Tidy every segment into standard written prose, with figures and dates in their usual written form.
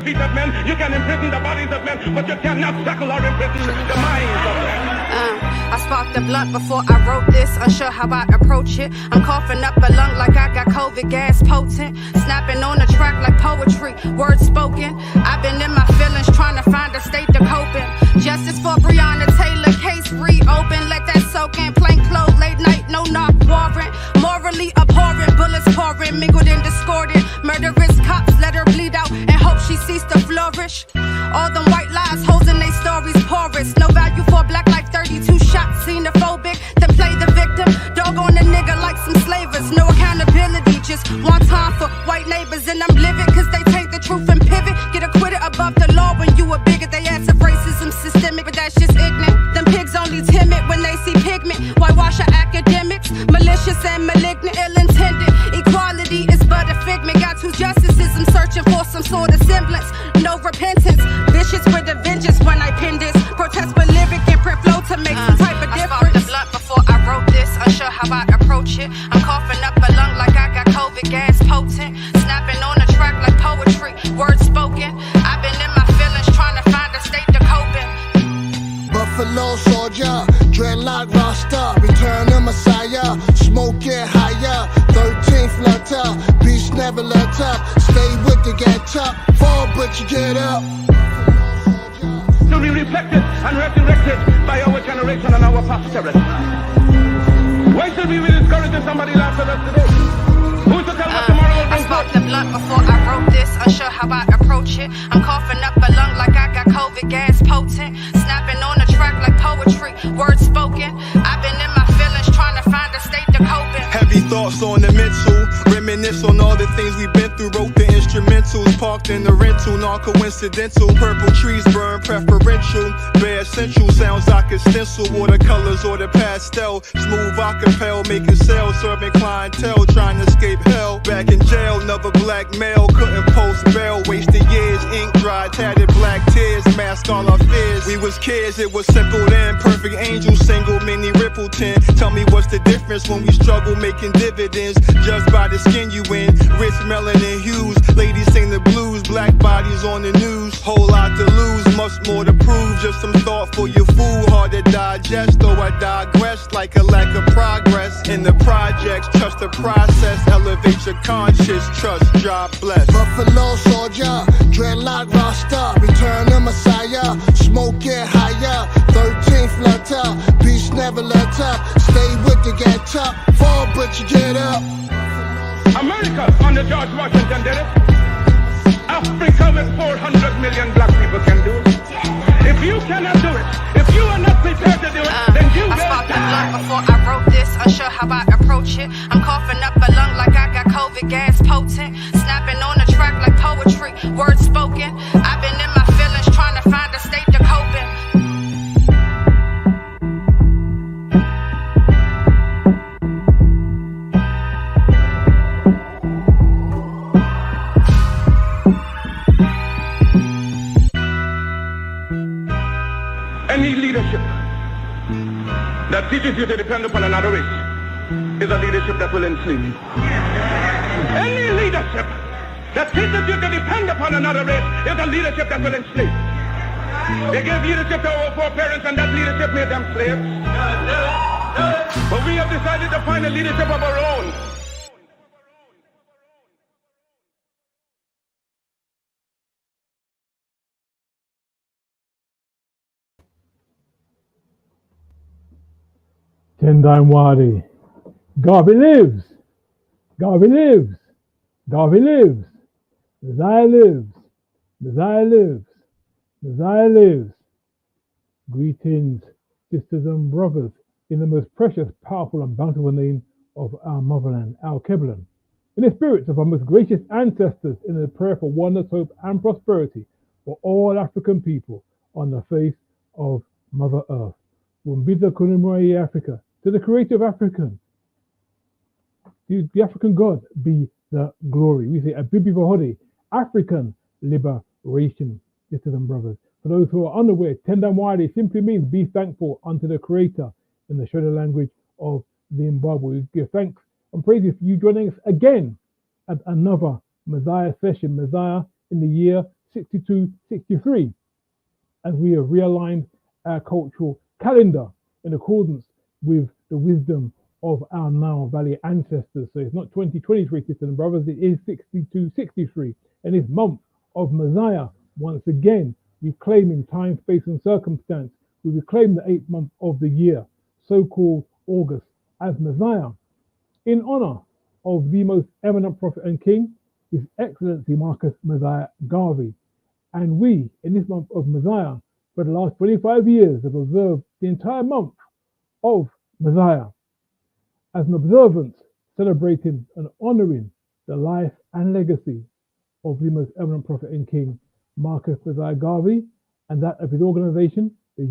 feet of men, you can imprison the bodies of men, but you cannot shackle or imprison the minds of men. I sparked the blunt before I wrote this, unsure how I approach it. I'm coughing up a lung like I got COVID, gas potent. Snapping on the track like poetry, words spoken. I've been in my feelings trying to find a state to cope in. Justice for Breonna Taylor, case reopen. Let that soak in, plain clothes, late night, no knock warrant. Morally abhorrent, bullets pouring, mingled and discordant. Murderous cops let her bleed out and hope she ceased to flourish. All them white lies, holes in they stories porous. No value for black life, 32 shots, xenophobic. Then play the victim, dog on a nigga like some slavers. No accountability, just one time for white neighbors. And I'm livid cause they take the truth and pivot. Get acquitted above the law when you a bigot. They ask if racism systemic, but that's just ignorant. Them pigs only timid when they see pigment. Whitewash our academics, malicious and malignant, ill-intended. Equality is but a figment. Got two justices, I'm searching for some sort of semblance. No repentance, vicious with a vengeance when I pin this. Protest with lyric and print flow to make some type of difference. I sparked the blunt before I wrote this, unsure how I approach it. I'm coughing up a lung like I got COVID, gas potent. Snapping on the track like poetry, words spoken. I've been in my feelings trying to find a state to cope in. Buffalo soldier, dreadlock rasta, return of Messiah, smoke get higher, 13th letter, beast never let up, stay with the get up, fall but you get up. To be reflected and resurrected by our generation and our posterity. Why should we be discouraging somebody laughs at us today? Who's to tell what tomorrow will bring? I sparked the blunt before I wrote this, unsure how I approach it. I'm coughing up a lung like I got COVID, gas potent. Snapping on the track like poetry, words spoken. I've been in my feelings trying to find a state to cope in. Heavy thoughts on the mental, reminisce on all the things we've been through. Wrote the instrumentals, parked in the rental, non-coincidental. Purple trees burn preferential, bare essential sounds I could stencil. Watercolors or the pastel, smooth acapella, making sales, serving clientele, trying to escape hell. Back in jail, another black male, couldn't post bail. Wasted years, ink dry, tatted black tears, mask all our fears. We was kids, it was simple then. Perfect angel, single, mini Rippleton. Tell me what's the difference when we struggle making dividends? Judged by the skin you in, rich melanin hues. Ladies sing the blues, black bodies on the news. Whole lot to lose, much more to prove. Just some thought for your food, hard to digest. Though I digress like a lack of progress. In the projects, trust the process. Elevate your conscious, trust, job blessed. Buffalo soldier, dreadlock rasta, return of Messiah, smoke get higher, 13th letter, beast never let up, stay with the get up, fall but you get up. America under George Washington did it. Africa with 400 million black people can do it. If you cannot do it, if you are not prepared to do it, then you will I sparked the blunt die. before I wrote this, unsure how I approach it. I'm coughing up a lung like I got COVID, gas potent. Snapping on the track like poetry, words spoken. I've been in my feelings trying to find a state to cope in. Any leadership that teaches you to depend upon another race is a leadership that will enslave you. Any leadership that teaches you to depend upon another race is a leadership that will enslave. They gave leadership to our foreparents and that leadership made them slaves. But we have decided to find a leadership of our own. Tendine Wadi. Garvey lives. Garvey lives. Garvey lives. Mosiah lives. Mosiah lives. Mosiah lives. Greetings, sisters and brothers, in the most precious, powerful, and bountiful name of our motherland, Alkebu-Lan. In the spirits of our most gracious ancestors, in the prayer for oneness, hope, and prosperity for all African people on the face of Mother Earth. Wumbida Kunumurai Africa, to the creator of African, the African God be the glory. We say Abibi Vahodi, African liberation, sisters and brothers. For those who are unaware, Tendamwadi simply means be thankful unto the creator in the Shoda language of Zimbabwe. We give thanks and praises for you joining us again at another Mosiah Session. Mosiah in the year 6263, as we have realigned our cultural calendar in accordance with the wisdom of our Nile Valley ancestors. So it's not 2023, sisters and brothers, it is 6263. And this month of Mosiah, once again, reclaiming time, space, and circumstance, we reclaim the 8th month of the year, so-called August, as Mosiah, in honor of the most eminent prophet and king, His Excellency Marcus Mosiah Garvey. And we, in this month of Mosiah, for the last 25 years, have observed the entire month of Mosiah as an observance celebrating and honoring the life and legacy of the most eminent prophet and king, Marcus Mosiah Garvey, and that of his organization, the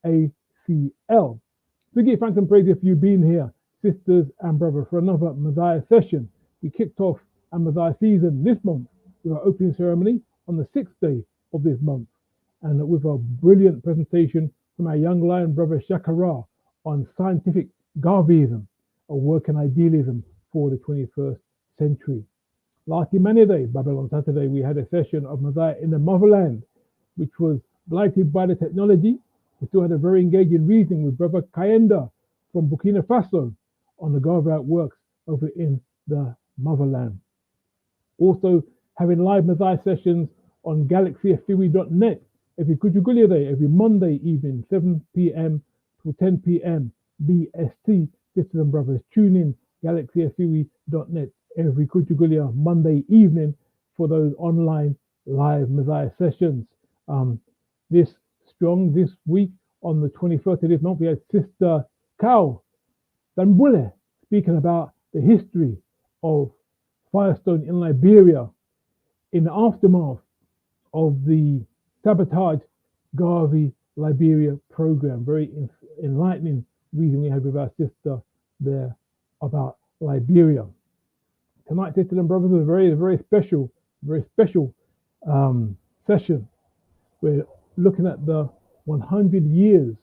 UNIA-ACL. We give thanks and praise for you being here, sisters and brothers, for another Mosiah session. We kicked off our Mosiah season this month with our opening ceremony on the 6th day of this month, and with a brilliant presentation from our young lion brother Shakara on scientific Garveyism, a work in idealism for the 21st century. Last Monday, Babylon Saturday, we had a session of Mosiah in the motherland, which was blighted by the technology. We still had a very engaging reading with brother Kayenda from Burkina Faso on the Garvey works over in the motherland. Also having live Mosiah sessions on galaxyfewy.net every Kujugulia day, every Monday evening, 7 p.m. to 10 p.m. BST. Sisters and brothers, tune in galaxyfewy.net every Kujugulia Monday evening for those online live Mosiah sessions. This week on the 21st of this month, we had Sister Kao Danbule speaking about the history of Firestone in Liberia in the aftermath of the sabotage Garvey Liberia program. Very enlightening reading we had with our sister there about Liberia. Tonight, sisters and brothers, is a very special session. We're looking at the 100 years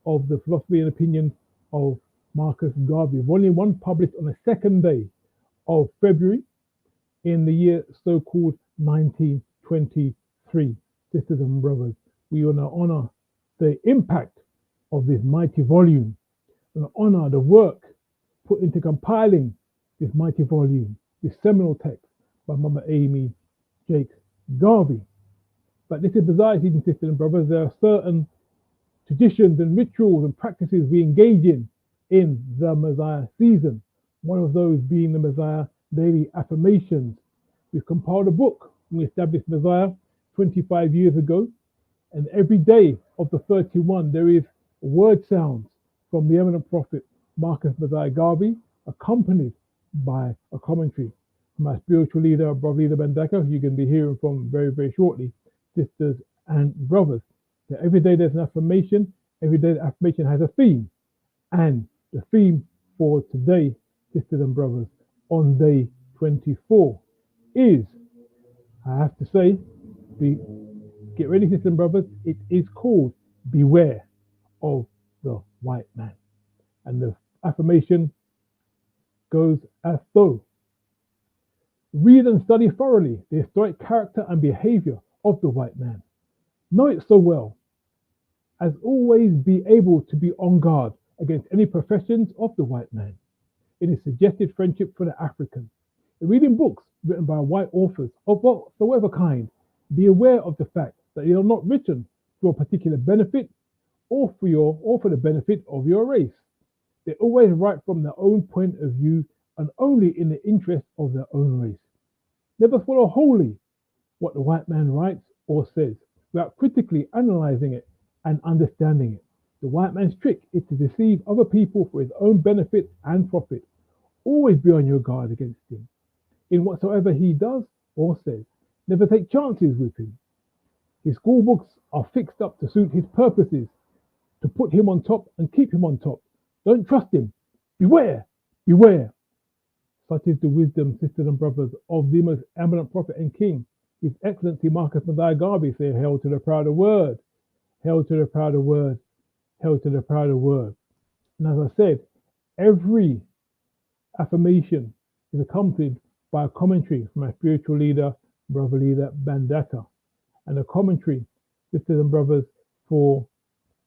of the philosophy and opinion of Marcus Garvey. Volume 1 published on the 2nd day of February in the year so-called 1923. Sisters and brothers, we want to honor the impact of this mighty volume and honor the work put into compiling this mighty volume, this seminal text by Mama Amy Jakes Garvey. But this is bizarre, sisters and brothers. There are certain traditions and rituals and practices we engage in the Mosiah season. One of those being the Mosiah daily affirmations. We've compiled a book when we established Mosiah 25 years ago, and every day of the 31 there is word sounds from the eminent prophet Marcus Mosiah Garvey, accompanied by a commentary from our spiritual leader, Brother Leader Bendaka, who you're going to be hearing from very shortly, sisters and brothers. So every day there's an affirmation. Every day the affirmation has a theme, and the theme for today, sisters and brothers, on day 24 is, I have to say, get ready, sisters and brothers, it is called Beware of the White Man. And the affirmation goes as though: read and study thoroughly the historic character and behavior of the white man. Know it so well as always be able to be on guard against any professions of the white man. It is suggested friendship for the African. In reading books written by white authors of whatsoever kind, be aware of the fact that they are not written for a particular benefit or for the benefit of your race. They always write from their own point of view and only in the interest of their own race. Never follow wholly what the white man writes or says without critically analyzing it and understanding it. The white man's trick is to deceive other people for his own benefit and profit. Always be on your guard against him in whatsoever he does or says. Never take chances with him. His school books are fixed up to suit his purposes, to put him on top and keep him on top. Don't trust him. Beware, beware. Such is the wisdom, sisters and brothers, of the most eminent prophet and king, His Excellency Marcus Mosiah Garvey. Say, hail to the proud word, hail to the proud word, hail to the proud word. And as I said, every affirmation is accompanied by a commentary from our spiritual leader, Brother Leader Bandaka. And the commentary, sisters and brothers, for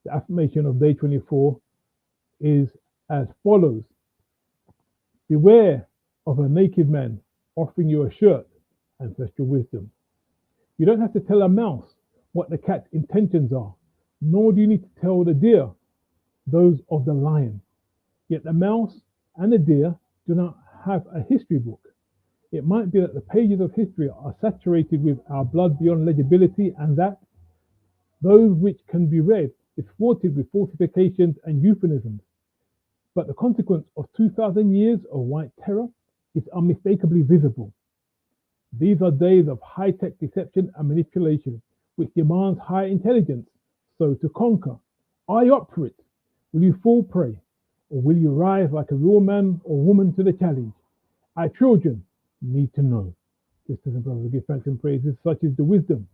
the affirmation of day 24 is as follows. Beware of a naked man offering you a shirt, ancestral wisdom. You don't have to tell a mouse what the cat's intentions are, nor do you need to tell the deer those of the lion. Yet the mouse and the deer do not have a history book. It might be that the pages of history are saturated with our blood beyond legibility, and that those which can be read is thwarted with falsifications and euphemisms. But the consequence of 2,000 years of white terror is unmistakably visible. These are days of high-tech deception and manipulation, which demands high intelligence. So to conquer, are you up for it? Will you fall prey? Or will you rise like a real man or woman to the challenge? Our children need to know. Sisters and brothers, give thanks and praises. Such is the wisdom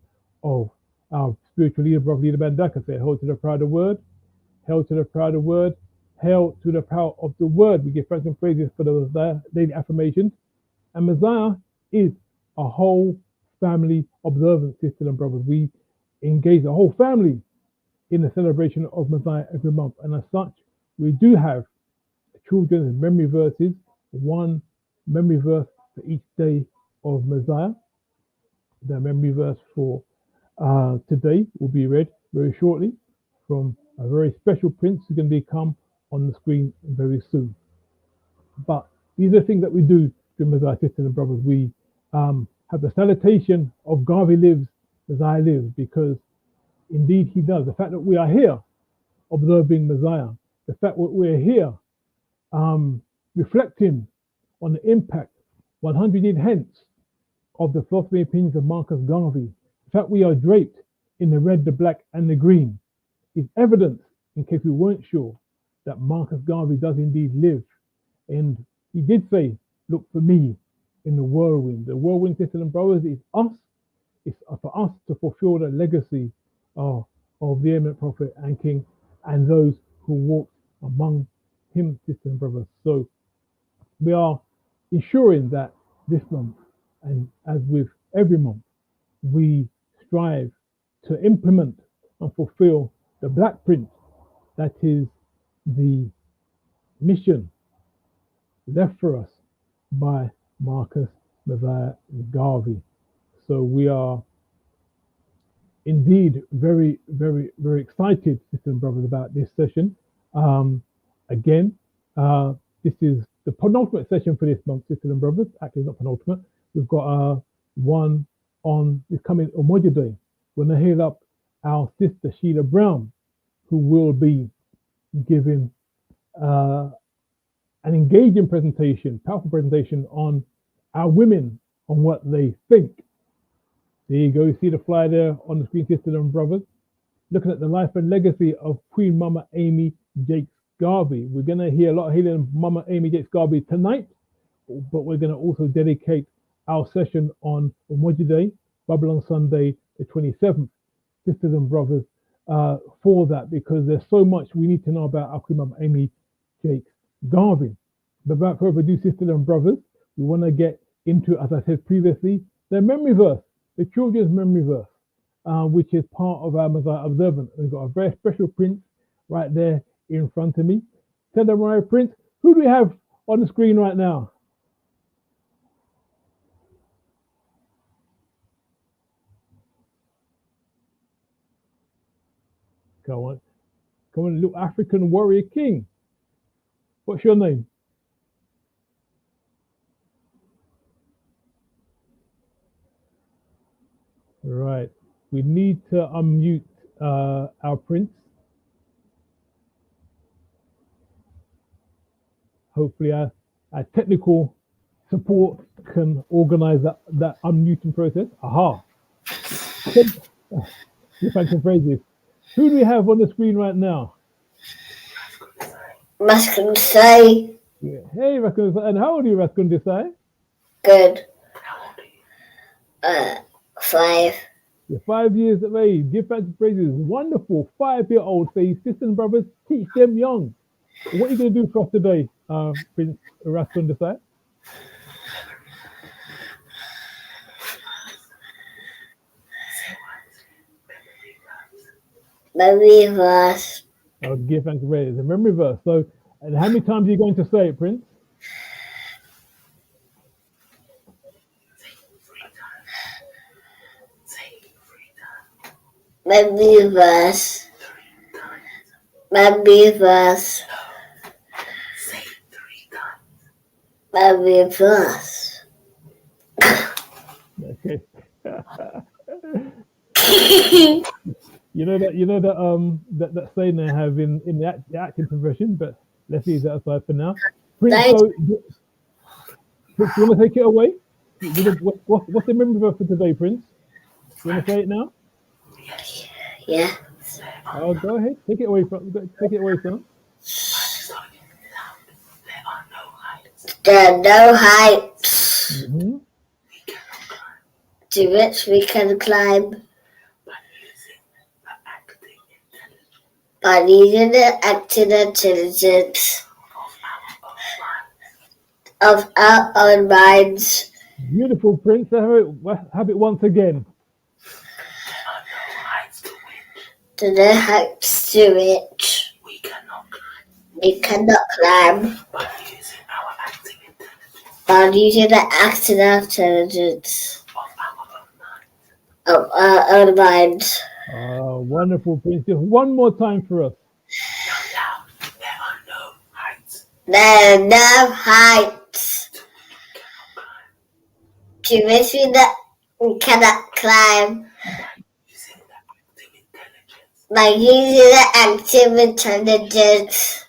of our spiritual leader, Brother Leader Bandaka. Say, hail to the proud of word, hail to the proud of word, hail to the power of the word. We give thanks and praises for those daily affirmations. And Mosiah is a whole family observance, sisters and brothers. We engage the whole family in the celebration of Mosiah every month. And as such, we do have children's memory verses, one memory verse for each day of Mosiah. The memory verse for today will be read very shortly from a very special prince who's going to become on the screen very soon. But these are things that we do during Mosiah, sisters and brothers. We have the salutation of Garvey lives, Mosiah lives, because indeed he does. The fact that we are here observing Mosiah, the fact that we're here reflecting on the impact 100 years hence of the philosophy and opinions of Marcus Garvey, the fact we are draped in the red, the black, and the green is evidence, in case we weren't sure, that Marcus Garvey does indeed live. And he did say, look for me in the whirlwind. The whirlwind, sisters and brothers, is us. It's for us to fulfill the legacy of the eminent prophet and king and those who walk among him, sisters and brothers. So we are ensuring that this month, and as with every month, we strive to implement and fulfill the black print that is the mission left for us by Marcus Mosiah Garvey. So we are indeed very, very, very excited, sisters and brothers, about this session. Again, this is the penultimate session for this month, sisters and brothers. Actually, not penultimate. We've got one on this coming Umoja Day. We're going to hail up our sister Sheila Brown, who will be giving an engaging presentation, powerful presentation on our women, on what they think. There you go. You see the flyer there on the screen, sisters and brothers. Looking at the life and legacy of Queen Mama Amy Jakes Garvey. We're going to hear a lot of healing Mama Amy Jakes Garvey tonight, but we're going to also dedicate our session on Umoja Day, Babylon Sunday, the 27th, sisters and brothers, for that, because there's so much we need to know about our Queen Mama Amy Jakes Garvey. But without further ado, sisters and brothers, we want to get into, as I said previously, the memory verse, the children's memory verse, which is part of our Mosiah observance. We've got a very special prince right there in front of me. Tell them, right, Prince, who do we have on the screen right now? Come on, little African warrior king. What's your name? Right, we need to unmute our prince. Hopefully our technical support can organize that unmuting process. Aha. If I can phrase this. Who do we have on the screen right now? Raskun Desai. Yeah. Hey, Raskun Desai. And how old are you, Raskun Desai? Good. 5. You're 5 years of age. Give thanks and praises. Wonderful. 5-year-old. Say, sisters and brothers, teach them young. What are you going to do for us today, Prince Raskun Desai? Memory verse. I'll give thanks and praise. A memory verse. So, and how many times are you going to say it, Prince? Memory verse. Memory verse. Memory verse. Okay. You know that saying they have in the acting profession, but let's leave that aside for now. Prince, so, Prince, you want to take it away? What's the memory verse for today, Prince? You want to say it now? Yeah. Oh, go ahead. Take it away, son. There are no heights Mm-hmm. to which we can climb by using the active intelligence of our own minds. Beautiful, Prince. Have it once again. To the heights to which we cannot climb by using the active intelligence of our own minds. Oh, wonderful, Prince. Just one more time for us. There are no heights to which we cannot climb by using the active intelligence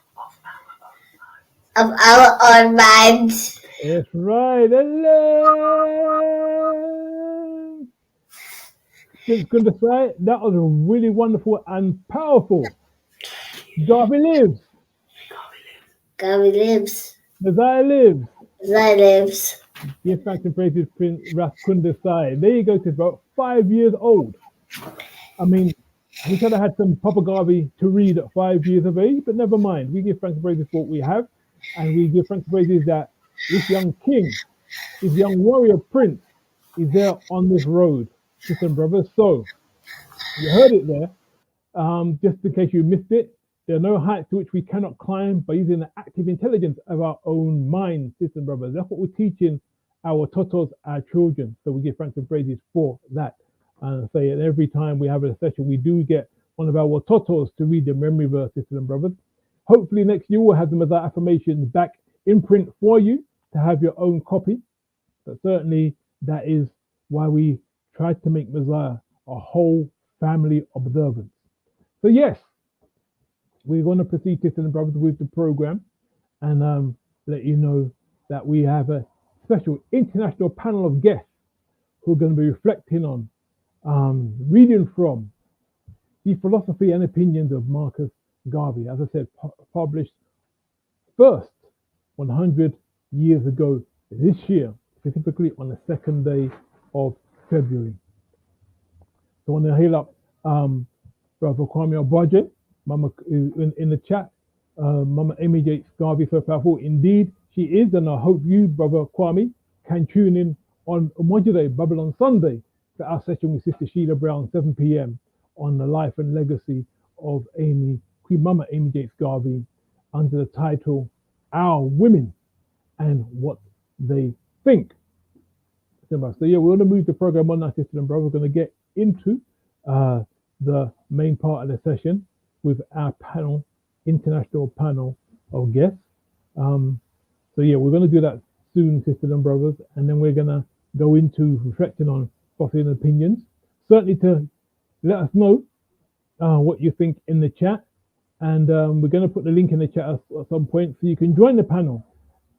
of our own minds. That's right. Hello. Just going to say that was really wonderful and powerful. Garvey lives. Garvey lives. Mosiah lives. Mosiah lives. Give thanks and praises, Prince Raskundasai. There you go. It's about 5 years old. I mean, we could have had some Papa Garvey to read at 5 years of age, but never mind. We give thanks and praises for what we have, and we give thanks and praises that this young king, this young warrior prince, is there on this road, sisters and brothers. So you heard it there. Just in case you missed it, there are no heights to which we cannot climb by using the active intelligence of our own minds, sisters and brothers. That's what we're teaching our totos, our children. So we give thanks and praises for that. And say it every time we have a session, we do get one of our totos to read the memory verse, sisters and brothers. Hopefully next year we'll have them as our affirmations back in print for you to have your own copy. But certainly that is why we tried to make Mosiah a whole family observance. So yes, we're going to proceed, sisters and brothers, with the program and let you know that we have a special international panel of guests who are going to be reflecting on, reading from the philosophy and opinions of Marcus Garvey, as I said, published first 100 years ago this year, specifically on the 2nd day of February. So I want to hail up Brother Kwame Obaje, Mama in the chat, Mama Amy J. Garvey, so powerful indeed she is, and I hope you, Brother Kwame, can tune in on Monday, Babylon Sunday, for our session with Sister Sheila Brown, 7 p.m. on the life and legacy of Queen Mama Amy J. Garvey, under the title Our Women and What They Think. So yeah, we're going to move the program on now, sisters and brothers. We're going to get into the main part of the session with our panel, international panel of guests. So yeah, we're going to do that soon, sisters and brothers, and then we're going to go into reflecting on philosophy and opinions. Certainly to let us know what you think in the chat, and we're going to put the link in the chat at some point so you can join the panel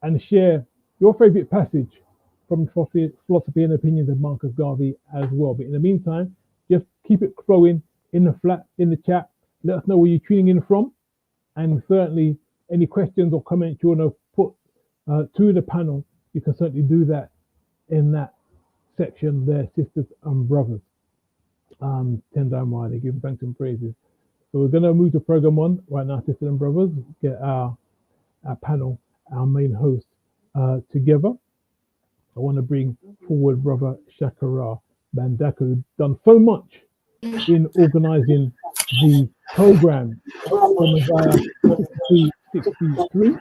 and share your favorite passage from philosophy and opinions of Marcus Garvey as well. But in the meantime, just keep it flowing in the chat. Let us know where you're tuning in from, and certainly any questions or comments you want to put to the panel, you can certainly do that in that section there, sisters and brothers. 10 down wide, they give thanks and praises. So we're going to move the program on right now, sisters and brothers, get our panel, our main host together. I want to bring forward Brother Shakara Bandaka, who's done so much in organizing the program for Mosiah 6263.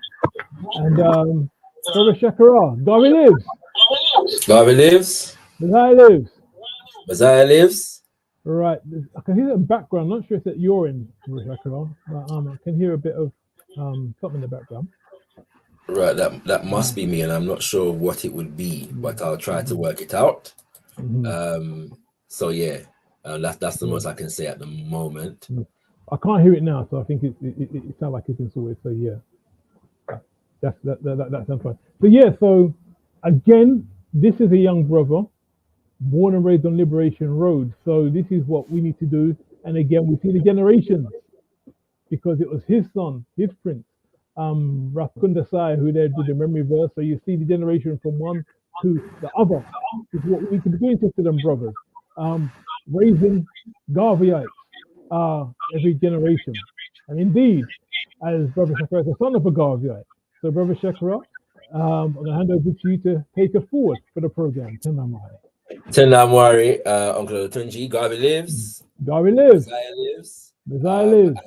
And Brother Shakara, Garvey lives. Garvey lives. Mosiah lives. Mosiah lives. Right. I can hear the background. I'm not sure if that you're in, Brother Shakara, but I can hear a bit of something in the background. Right, that must be me, and I'm not sure what it would be, but I'll try to work it out. So yeah, that's the most I can say at the moment. I can't hear it now, so I think it sounds like it's been sorted. So yeah, that sounds fine. So yeah, so again, this is a young brother, born and raised on Liberation Road. So this is what we need to do. And again, we see the generations, because it was his son, his prince, Rakunda Sai, who there did the memory verse. So you see the generation from one to the other. Is what we can be doing, sisters and brothers. Raising Garveyites every generation. And indeed, as Brother Shakara is the son of a Garveyite. So Brother Shakara, I'm going to hand over to you to take us forward for the program. Tendamwari, Uncle Tunji, Garvey lives. Garvey lives. Mosiah lives. Mosiah lives.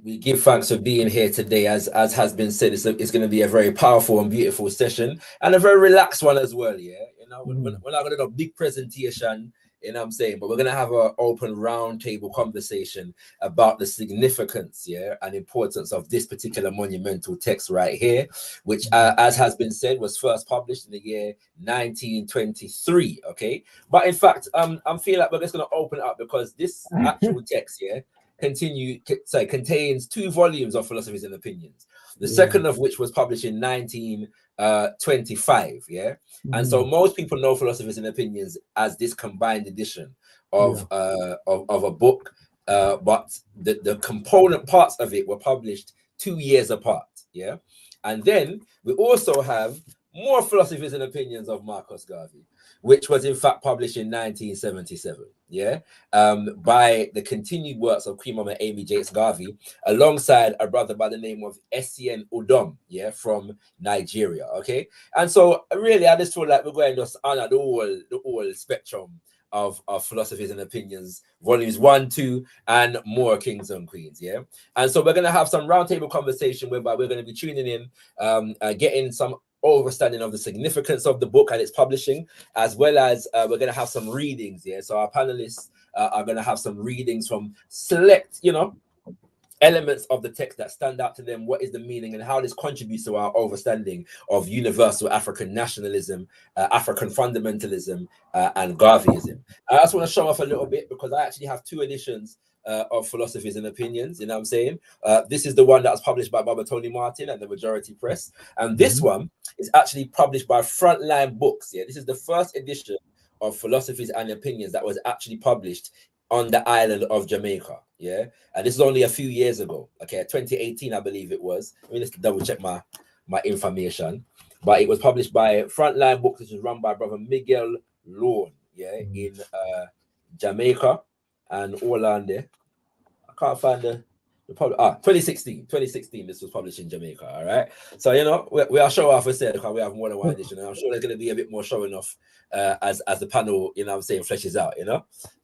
We give thanks for being here today. As has been said, it's going to be a very powerful and beautiful session, and a very relaxed one as well. Yeah, you know, we're not going to do a big presentation, you know what I'm saying, but we're going to have an open roundtable conversation about the significance, yeah, and importance of this particular monumental text right here, which, as has been said, was first published in the year 1923. Okay, but in fact, I feel like we're just going to open it up because this actual text, yeah, contains 2 volumes of Philosophies and Opinions, the second of which was published in 1925. And so most people know Philosophies and Opinions as this combined edition of a book, but the component parts of it were published 2 years apart. And then we also have more Philosophies and Opinions of Marcus Garvey, which was in fact published in 1977, by the continued works of Queen Mama Amy Jakes Garvey, alongside a brother by the name of Essien Udom, from Nigeria, And so really, I just feel like we're going to just honor the whole spectrum of Philosophies and Opinions, volumes 1, 2, and more Kings and Queens, And so we're going to have some roundtable conversation whereby we're going to be tuning in, getting some understanding of the significance of the book and its publishing, as well as we're going to have some readings. So our panelists are going to have some readings from select, elements of the text that stand out to them. What is the meaning and how this contributes to our understanding of universal African nationalism, African fundamentalism, and Garveyism. I just want to show off a little bit because I actually have 2 editions of Philosophies and Opinions, you know what I'm saying? This is the one that was published by Baba Tony Martin and the Majority Press. And this one is actually published by Frontline Books. This is the first edition of Philosophies and Opinions that was actually published on the island of Jamaica. And this is only a few years ago. 2018, I believe it was. Let me just double check my information. But it was published by Frontline Books, which is run by Brother Miguel Lawn, in Jamaica and Orlando. I can't find the 2016 this was published in Jamaica. All right, so we are show off, I said, because we have more than one edition, and I'm sure there's going to be a bit more showing off as the panel, fleshes out,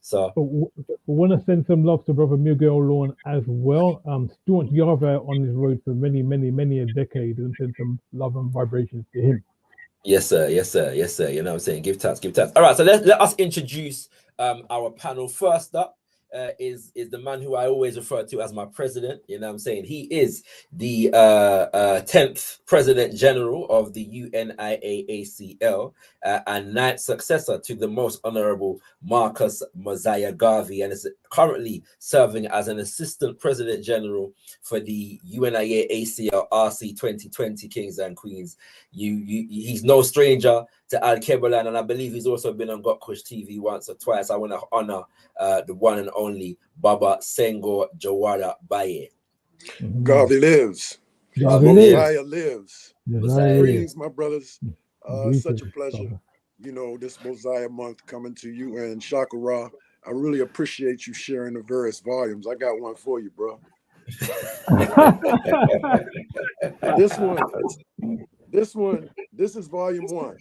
so we want to send some love to Brother Miguel Lawn as well, staunch Garvey on this road for many a decade, and send some love and vibrations to him. Yes sir, you know what I'm saying, give thanks. All right, so let us introduce our panel. First up is the man who I always refer to as my president, you know what I'm saying. He is the 10th President General of the UNIAACL and 9th successor to the Most Honorable Marcus Mosiah Garvey, and is currently serving as an Assistant President General for the UNIAACL RC 2020 Kings and Queens. He's no stranger to Alkebu-Lan, and I believe he's also been on Gotkush TV once or twice. I want to honor the one and only Baba Senghor Jawara Baye. Garvey lives. Mosiah lives. Mosiah Greetings, my brothers. Such a pleasure. This Mosiah month coming to you, and Shakara, I really appreciate you sharing the various volumes. I got one for you, bro. This is volume 1.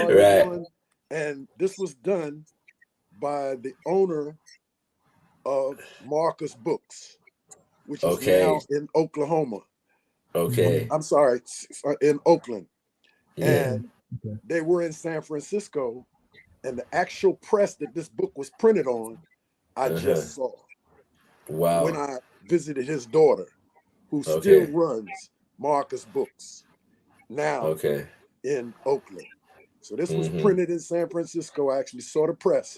Right. 1, and this was done by the owner of Marcus Books, which is now in Oklahoma. Okay. I'm sorry, in Oakland. Yeah. And they were in San Francisco, and the actual press that this book was printed on, I just saw. Wow. When I visited his daughter, who still runs Marcus Books, now in Oakland. So this was printed in San Francisco. I actually saw the press.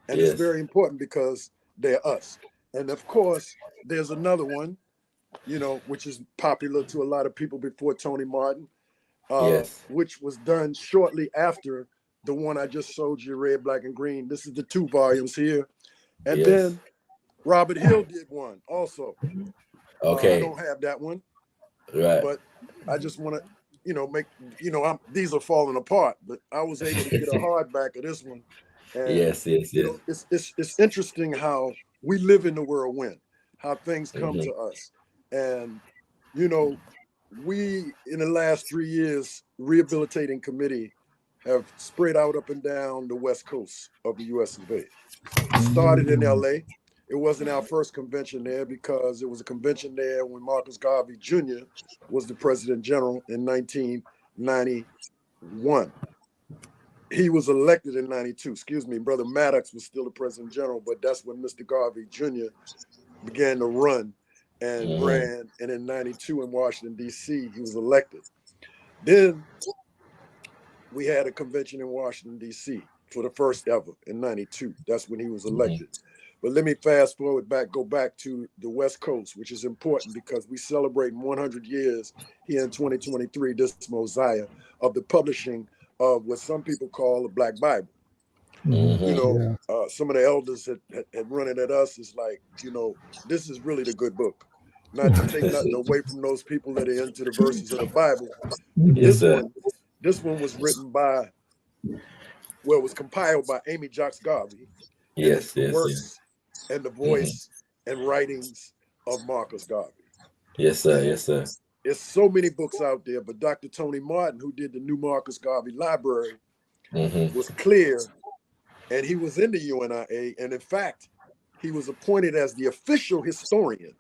And it's very important because they're us. And of course, there's another one, you know, which is popular to a lot of people before Tony Martin, which was done shortly after the one I just showed you, Red, Black, and Green. This is the 2 volumes here. And then Robert Hill did one also. I don't have that one. Right. But I just want to, you know, make, you know, these are falling apart, but I was able to get a hardback of this one. And, you know, it's interesting how we live in the whirlwind, how things come to us. And, you know, we, in the last 3 years, Rehabilitating Committee have spread out up and down the West Coast of the US of A. Started in LA. It wasn't our first convention there because it was a convention there when Marcus Garvey Jr. was the President General in 1991. He was elected in 92. Excuse me, Brother Maddox was still the President General, but that's when Mr. Garvey Jr. began to run and ran. And in 92 in Washington, D.C., he was elected. Then we had a convention in Washington, D.C. for the first ever in 92. That's when he was elected. But let me fast forward back, go back to the West Coast, which is important because we celebrate 100 years here in 2023, this Mosiah, of the publishing of what some people call the Black Bible. You know, some of the elders had run it at us. It's like, you know, this is really the good book. Not to take nothing away from those people that are into the verses of the Bible. This one was written by, well, it was compiled by Amy Jocks Garvey. Works and the voice and writings of Marcus Garvey. Yes, sir. Yes, sir. There's so many books out there, but Dr. Tony Martin, who did the new Marcus Garvey Library, was clear, and he was in the UNIA, and in fact, he was appointed as the official historian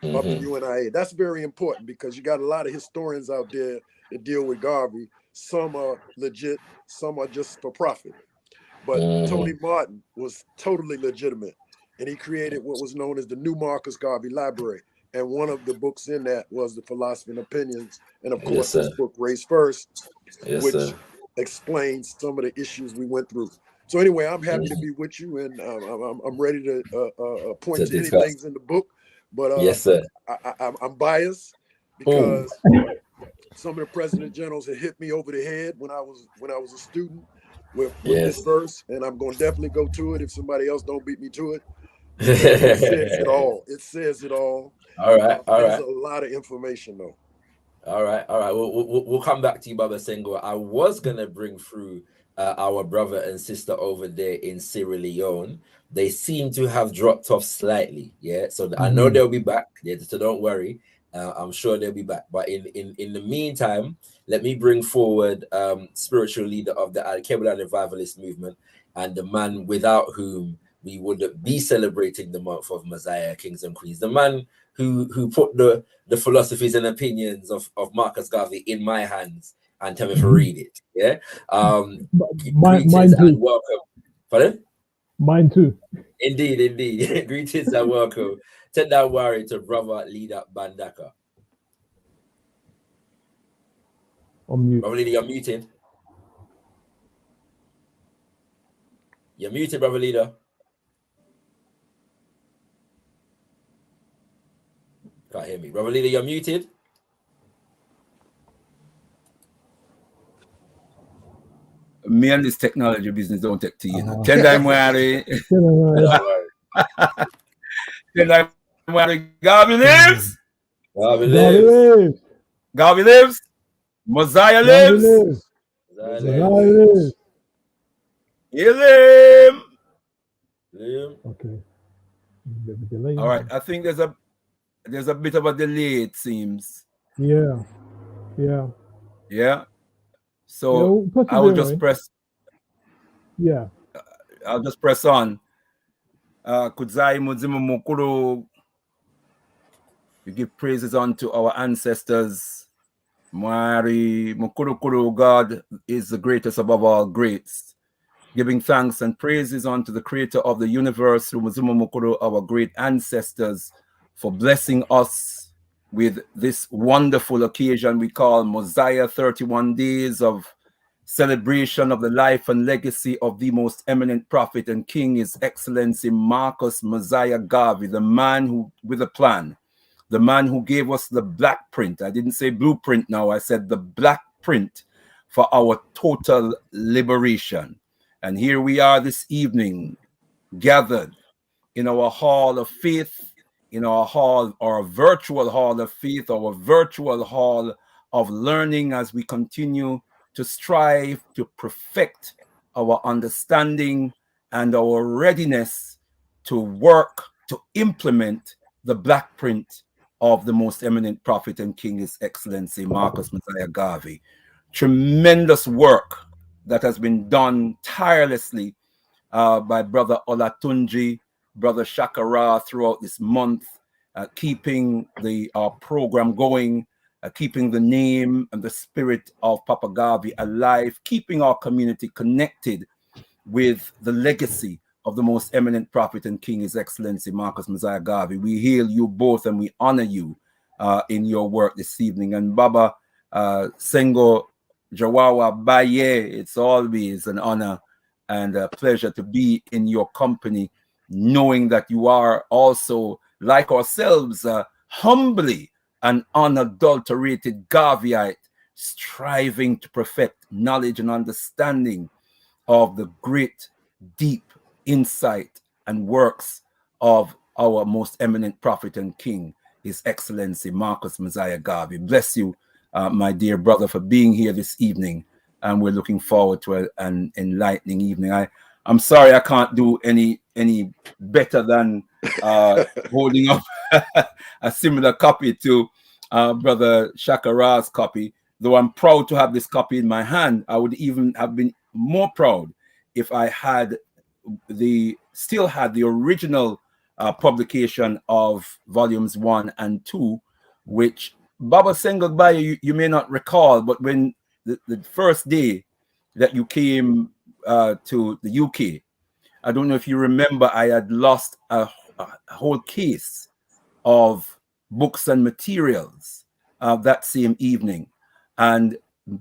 of the UNIA. That's very important because you got a lot of historians out there that deal with Garvey. Some are legit, some are just for profit. But Tony Martin was totally legitimate, and he created what was known as the new Marcus Garvey Library. And one of the books in that was The Philosophy and Opinions, and of course this book, Race First, which explains some of the issues we went through. So anyway, I'm happy to be with you, and I'm ready to point to any things in the book. But I'm biased because some of the President Generals had hit me over the head when I was a student with this verse, and I'm going to definitely go to it if somebody else don't beat me to it. It says it all. It says it all. All right. There's a lot of information though. All right. We'll come back to you, Baba Senghor. I was gonna bring through our brother and sister over there in Sierra Leone. They seem to have dropped off slightly. Yeah. So I know they'll be back. Yeah. So don't worry. I'm sure they'll be back. But in the meantime, let me bring forward spiritual leader of the Alkebu-Lan revivalist movement and the man without whom we wouldn't be celebrating the month of Mosiah, Kings and Queens. The man who put the philosophies and opinions of Marcus Garvey in my hands and tell me to read it. Yeah. Mine too. Welcome. Pardon? Mine too. Indeed. Greetings and welcome. Take that worry to brother leader Bandaka. On mute. Brother leader, you're muted. You're muted, brother leader. Can't hear me. Brother leader, you're muted. Me and this technology business don't take to you. Tell them where Garvey lives. Garvey lives. Garvey lives. Mosiah lives. Mosiah lives. Heal him. Okay. All right. I think there's a bit of a delay, it seems. Yeah. So I will just press. Yeah. I'll just press on. Kudzai Muzimu Mukuru. We give praises unto our ancestors. Mari Mukuru, God is the greatest above all greats. Giving thanks and praises unto the creator of the universe through Muzimu Mukuru, our great ancestors, for blessing us with this wonderful occasion we call Mosiah 31 days of celebration of the life and legacy of the most eminent prophet and king, His Excellency Marcus Mosiah Garvey, the man who with a plan, the man who gave us the black print. I didn't say blueprint now, I said the black print for our total liberation. And here we are this evening, gathered in our hall of faith, in our hall, our virtual hall of faith, our virtual hall of learning, as we continue to strive to perfect our understanding and our readiness to work to implement the black print of the most eminent prophet and king, His Excellency Marcus Mosiah Garvey. Tremendous work that has been done tirelessly by Brother Olatunji, Brother Shakara throughout this month, keeping our program going, keeping the name and the spirit of Papa Garvey alive, keeping our community connected with the legacy of the most eminent prophet and king, His Excellency Marcus Mosiah Garvey. We hail you both and we honor you in your work this evening. And Baba Sengo Jawawa Baye, it's always an honor and a pleasure to be in your company, knowing that you are also, like ourselves, humbly an unadulterated Garveyite, striving to perfect knowledge and understanding of the great, deep insight and works of our most eminent prophet and king, His Excellency Marcus Mosiah Garvey. Bless you, my dear brother, for being here this evening, and we're looking forward to an enlightening evening. I'm sorry I can't do any better than holding up a similar copy to Brother Shakara's copy. Though I'm proud to have this copy in my hand, I would even have been more proud if I had still had the original publication of volumes 1 and 2, which Baba Sengo Baye, you may not recall, but when the first day that you came to the UK, I don't know if you remember, I had lost a whole case of books and materials that same evening. And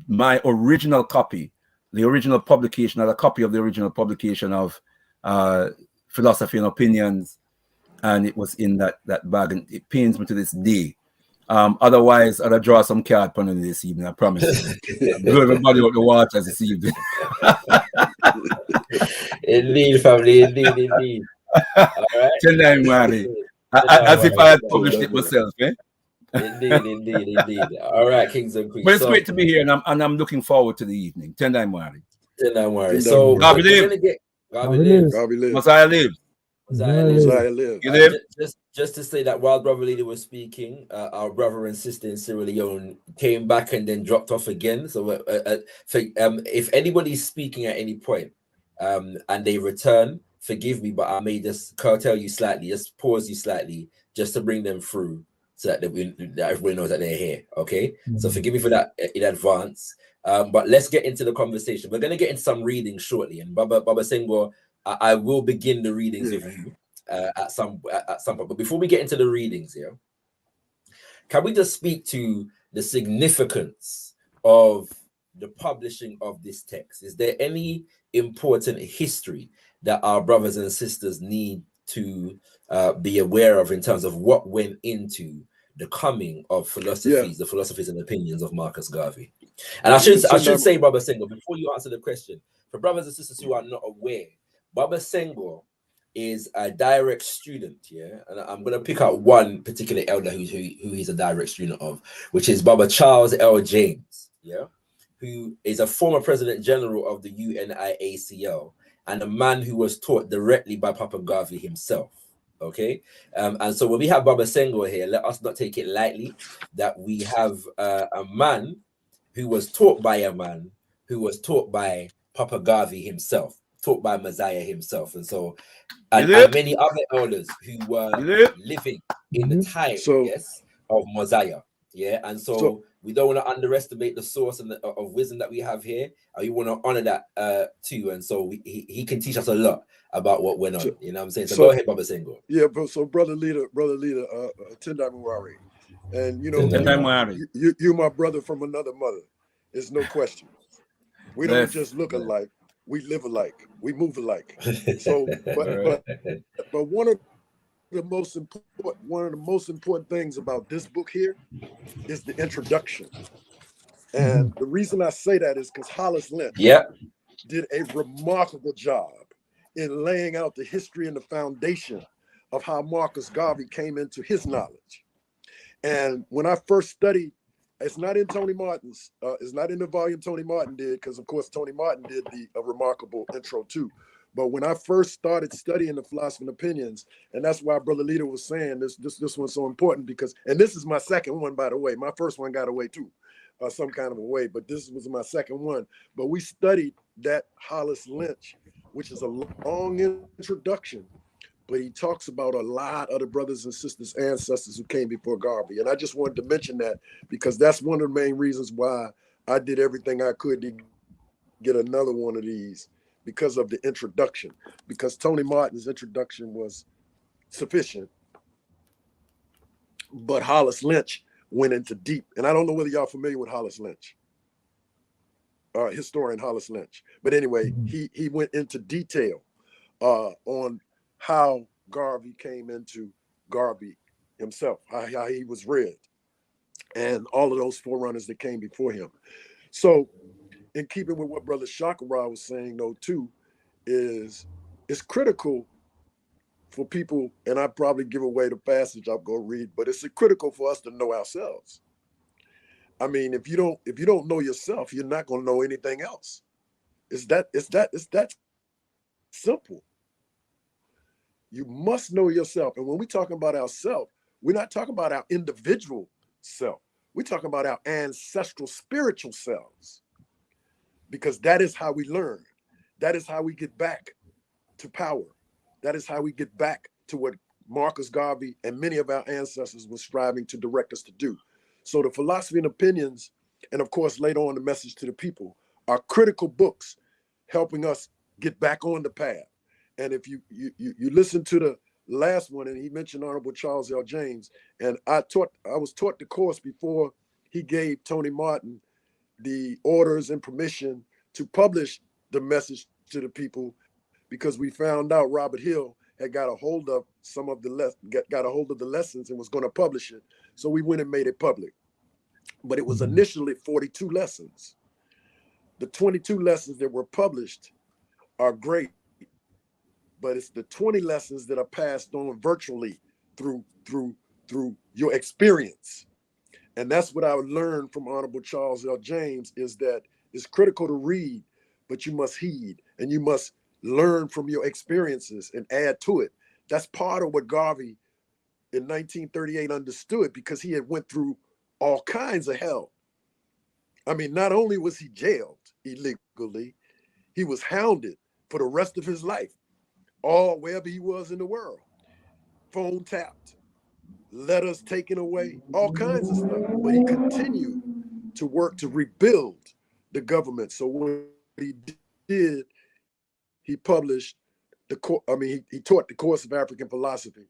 my original copy, the original publication, a copy of the original publication of Philosophy and Opinions, and it was in that bag, and it pains me to this day. Otherwise, I'll draw some card on this evening, I promise. Blow everybody out the water this evening. Indeed, family, indeed. All right. As if I had published it myself, eh? Indeed. All right, Kings and Queens. But it's great to be here, and I'm looking forward to the evening. Tendai Mwari. So Garvey lives. Mosiah lives. Mosiah lives. You live? Just to say that while Brother Leader was speaking, our brother and sister in Sierra Leone came back and then dropped off again. So if anybody's speaking at any point and they return, forgive me, but I may just curtail you slightly, just pause you slightly, just to bring them through, so that everybody knows that they're here. Okay, so forgive me for that in advance. But let's get into the conversation. We're going to get into some readings shortly, and Baba Sengo, I will begin the readings with you at some point. But before we get into the readings here, can we just speak to the significance of the publishing of this text? Is there any important history that our brothers and sisters need to be aware of in terms of what went into the coming of philosophies, the philosophies and opinions of Marcus Garvey? And I should say, Baba Sengo, before you answer the question, for brothers and sisters who are not aware, Baba Sengo is a direct student, and I'm going to pick out one particular elder who he's a direct student of, which is Baba Charles L. James, who is a former President General of the UNIACL and a man who was taught directly by Papa Garvey himself. Okay, and so when we have Baba Sengo here, let us not take it lightly that we have a man who was taught by a man who was taught by Papa Garvey himself. taught by Mosiah himself. And so, and many other elders who were living in the time, of Mosiah. Yeah, and so we don't want to underestimate the source and of wisdom that we have here. We want to honor that too. And so he can teach us a lot about what went on. You know what I'm saying? So go ahead, Baba Sengo. Yeah, but so brother leader, Tendai Muwari. And you know, you're my brother from another mother. It's no question. We don't just look alike, we live alike, we move alike. So but one of the most important things about this book here is the introduction. And the reason I say that is because Hollis Lynch did a remarkable job in laying out the history and the foundation of how Marcus Garvey came into his knowledge. And when I first studied, it's not in Tony Martin's, it's not in the volume Tony Martin did, because of course Tony Martin did a remarkable intro too. But when I first started studying the philosophy and opinions, and that's why Brother Leader was saying this one's so important, because, and this is my second one, by the way. My first one got away too, some kind of a way, but this was my second one. But we studied that Hollis Lynch, which is a long introduction, but he talks about a lot of the brothers and sisters, ancestors who came before Garvey. And I just wanted to mention that because that's one of the main reasons why I did everything I could to get another one of these, because of the introduction, because Tony Martin's introduction was sufficient, but Hollis Lynch went into deep. And I don't know whether y'all familiar with Hollis Lynch, historian Hollis Lynch. But anyway, he went into detail on how Garvey came into Garvey himself, how he was read, and all of those forerunners that came before him. So in keeping with what Brother Shakara was saying, though, too, is it's critical for people, and I probably give away the passage I'll go read, but it's critical for us to know ourselves. I mean, if you don't know yourself, you're not going to know anything else. It's that simple. You must know yourself. And when we're talking about ourselves, we're not talking about our individual self. We're talking about our ancestral spiritual selves, because that is how we learn. That is how we get back to power. That is how we get back to what Marcus Garvey and many of our ancestors were striving to direct us to do. So the philosophy and opinions, and of course, later on, the message to the people, are critical books helping us get back on the path. And if you listen to the last one, and he mentioned Honorable Charles L. James, and I was taught the course before he gave Tony Martin the orders and permission to publish the message to the people, because we found out Robert Hill had got a hold of got a hold of the lessons and was going to publish it. So we went and made it public. But it was initially 42 lessons. The 22 lessons that were published are great, but it's the 20 lessons that are passed on virtually through your experience. And that's what I learned from Honorable Charles L. James, is that it's critical to read, but you must heed, and you must learn from your experiences and add to it. That's part of what Garvey in 1938 understood, because he had went through all kinds of hell. I mean, not only was he jailed illegally, he was hounded for the rest of his life, all wherever he was in the world. Phone tapped, letters taken away, all kinds of stuff. But he continued to work to rebuild the government. So what he did, he published he taught the course of African philosophy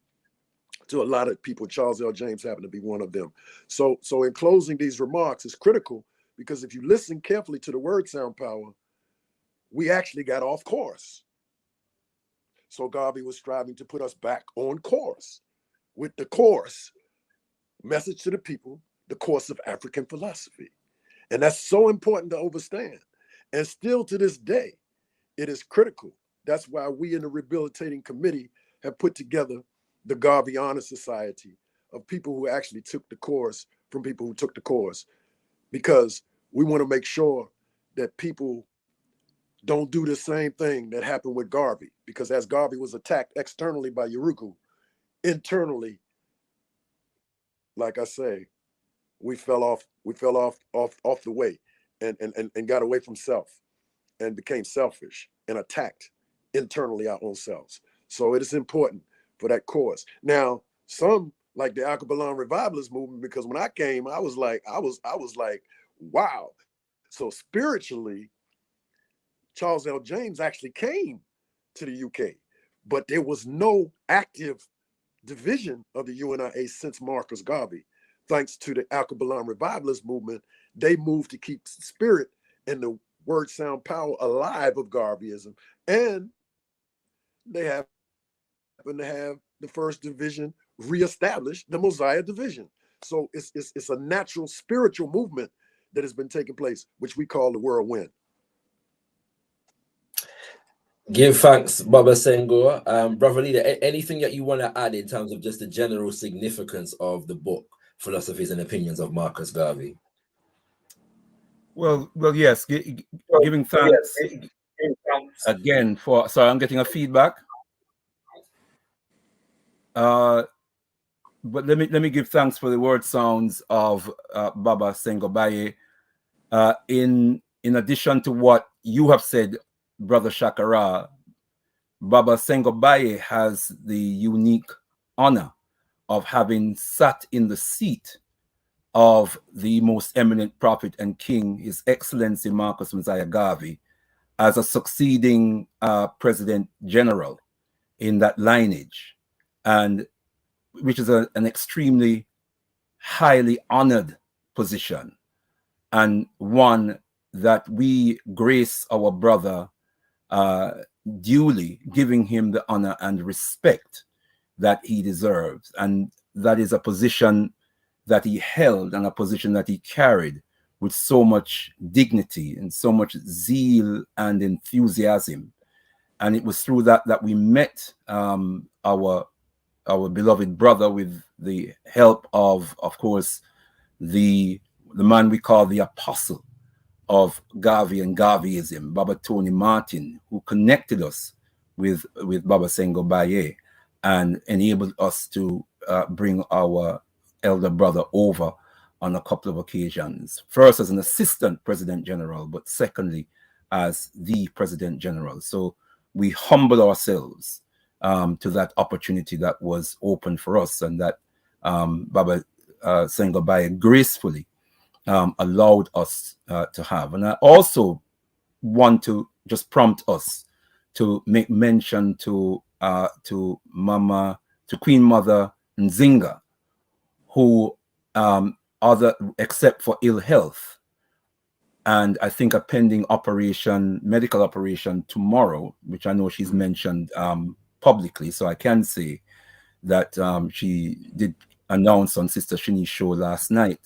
to a lot of people. Charles L. James happened to be one of them. So in closing these remarks, it's critical, because if you listen carefully to the word sound power, we actually got off course. So Garvey was striving to put us back on course with the course, message to the people, the course of African philosophy. And that's so important to understand. And still to this day, it is critical. That's why we in the Rehabilitating Committee have put together the Garvey Honor Society of people who actually took the course from people who took the course, because we want to make sure that people don't do the same thing that happened with Garvey, because as Garvey was attacked externally by Urugu, internally, like I say, we fell off the way and got away from self and became selfish and attacked internally our own selves. So it is important for that cause. Now, some like the Alkebu-Lan revivalist movement, because when I came, I was like, wow. So spiritually, Charles L. James actually came to the UK, but there was no active division of the UNIA since Marcus Garvey. Thanks to the Alkebu-Lan revivalist movement, they moved to keep spirit and the word, sound, power alive of Garveyism. And they happen to have the first division reestablished, the Mosiah division. So it's a natural spiritual movement that has been taking place, which we call the whirlwind. Give thanks, Baba Senghor. Brother Leader, anything that you want to add in terms of just the general significance of the book, Philosophies and Opinions of Marcus Garvey? Well, yes, giving thanks again for, sorry, I'm getting a feedback. But let me give thanks for the word sounds of Baba Senghor Baye. In addition to what you have said, Brother Shakara, Baba Senghor Baye has the unique honor of having sat in the seat of the most eminent prophet and king, His Excellency Marcus Mosiah Garvey, as a succeeding President General in that lineage, and which is an extremely highly honored position, and one that we grace our brother duly, giving him the honor and respect that he deserves. And that is a position that he held and a position that he carried with so much dignity and so much zeal and enthusiasm. And it was through that we met our beloved brother, with the help of course, the man we call the apostle of Garvey and Garveyism, Baba Tony Martin, who connected us with Baba Senghor Baye and enabled us to bring our elder brother over on a couple of occasions. First as an assistant President General, but secondly as the President General. So we humble ourselves to that opportunity that was open for us, and that Baba Senghor Baye gracefully allowed us to have. And I also want to just prompt us to make mention to Queen Mother Nzinga, who except for ill health, and I think a pending medical operation tomorrow, which I know she's mentioned publicly, so I can say that she did announce on Sister Shini's show last night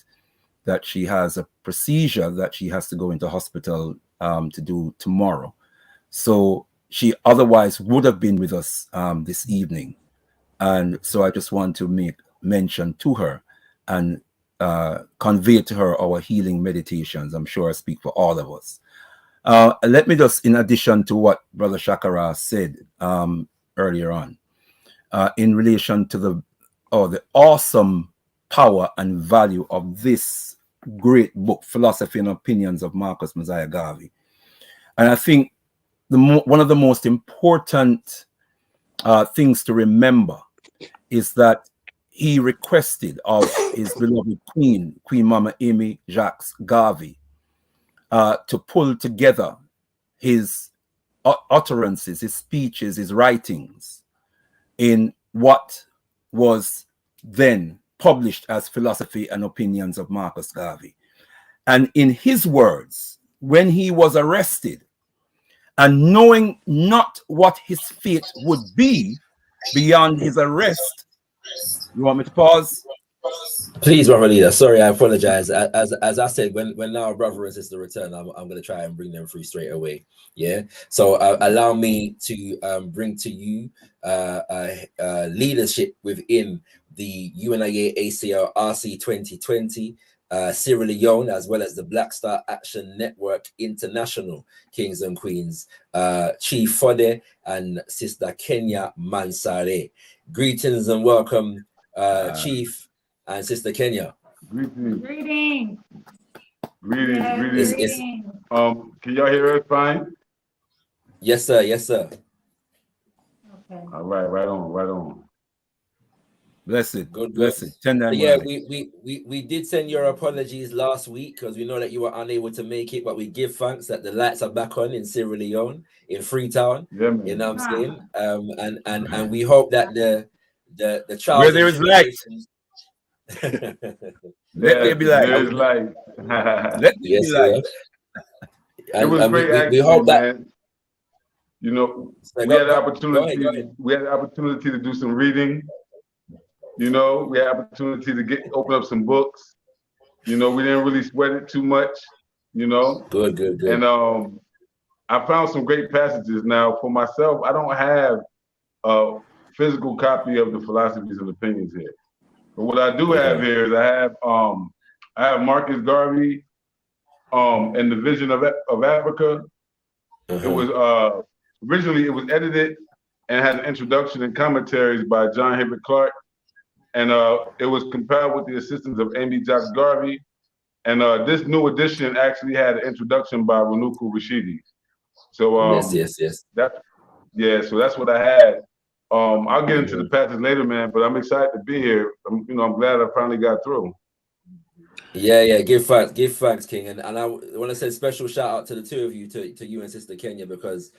that she has a procedure that she has to go into hospital to do tomorrow. So she otherwise would have been with us this evening. And so I just want to make mention to her and convey to her our healing meditations. I'm sure I speak for all of us. Let me just, in addition to what Brother Shakara said earlier on, in relation to the awesome power and value of this great book, Philosophy and Opinions of Marcus Mosiah Garvey. And I think one of the most important things to remember is that he requested of his beloved Queen Mama Amy Jacques Garvey, to pull together his utterances, his speeches, his writings in what was then published as Philosophy and Opinions of Marcus Garvey. And in his words, when he was arrested and knowing not what his fate would be beyond his arrest, you want me to pause? Please, Brother Leader. Sorry, I apologize. As I said, when our brother and sister return, I'm going to try and bring them through straight away. Yeah. So allow me to bring to you leadership within the UNIA ACL RC 2020, Sierra Leone, as well as the Black Star Action Network International, Kings and Queens, Chief Fode and Sister Kenya Mansare. Greetings and welcome, Chief and Sister Kenya. Greetings. Greetings. Can y'all hear us fine? Yes, sir. Yes, sir. All right, right on. Blessed, Good. blessed. Tender Yeah, Mwari. we did send your apologies last week because we know that you were unable to make it, but we give thanks that the lights are back on in Sierra Leone, in Freetown. Yeah, man. You know what I'm saying? And we hope that the trials Where there is light. Let there be light. There is light. Let there be light. It was great. We hope that, man. You know, we had the opportunity. We had the opportunity to do some reading. You know, we had opportunity to open up some books. You know, we didn't really sweat it too much. You know. Good. And I found some great passages. Now, for myself, I don't have a physical copy of the Philosophies and Opinions here. But what I do have here is I have Marcus Garvey, and the Vision of Africa. It was originally edited and had an introduction and commentaries by John Hibbert Clark, and it was compiled with the assistance of Amy Jacques Garvey. And this new edition actually had an introduction by Renuku Rashidi. So yes. So that's what I had. I'll get into the passage later, man, but I'm excited to be here. I'm glad I finally got through. Yeah. Give thanks, King. And I want to say a special shout out to the two of you, to you and Sister Kenya, because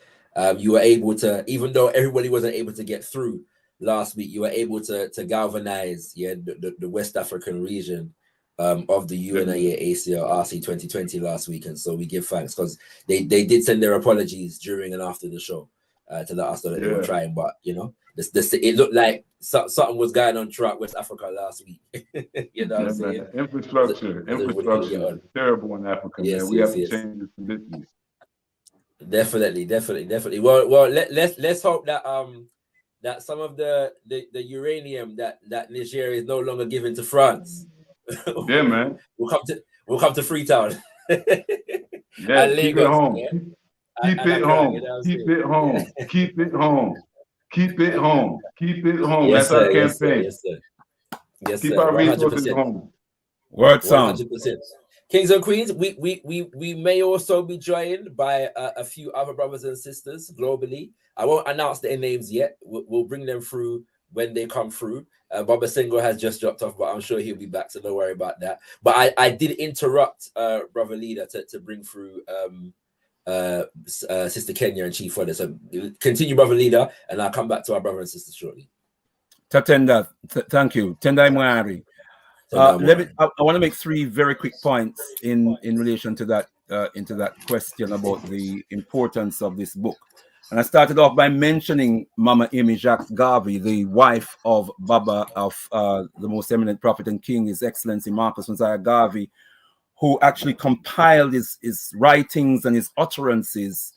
you were able to, even though everybody wasn't able to get through last week, you were able to galvanize the West African region of the UNIA ACL RC 2020 last week. And so we give thanks because they did send their apologies during and after the show to let us know that they were trying, but you know, it looked like something was going on throughout West Africa last week. You know what I'm saying? Infrastructure is terrible in Africa, man. We have to change the conditions. Definitely. Well, let's hope that that some of the uranium that Nigeria is no longer given to France. Yeah, man. We'll come to Freetown. Yeah, keep it home. Keep it home. Yes, That's our campaign. Yes, keep sir. our resources 100%. home. Word sound. 100%. Kings and Queens, we may also be joined by a few other brothers and sisters globally. I won't announce their names yet. We'll bring them through when they come through. Baba Singo has just dropped off, but I'm sure he'll be back, so don't worry about that. But I did interrupt Brother Leader to bring through Sister Kenya and Chief Fodder. So continue, Brother Leader, and I'll come back to our brother and sister shortly. Tatenda, thank you. Tendai Mwari. I want to make three very quick points in relation to that into that question about the importance of this book. And I started off by mentioning Mama Amy Jacques Garvey, the wife of Baba, of the most eminent prophet and king, His Excellency Marcus Mosiah Garvey, who actually compiled his writings and his utterances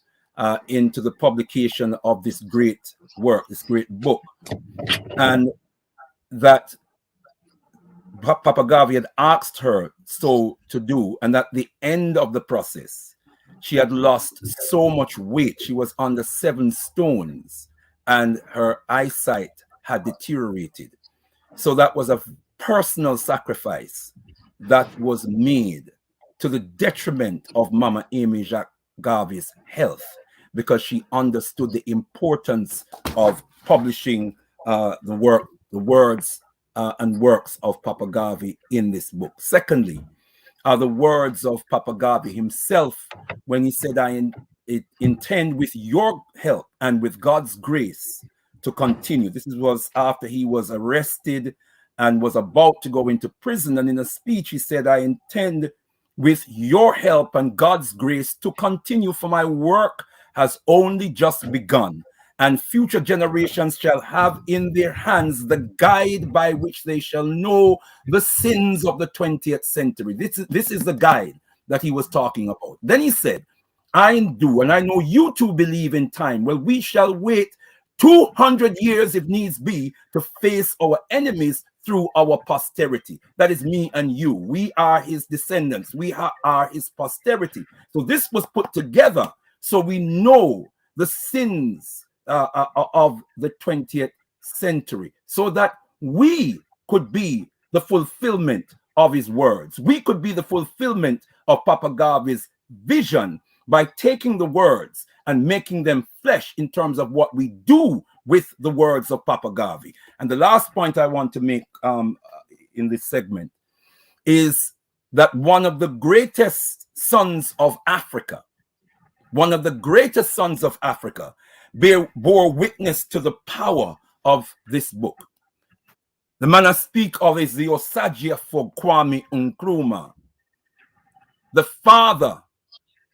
into the publication of this great work, this great book. And that Papa Garvey had asked her so to do, and at the end of the process, she had lost so much weight. She was under 7 stones, and her eyesight had deteriorated. So that was a personal sacrifice that was made to the detriment of Mama Amy Jacques Garvey's health, because she understood the importance of publishing the words and works of Papa Garvey in this book. Secondly, are the words of Papa Garvey himself when he said, I intend with your help and with God's grace to continue. This was after he was arrested and was about to go into prison. And in a speech, he said, I intend with your help and God's grace to continue, for my work has only just begun, and future generations shall have in their hands the guide by which they shall know the sins of the 20th century. This is the guide that he was talking about. Then he said, I do, and I know you two believe in time. Well, we shall wait 200 years if needs be to face our enemies through our posterity. That is me and you. We are his descendants. We are his posterity. So this was put together so we know the sins of the 20th century, so that we could be the fulfillment of his words. We could be the fulfillment of Papa Garvey's vision by taking the words and making them flesh in terms of what we do with the words of Papa Garvey. And the last point I want to make in this segment is that one of the greatest sons of Africa, bore witness to the power of this book. The man I speak of is the Osagyefo for Kwame Nkrumah, the father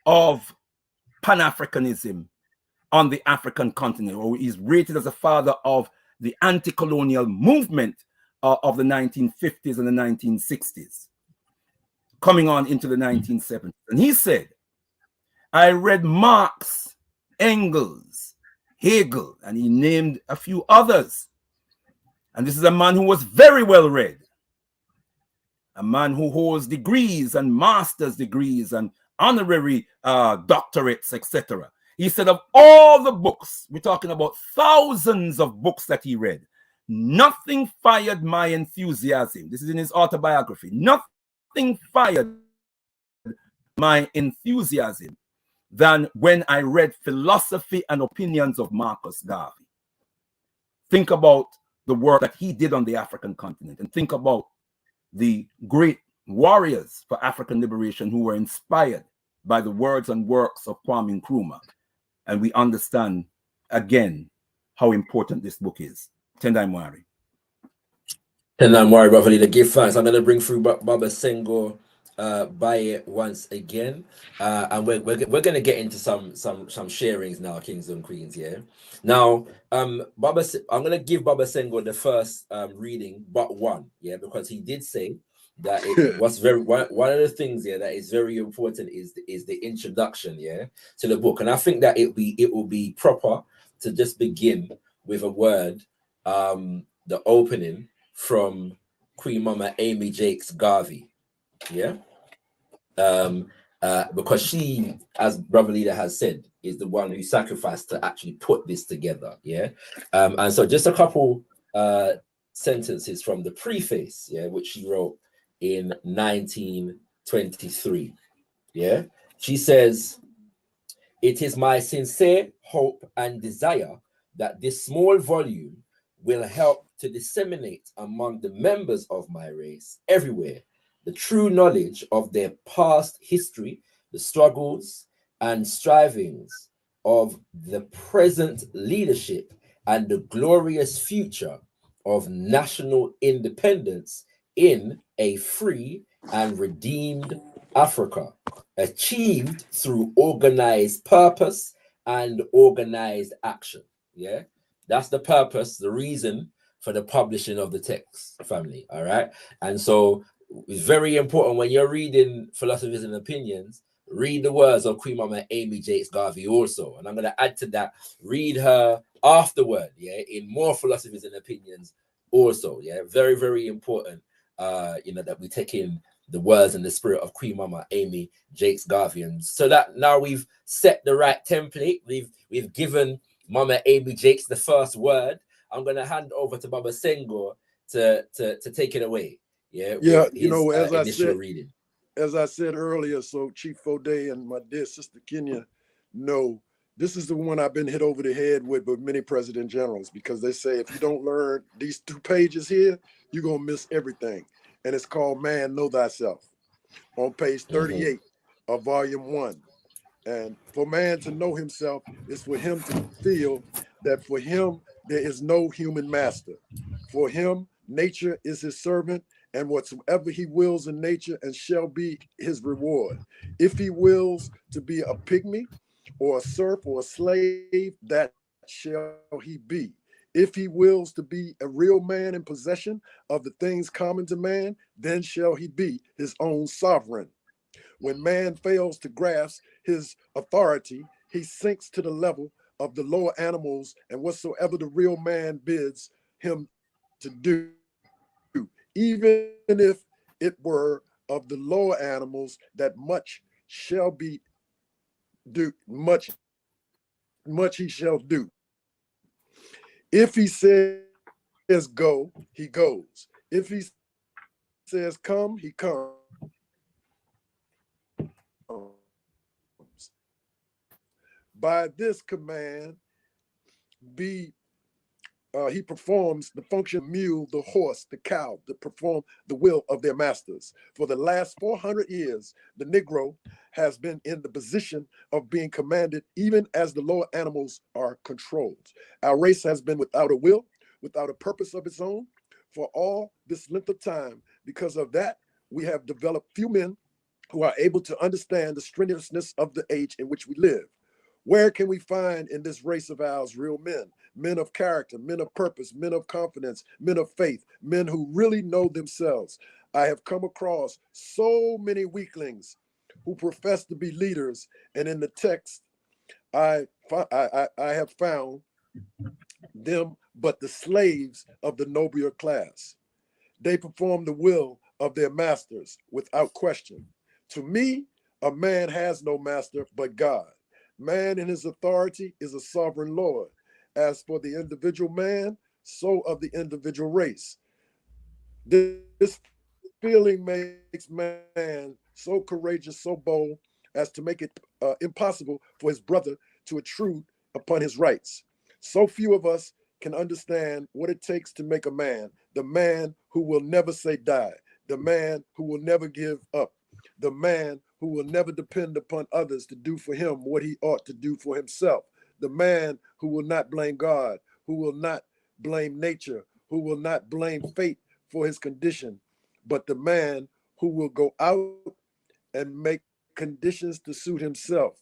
of Pan-Africanism on the African continent, or is rated as a father of the anti-colonial movement of the 1950s and the 1960s, coming on into the 1970s. And he said, I read Marx, Engels, Hegel, and he named a few others. And this is a man who was very well read, a man who holds degrees and master's degrees and honorary doctorates, etc. He said of all the books, we're talking about thousands of books that he read, nothing fired my enthusiasm. This is in his autobiography. Nothing fired my enthusiasm than when I read Philosophy and Opinions of Marcus Garvey. Think about the work that he did on the African continent, and think about the great warriors for African liberation who were inspired by the words and works of Kwame Nkrumah. And we understand, again, how important this book is. Tendai Mwari. Tendai Mwari, brother leader, give thanks. I'm going to bring through Baba Senghor Baye once again. And we're going to get into some sharings now, kings and queens, yeah? Now, I'm going to give Baba Senghor the first reading, but one, yeah? Because he did say that it was one of the things, yeah, that is very important is the introduction, yeah, to the book. And I think that it will be proper to just begin with a word, the opening from Queen Mama Amy Jakes Garvey, yeah, because she, as Brother Leader has said, is the one who sacrificed to actually put this together, yeah. And so just a couple sentences from the preface, yeah, which she wrote in 1923, yeah. She says, "It is my sincere hope and desire that this small volume will help to disseminate among the members of my race everywhere the true knowledge of their past history, the struggles and strivings of the present leadership, and the glorious future of national independence in a free and redeemed Africa, achieved through organized purpose and organized action." Yeah, that's the purpose, the reason for the publishing of the text, family. All right. And so it's very important when you're reading Philosophies and Opinions, read the words of Queen Mama Amy Jakes Garvey also. And I'm going to add to that, read her afterward, yeah, in more Philosophies and Opinions also. Yeah, very, very important, that we take in the words and the spirit of Queen Mama Amy Jakes Garvey. And so that now we've set the right template, we've given Mama Amy Jakes the first word. I'm going to hand over to Baba Senghor to take it away. Yeah, yeah, his, as I said earlier, so Chief Fode and my dear sister Kenya know this is the one I've been hit over the head with many president generals, because they say if you don't learn these 2 pages here, you're going to miss everything. And it's called Man Know Thyself on page 38 of volume 1. And for man to know himself is for him to feel that for him, there is no human master. For him, nature is his servant, and whatsoever he wills in nature and shall be his reward. If he wills to be a pygmy or a serf or a slave, that shall he be. If he wills to be a real man in possession of the things common to man, then shall he be his own sovereign. When man fails to grasp his authority, he sinks to the level of the lower animals and whatsoever the real man bids him to do, even if it were of the lower animals, that much shall be do, much he shall do. If he says go, he goes. If he says come, he comes. By this command, be he performs the function mule, the horse, the cow, to perform the will of their masters. For the last 400 years, the Negro has been in the position of being commanded, even as the lower animals are controlled. Our race has been without a will, without a purpose of its own, for all this length of time. Because of that, we have developed few men who are able to understand the strenuousness of the age in which we live. Where can we find in this race of ours real men? Men of character, men of purpose, men of confidence, men of faith, men who really know themselves. I have come across so many weaklings who profess to be leaders, and in the text, I have found them but the slaves of the nobler class. They perform the will of their masters without question. To me, a man has no master but God. Man in his authority is a sovereign Lord. As for the individual man, so of the individual race. This feeling makes man so courageous, so bold, as to make it impossible for his brother to intrude upon his rights. So few of us can understand what it takes to make a man, the man who will never say die, the man who will never give up, the man who will never depend upon others to do for him what he ought to do for himself, the man who will not blame God, who will not blame nature, who will not blame fate for his condition, but the man who will go out and make conditions to suit himself.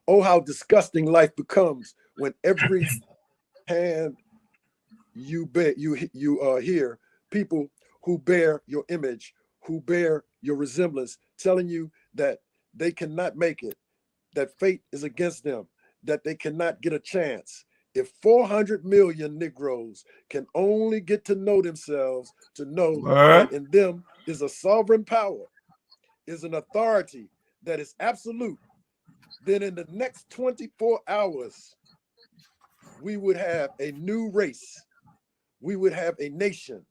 Oh, how disgusting life becomes when every hand you hear people who bear your image, who bear your resemblance, telling you that they cannot make it, that fate is against them, that they cannot get a chance. If 400 million Negroes can only get to know themselves, to know that in them is a sovereign power, is an authority that is absolute, then in the next 24 hours, we would have a new race. We would have a nation,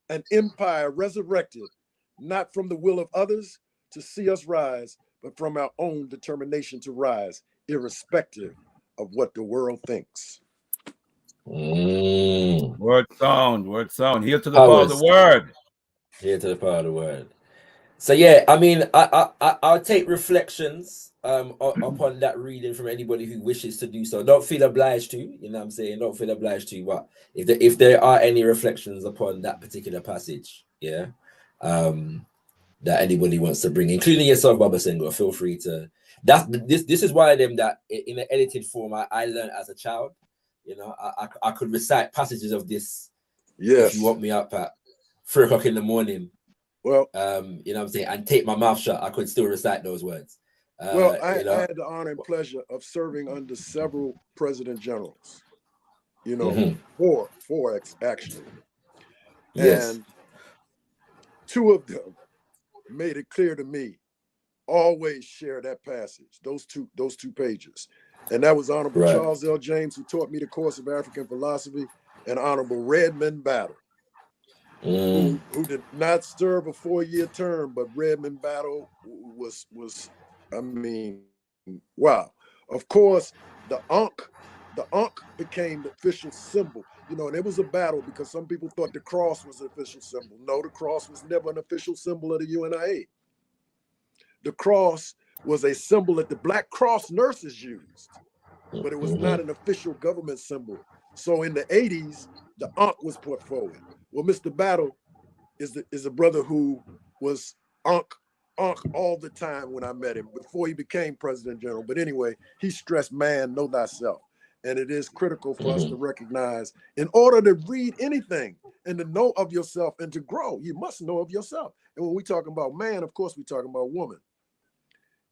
an empire resurrected, not from the will of others to see us rise, but from our own determination to rise, irrespective of what the world thinks. Word sound. Here to the power of the word. Here to the power of the word. So yeah, I mean, I'll take reflections upon that reading from anybody who wishes to do so. Don't feel obliged to, you know what I'm saying? Don't feel obliged to, but if there are any reflections upon that particular passage, yeah, that anybody wants to bring, including yourself, Baba Sengo, feel free to. This is one of them that in an edited form I learned as a child. You know, I could recite passages of this. Yes. If you woke me up at 3 o'clock in the morning. Well, you know what I'm saying, and take my mouth shut, I could still recite those words. Well, I had the honor and pleasure of serving under several president generals, you know, four actually. Yes. And two of them made it clear to me, always share that passage, those two pages. And that was Honorable Charles L. James, who taught me the course of African philosophy, and Honorable Redmond Battle, who did not serve a 4-year term, but Redmond Battle was I mean, wow. Of course, the Ankh became the official symbol. You know, and it was a battle because some people thought the cross was an official symbol. No, the cross was never an official symbol of the UNIA. The cross was a symbol that the Black Cross nurses used, but it was not an official government symbol. So in the 80s, the Ankh was put forward. Well, Mr. Battle is a brother who was Ankh all the time when I met him before he became President General. But anyway, he stressed, man, know thyself. And it is critical for us to recognize, in order to read anything and to know of yourself and to grow, you must know of yourself. And when we talk about man, of course, we're talking about woman,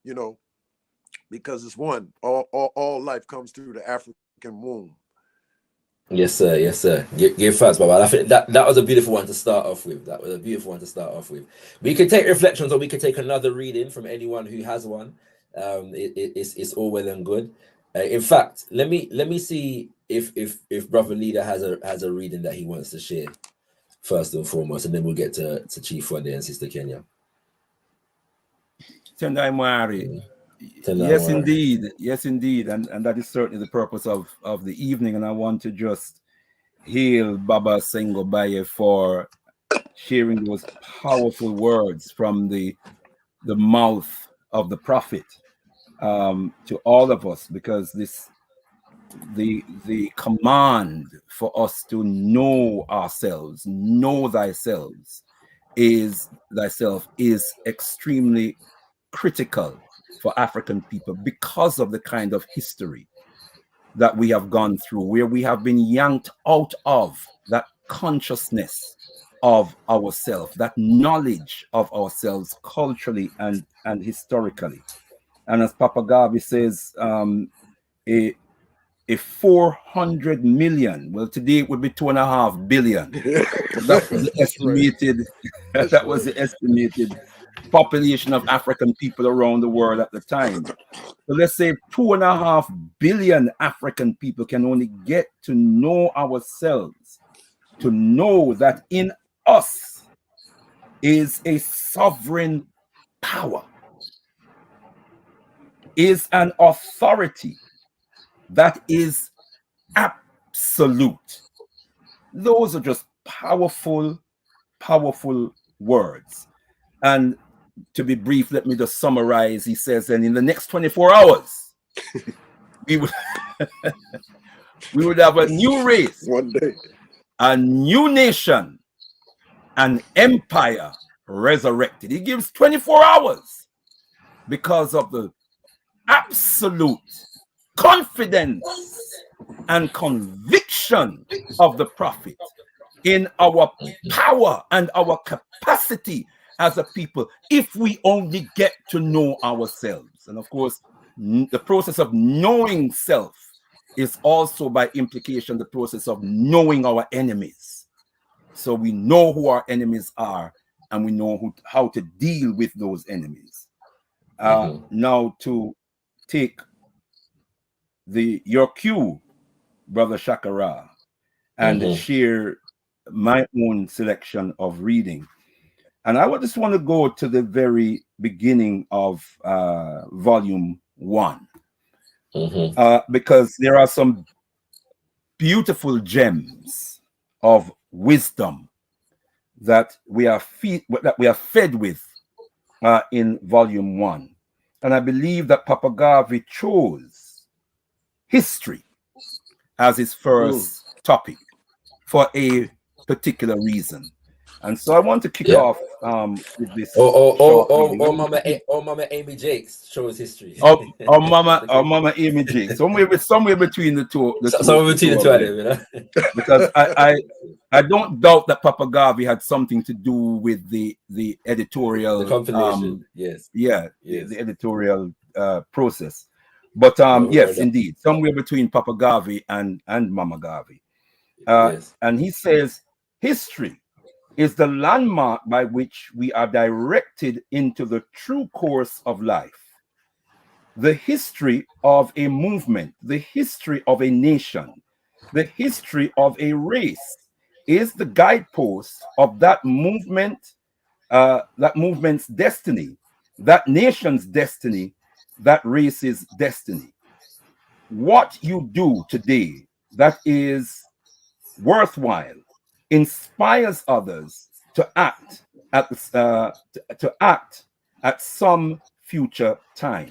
you know, because it's one, all life comes through the African womb. Yes, sir. Yes, sir. Give thanks, Baba. I think that was a beautiful one to start off with. We could take reflections, or we could take another reading from anyone who has one. It's all well and good. In fact, let me see if Brother Leader has a reading that he wants to share first and foremost, and then we'll get to Chief Wande and Sister Kenya. Tendai Mwari. Yes, indeed, and that is certainly the purpose of the evening. And I want to just hail Baba Sengobaye for sharing those powerful words from the mouth of the prophet to all of us, because the command for us to know ourselves, know thyself is extremely critical for African people because of the kind of history that we have gone through, where we have been yanked out of that consciousness of ourselves, that knowledge of ourselves culturally and historically. And as Papa Garvey says, a 400 million, well, today it would be 2.5 billion. That was the estimated, that was the estimated population of African people around the world at the time. So let's say 2.5 billion African people can only get to know ourselves, to know that in us is a sovereign power, is an authority that is absolute. Those are just powerful, powerful words. And to be brief, let me just summarize. He says, and in the next 24 hours, we would we would have a new race, one day, a new nation, an empire resurrected. He gives 24 hours because of the absolute confidence and conviction of the prophet in our power and our capacity as a people, if we only get to know ourselves. And of course, the process of knowing self is also by implication the process of knowing our enemies. So we know who our enemies are, and we know how to deal with those enemies. Now to take your cue, Brother Shakara, and share my own selection of reading. And I would just want to go to the very beginning of volume 1, because there are some beautiful gems of wisdom that we are fed with in volume 1. And I believe that Papa Garvey chose history as his first topic for a particular reason. And so I want to kick off with this. Mama Amy Jakes shows history. Mama Amy Jakes. Somewhere between the two. Somewhere between the two of them, you know? Because I don't doubt that Papa Garvey had something to do with the editorial, the compilation. The editorial process. But yes, indeed, somewhere between Papa Garvey and Mama Garvey. And he says, history is the landmark by which we are directed into the true course of life. The history of a movement, the history of a nation, the history of a race is the guidepost of that movement, that movement's destiny, that nation's destiny, that race's destiny. What you do today that is worthwhile inspires others to act at some future time.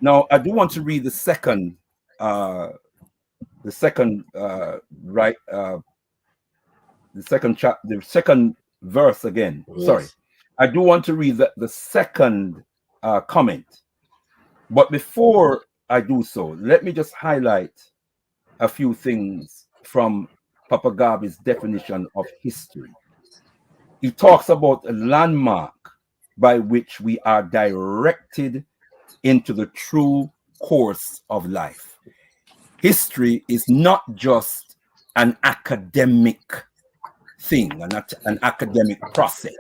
Now, I do want to read the second verse again. Yes. Sorry, I do want to read the second comment. But before I do so, let me just highlight a few things from Papa Garvey's definition of history. He talks about a landmark by which we are directed into the true course of life. History is not just an academic thing, an academic process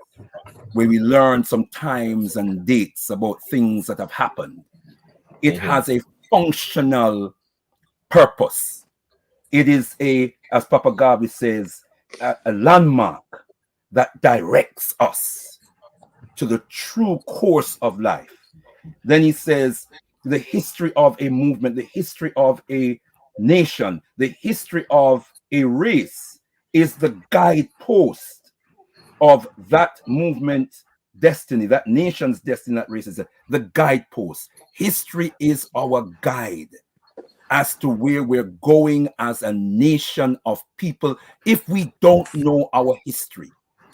where we learn some times and dates about things that have happened. It has a functional purpose. It is as Papa Garvey says, a landmark that directs us to the true course of life. Then he says, the history of a movement, the history of a nation, the history of a race is the guidepost of that movement destiny, that nation's destiny, that race is the guidepost. History is our guide as to where we're going as a nation of people. If we don't know our history,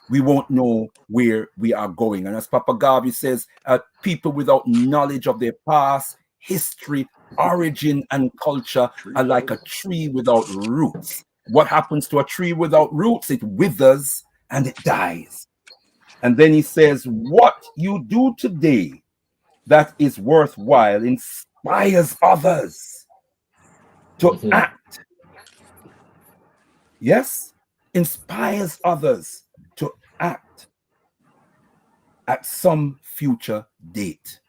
we won't know where we are going. And as Papa Garvey says, people without knowledge of their past, history, origin, and culture are like a tree without roots. What happens to a tree without roots? It withers and it dies. And then he says, what you do today that is worthwhile inspires others to act. Yes, inspires others to act at some future date.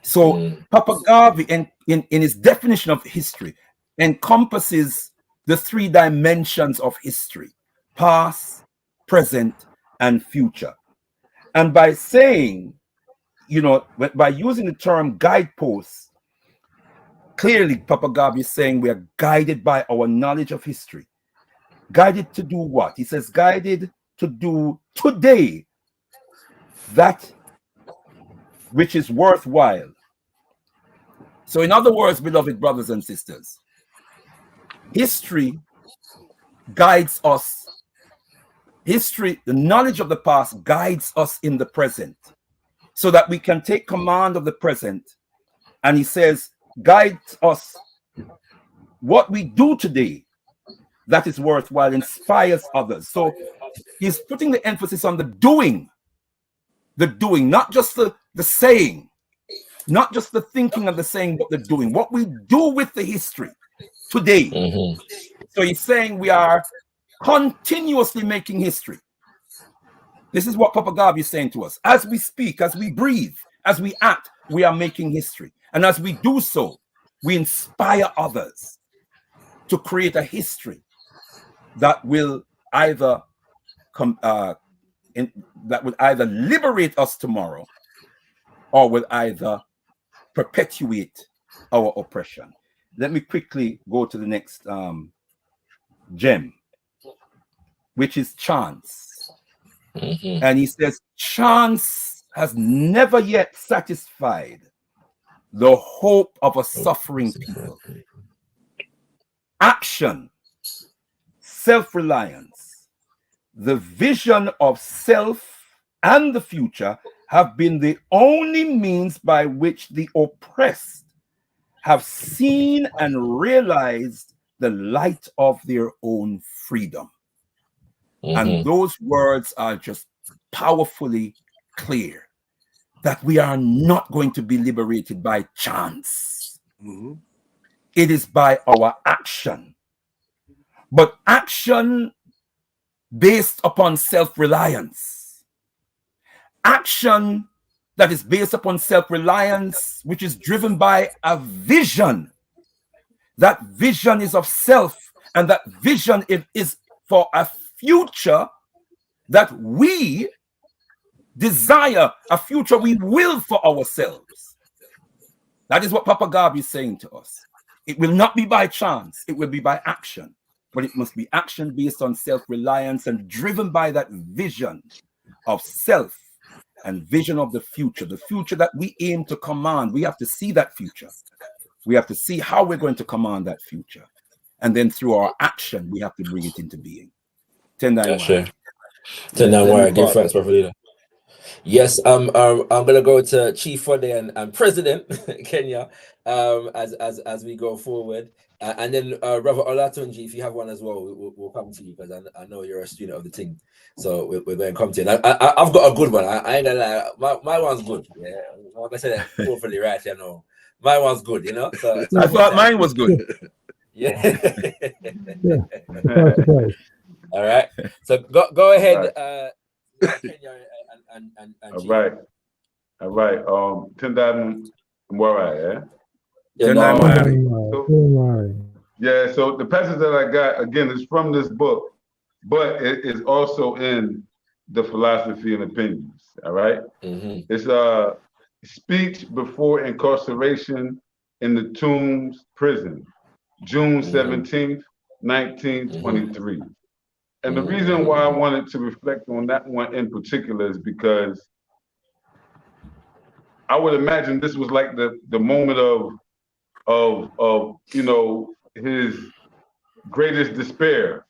So Papa Garvey, in his definition of history, encompasses the three dimensions of history: past, present, and future. And by saying, by using the term guideposts, clearly, Papa Garvey is saying we are guided by our knowledge of history. Guided to do what? He says, guided to do today that which is worthwhile. So in other words, beloved brothers and sisters, history guides us. History, the knowledge of the past guides us in the present so that we can take command of the present. And he says, guides us. What we do today that is worthwhile inspires others. So he's putting the emphasis on the doing, not just the saying, not just the thinking of the saying, but the doing. What we do with the history today. So he's saying we are continuously making history. This is what Papa Garvey is saying to us. As we speak, as we breathe, as we act, we are making history. And as we do so, we inspire others to create a history that will either liberate us tomorrow, or will either perpetuate our oppression. Let me quickly go to the next gem, which is chance. And he says, chance has never yet satisfied the hope of a suffering people. Action, self-reliance, the vision of self and the future have been the only means by which the oppressed have seen and realized the light of their own freedom. And those words are just powerfully clear that we are not going to be liberated by chance. It is by our action, but action based upon self-reliance. Action that is based upon self-reliance, which is driven by a vision. That vision is of self, and that vision is for a future that we desire, a future we will for ourselves. That is what Papa Garvey is saying to us. It will not be by chance, it will be by action, but it must be action based on self-reliance and driven by that vision of self and vision of the future that we aim to command. We have to see that future. We have to see how we're going to command that future. And then through our action, we have to bring it into being. Give thanks, Brother Leader. Yes, I'm gonna go to Chief Fode and President Kenya as we go forward, and then Brother Olatunji, if you have one as well, we'll come to you because I know you're a student of the team, so we're going to come to you. And I've got a good one. I ain't gonna lie, my one's good. Yeah, I'm gonna say that hopefully right. My one's good. So I thought mine was good. Yeah. All right. So go ahead. Kenya and all right. Tendai Mwara, yeah. So the passage that I got again is from this book, but it is also in the Philosophy and Opinions. All right. It's a speech before incarceration in the Tombs prison, June 17th, 1923. And the reason why I wanted to reflect on that one in particular is because I would imagine this was like the moment of you know, his greatest despair.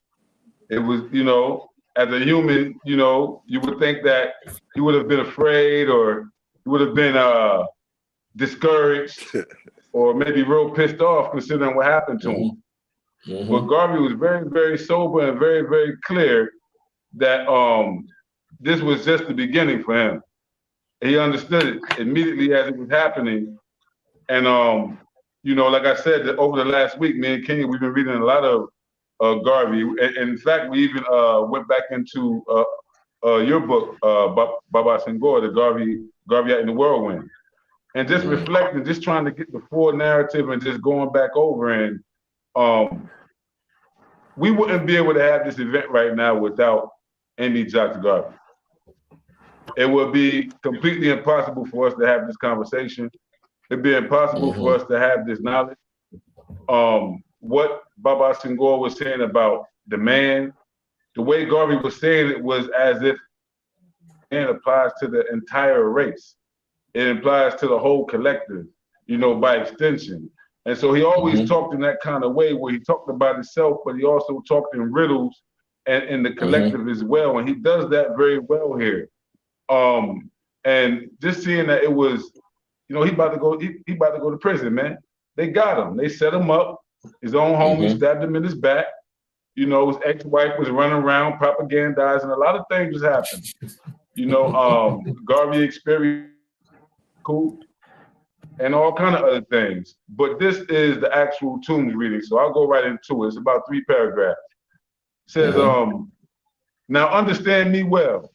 It was, you know, as a human, you know, you would think that he would have been afraid or he would have been discouraged or maybe real pissed off considering what happened to him. But Garvey was very, very sober and very, very clear that this was just the beginning for him. He understood it immediately as it was happening. And, you know, like I said, over the last week, me and Kenya, we've been reading a lot of Garvey. And in fact, we even went back into your book, Baba Senghor, the Garvey Out in the Whirlwind. And just reflecting, just trying to get the full narrative and just going back over. And we wouldn't be able to have this event right now without Amy Jocks Garvey. It would be completely impossible for us to have this conversation. It'd be impossible for us to have this knowledge. What Baba Senghor was saying about the man, the way Garvey was saying it was as if man applies to the entire race. It applies to the whole collective, you know, by extension. And so he always talked in that kind of way where he talked about himself, but he also talked in riddles and in the collective as well. And he does that very well here. And just seeing that it was, you know, he about to go to prison, man. They got him. They set him up. His own homie stabbed him in his back. You know, his ex-wife was running around propagandizing. A lot of things was happening. You know, Garvey experienced cool and all kind of other things. But this is the actual Tombs reading, so I'll go right into it. It's about 3 paragraphs. It says, now understand me well.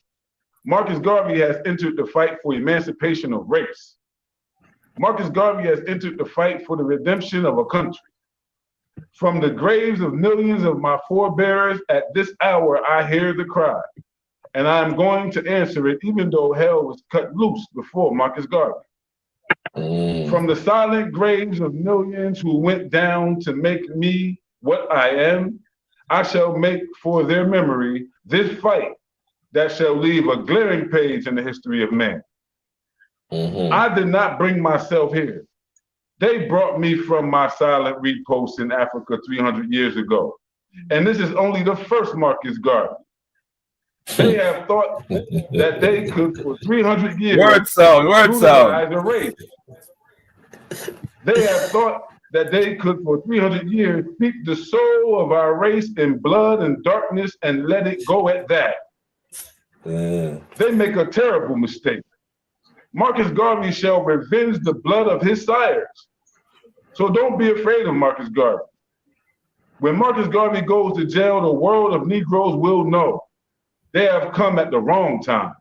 Marcus Garvey has entered the fight for emancipation of race. Marcus Garvey has entered the fight for the redemption of a country. From the graves of millions of my forebears, at this hour I hear the cry, and I am going to answer it even though hell was cut loose before Marcus Garvey. From the silent graves of millions who went down to make me what I am, I shall make for their memory this fight that shall leave a glaring page in the history of man. I did not bring myself here. They brought me from my silent repost in Africa 300 years ago. And this is only the first Marcus Garvey. They have thought that they could, for 300 years, word sound. A race. They have thought that they could, for 300 years, steep the soul of our race in blood and darkness and let it go at that. They make a terrible mistake. Marcus Garvey shall revenge the blood of his sires. So don't be afraid of Marcus Garvey. When Marcus Garvey goes to jail, the world of Negroes will know they have come at the wrong time.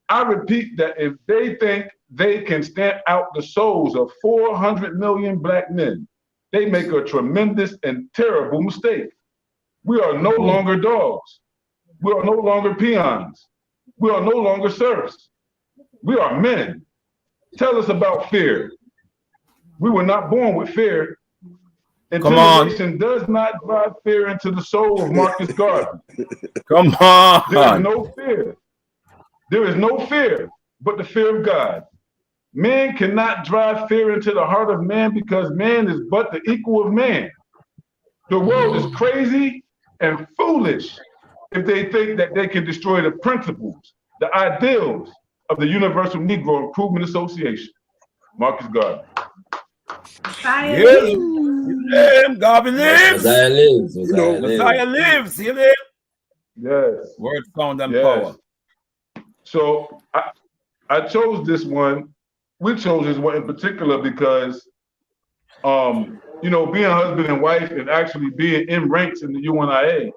I repeat that if they think they can stamp out the souls of 400 million black men, they make a tremendous and terrible mistake. We are no longer dogs. We are no longer peons. We are no longer serfs. We are men. Tell us about fear. We were not born with fear. Intimidation does not drive fear into the soul of Marcus Garvey. Come on. There is no fear. There is no fear but the fear of God. Man cannot drive fear into the heart of man because man is but the equal of man. The world is crazy and foolish if they think that they can destroy the principles, the ideals of the Universal Negro Improvement Association. Marcus Garvey. Garvey lives. Mosiah lives. Mosiah lives. You live. Yes. Word, sound, and power. So I chose this one. We chose this one in particular because, you know, being husband and wife and actually being in ranks in the UNIA,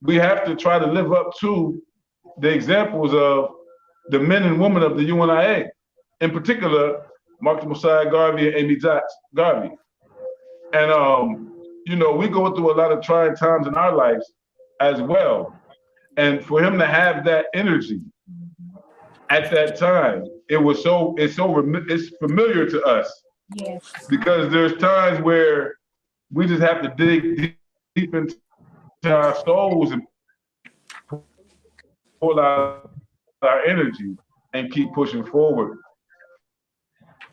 we have to try to live up to the examples of the men and women of the UNIA, in particular, Marcus Mosiah Garvey and Amy Jocks Garvey. And, you know, we go through a lot of trying times in our lives as well. And for him to have that energy at that time, it's familiar to us. Yes. Because there's times where We just have to dig deep into our souls and pull out our energy and keep pushing forward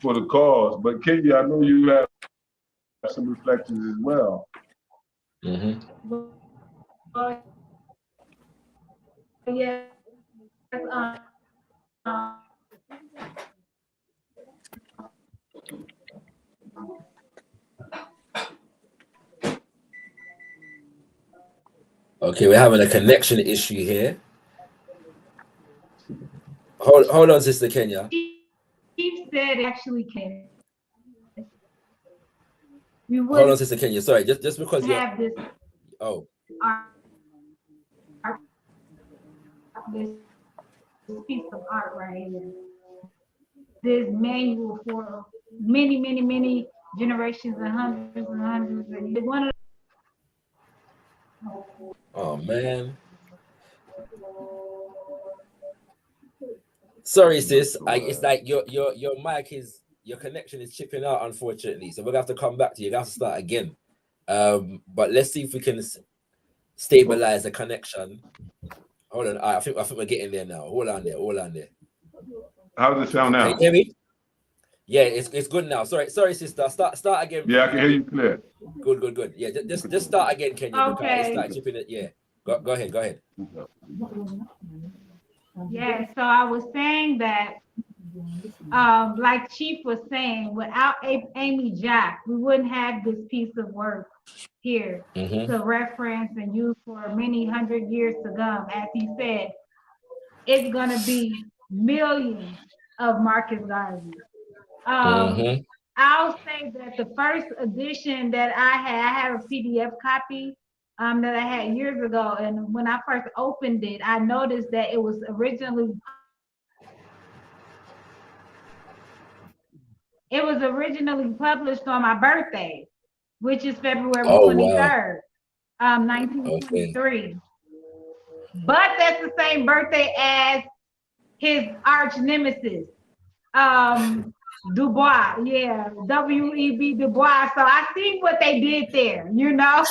for the cause. But Kenya, I know you have some reflections as well. Yes. Okay, we're having a connection issue here. Hold on, Sister Kenya. Chief said actually can. Hold on, Sister Kenya. Sorry, just because you have this. Oh. This piece of art right here. This manual for many generations and hundreds and one of Oh man. Sorry, sis. It's like your mic is, your connection is chipping out, unfortunately. So we're gonna have to come back to you. We're gonna have to start again. But let's see if we can stabilize the connection. Hold on. I think we're getting there now. Hold on there. How does it sound now? Can you hear me? Yeah, it's good now. Sorry, sister. Start again. Yeah, I can hear you clear. Good. Yeah, just start again, Kenya. Okay. Start chipping it. Yeah. Go ahead. Yeah, so I was saying that, like Chief was saying, without Amy Jack, we wouldn't have this piece of work here to reference and use for many hundred years to come. As he said, it's going to be millions of Marcus Garvey. I'll say that the first edition that I have a PDF copy that I had years ago, and when I first opened it, I noticed that it was originally published on my birthday, which is February 23rd, 1923. Okay. But that's the same birthday as his arch nemesis, Du Bois, W.E.B. Du Bois. So I see what they did there, you know.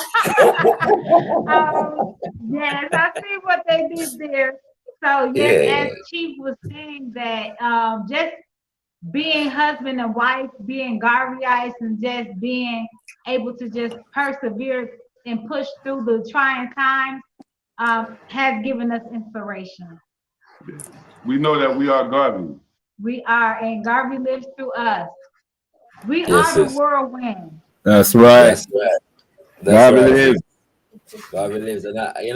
Yes, I see what they did there. So yes, as Chief was saying that, just being husband and wife, being Garveyites, and just being able to just persevere and push through the trying times has given us inspiration. We know that we are Garvey. We are, and Garvey lives through us. We are the whirlwind. That's right. Garvey lives. Garvey lives, and I've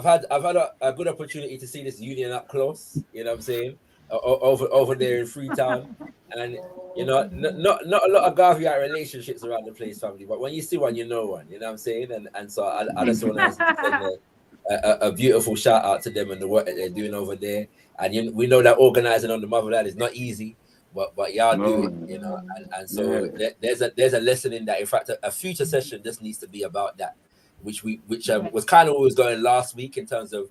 had a good opportunity to see this union up close. You know what I'm saying? Over there in Freetown, and not a lot of Garveyite relationships around the place, family. But when you see one, you know one. You know what I'm saying? And so I just want to send a beautiful shout out to them and the work that they're doing over there. And we know that organizing on the motherland is not easy, but y'all do it, you know. And so there's a lesson in that. In fact, a future session just needs to be about that, which was kind of what was going last week in terms of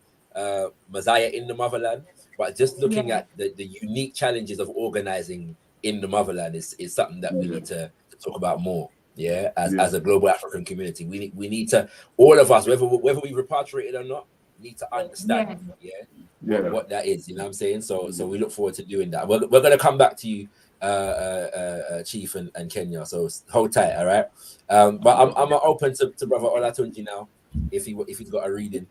Mosiah in the motherland. But just looking at the unique challenges of organizing in the motherland is something that we need to talk about more. Yeah, as a global African community, we need to, all of us, whether we repatriated or not, need to understand what that is. You know what I'm saying? So we look forward to doing that. We're gonna come back to you, Chief and Kenya. So hold tight, all right? But I'm open to Brother Olatunji now, if he's got a reading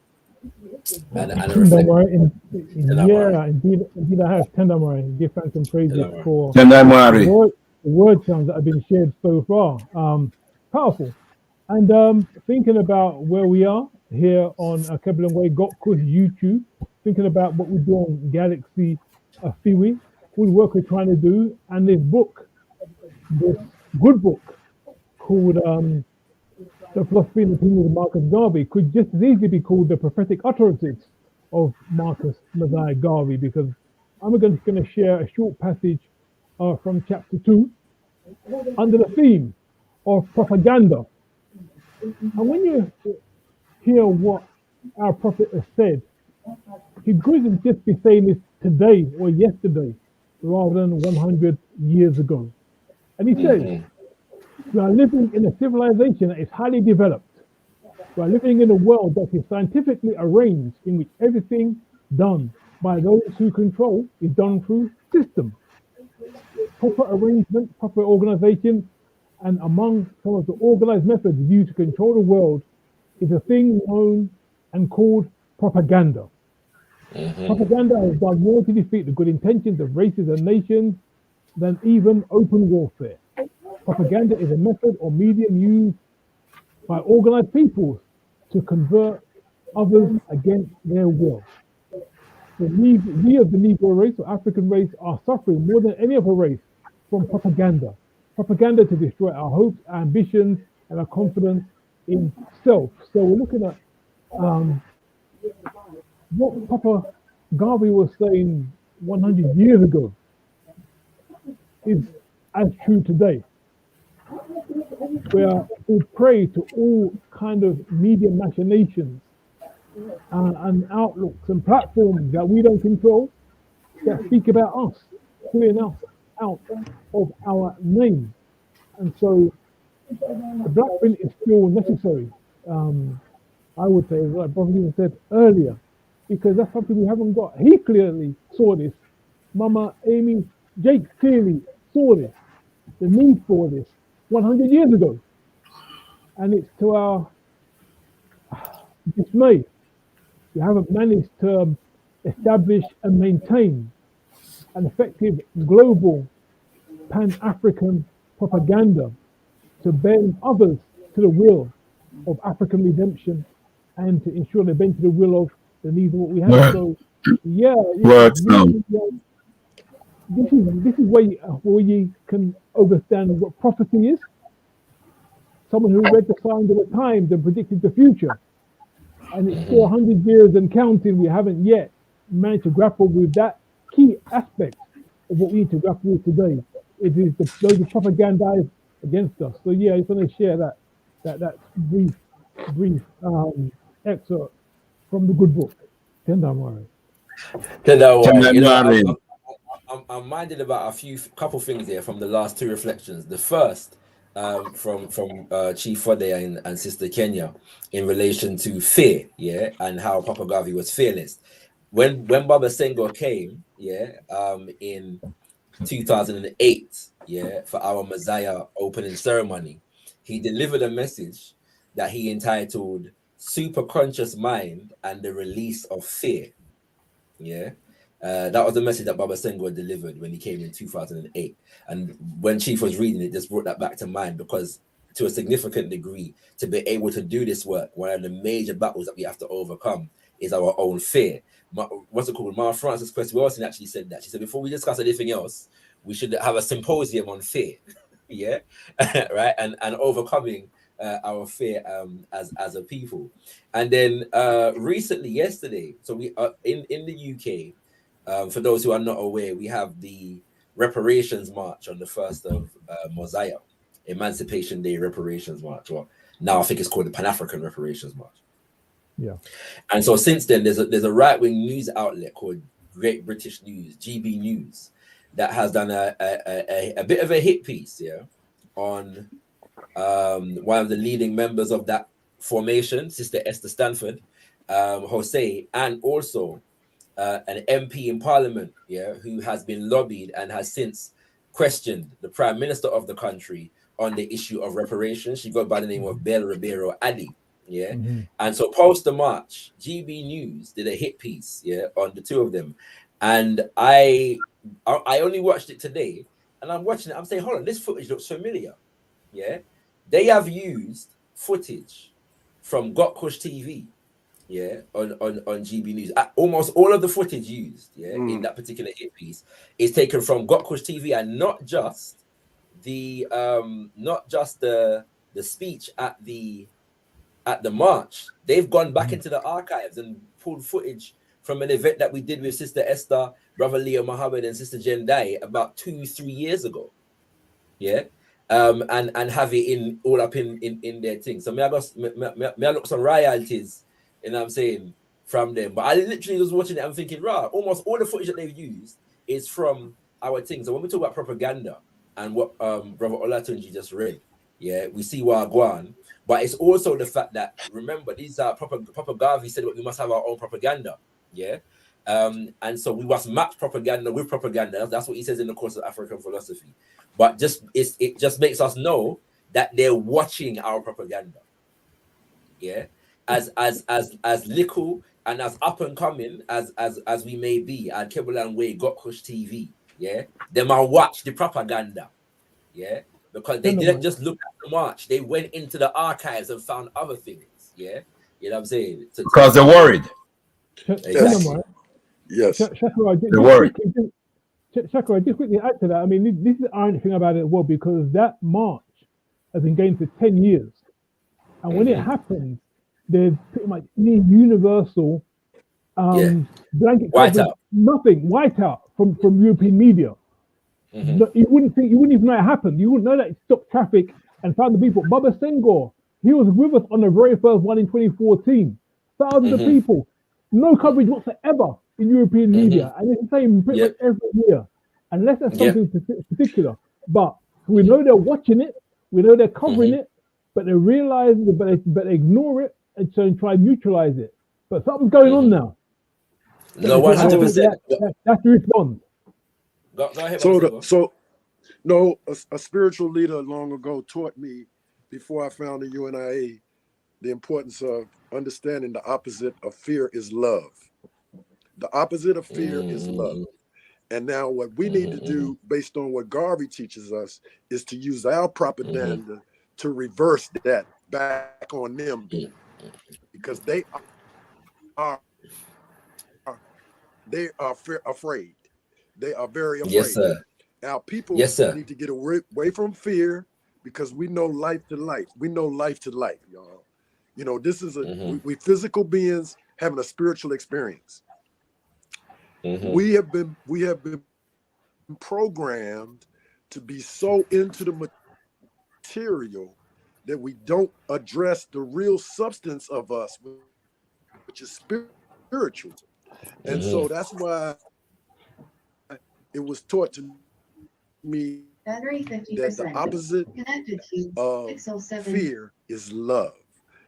and a reflection. Indeed, I have Tendamari. Give thanks and praises for Tendamari. The word sounds that have been shared so far. Powerful. And thinking about where we are here on Alkebu-Lan Way, Gotkush YouTube, thinking about what we do on Galaxy Fiwi, all the work we're trying to do, and this book, this good book called The Philosophy and Opinions of Marcus Garvey, could just as easily be called The Prophetic Utterances of Marcus Mosiah Garvey, because I'm going to share a short passage from chapter 2 under the theme of propaganda. And when you hear what our prophet has said, he couldn't just be saying this today or yesterday rather than 100 years ago. And he says, We are living in a civilization that is highly developed. We are living in a world that is scientifically arranged, in which everything done by those who control is done through system. Proper arrangement, proper organization, and among some of the organized methods used to control the world is a thing known and called propaganda. Propaganda has done more to defeat the good intentions of races and nations than even open warfare. Propaganda is a method or medium used by organized peoples to convert others against their will. We of the Negro race or African race are suffering more than any other race from propaganda. Propaganda to destroy our hopes, our ambitions, and our confidence in self. So we're looking at what Papa Garvey was saying 100 years ago is as true today. Where we prey to all kind of media machinations and outlooks and platforms that we don't control that speak about us, pulling us out of our name. And so the black print is still necessary, I would say, like Brother even said earlier, because that's something we haven't got. He clearly saw this. Mama Amy Jake clearly saw this, the need for this 100 years ago. And it's to our dismay. We haven't managed to establish and maintain an effective global pan-African propaganda to bend others to the will of African redemption and to ensure they bend to the will of the needs of what we have. So, this is where you can understand what prophecy is. Someone who read the signs of the times and predicted the future. And it's 400 years and counting, we haven't yet managed to grapple with that key aspect of what we need to grapple with today. It is those who propagandize against us. So I just want to share that brief excerpt from the good book. I'm minded about couple things here from the last two reflections. The first, from Chief Fode and Sister Kenya in relation to fear, and how Papa Garvey was fearless. When Baba Senghor came, in 2008, for our Mosiah opening ceremony, he delivered a message that he entitled "Superconscious Mind and the Release of Fear." That was the message that Baba Senghor delivered when he came in 2008. And when Chief was reading it, just brought that back to mind, because to a significant degree, to be able to do this work, one of the major battles that we have to overcome is our own fear. What's it called? Ma Francis Cresswell Wilson actually said that. She said, before we discuss anything else, we should have a symposium on fear. Right? And overcoming our fear as a people. And then recently, yesterday, so we are in the UK. For those who are not aware, we have the reparations march on the 1st of Mosiah, Emancipation Day reparations march, or now I think it's called the Pan-African Reparations March. And so since then, there's a right-wing news outlet called Great British News, GB News, that has done a bit of a hit piece, on one of the leading members of that formation, Sister Esther Stanford, Jose, and also an MP in Parliament, who has been lobbied and has since questioned the Prime Minister of the country on the issue of reparations. She goes by the name of Belle Ribeiro Addy, And so post the march, GB News did a hit piece, on the two of them, and I only watched it today, and I'm watching it. I'm saying, hold on, this footage looks familiar. They have used footage from Gotkush TV. On GB News. Almost all of the footage used, in that particular hit piece is taken from Gotkush TV, and not just the speech at the march. They've gone back into the archives and pulled footage from an event that we did with Sister Esther, Brother Leo Muhammad, and Sister Jendai about 2-3 years ago. And have it all up in their thing. So may I look some royalties, you know what I'm saying, from them. But I literally was watching it and thinking, almost all the footage that they've used is from our thing. So when we talk about propaganda and what Brother Olatunji just read, Yeah, we see what go on, but it's also the fact that, remember, these are proper Garvey said we must have our own propaganda. Yeah. And so we must match propaganda with propaganda. That's what he says in the course of African philosophy. But it just makes us know that they're watching our propaganda. Yeah. As little and as up and coming as we may be, Alkebu-Lan way got Kush TV. Yeah. They might watch the propaganda. Yeah. Because they didn't just look at the march, they went into the archives and found other things. Yeah. You know what I'm saying? Because they're worried. Exactly. Yes. Shakara, just quickly add to that. I mean, this is the ironic thing about it as well, because that march has been going for 10 years. And when it happens, there's pretty much universal blanket coverage, nothing, whiteout from European media. No, you wouldn't even know it happened. You wouldn't know that it stopped traffic and found the people. Baba Senghor, he was with us on the very first one in 2014. Thousands of people. No coverage whatsoever in European media, and it's the same pretty much every year, unless there's something particular. But we know they're watching it, we know they're covering it, but they realize, but they ignore it and try and neutralize it. But something's going on now. No, 100%. That's the response. Go ahead. A spiritual leader long ago taught me, before I found the UNIA, the importance of understanding the opposite of fear is love. The opposite of fear is love. And now what we need to do, based on what Garvey teaches us, is to use our propaganda to reverse that back on them, because they are afraid. They are very afraid. Yes, sir. Now people need to get away from fear, because we know life to life. We know life to life, y'all. You know, this is we physical beings having a spiritual experience. We have been programmed to be so into the material that we don't address the real substance of us, which is spiritual. And so that's why it was taught to me that the opposite of fear is love.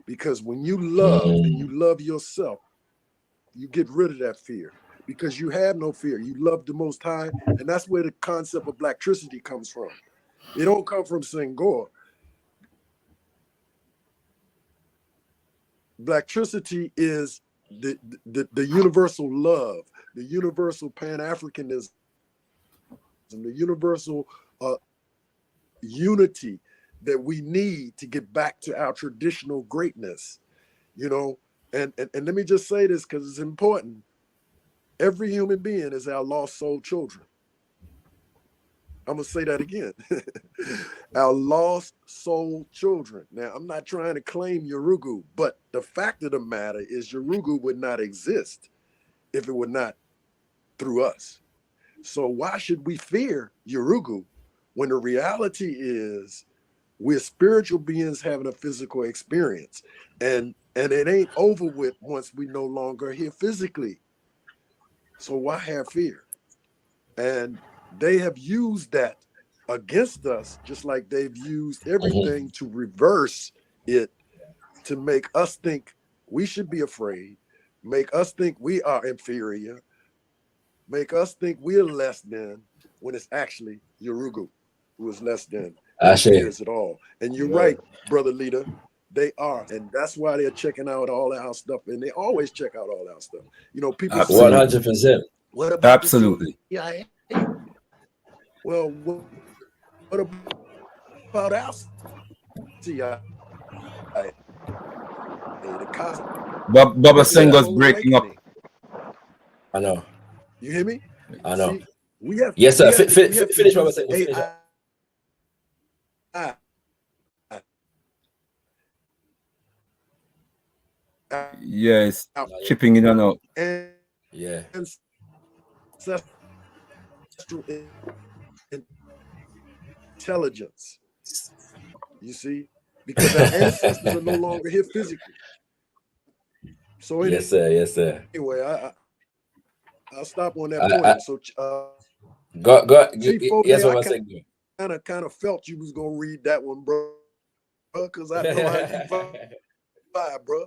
Because when you love and you love yourself, you get rid of that fear, because you have no fear. You love the Most High, and that's where the concept of blacktricity comes from. It don't come from Senghor. Blacktricity is the universal love, the universal Pan-Africanism, the universal unity that we need to get back to our traditional greatness, you know. And let me just say this, because it's important. Every human being is our lost soul children. I'm gonna say that again. Our lost soul children. Now, I'm not trying to claim Yurugu, but the fact of the matter is Yurugu would not exist if it were not through us. So why should we fear Yurugu when the reality is we're spiritual beings having a physical experience, and it ain't over with once we no longer here physically. So why have fear? And they have used that against us, just like they've used everything to reverse it, to make us think we should be afraid, make us think we are inferior, make us think we're less than, when it's actually Yurugu who is less than. Is at all. And you're right, brother leader, they are, and that's why they're checking out all our stuff, and they always check out all our stuff. You know, people 100%. What about absolutely? Yeah. Well, what about our CIA? Baba Senghor's breaking up. I know. You hear me? I know. See, we have. Yes, sir. Finish Baba Senghor. Yes, chipping in and out. Ancestral intelligence. You see, because our ancestors are no longer here physically. So anyway, yes, sir. Anyway, I'll stop on that point. So, go. Yes, what I said. Kind of felt you was gonna read that one, bro. because I know how you vibe, bro.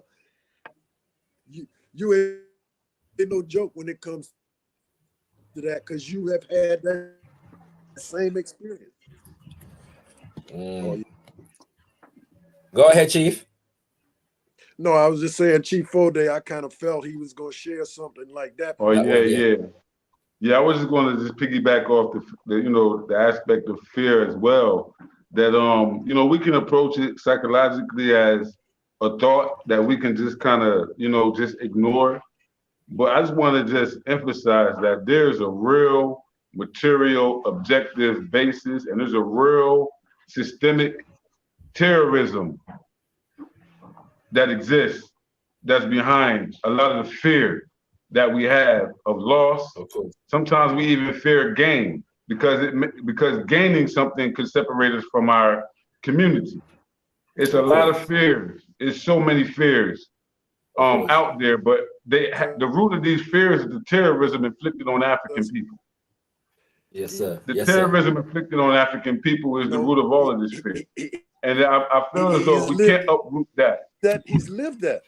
You ain't no joke when it comes to that, because you have had that same experience. Oh, yeah. Go ahead, Chief. No, I was just saying, Chief Fode, I kind of felt he was going to share something like that. Oh, yeah. I was just going to just piggyback off the aspect of fear as well. That we can approach it psychologically as a thought that we can just kind of just ignore. But I just want to just emphasize that there's a real material objective basis, and there's a real systemic terrorism that exists, that's behind a lot of the fear that we have of loss. Sometimes we even fear gain because gaining something could separate us from our community. It's a lot of fears. It's so many fears out there, but the root of these fears is the terrorism inflicted on African people. Yes, sir. The terrorism inflicted on African people is the root of all of this fear. And I feel as though we can't uproot that. That he's lived that.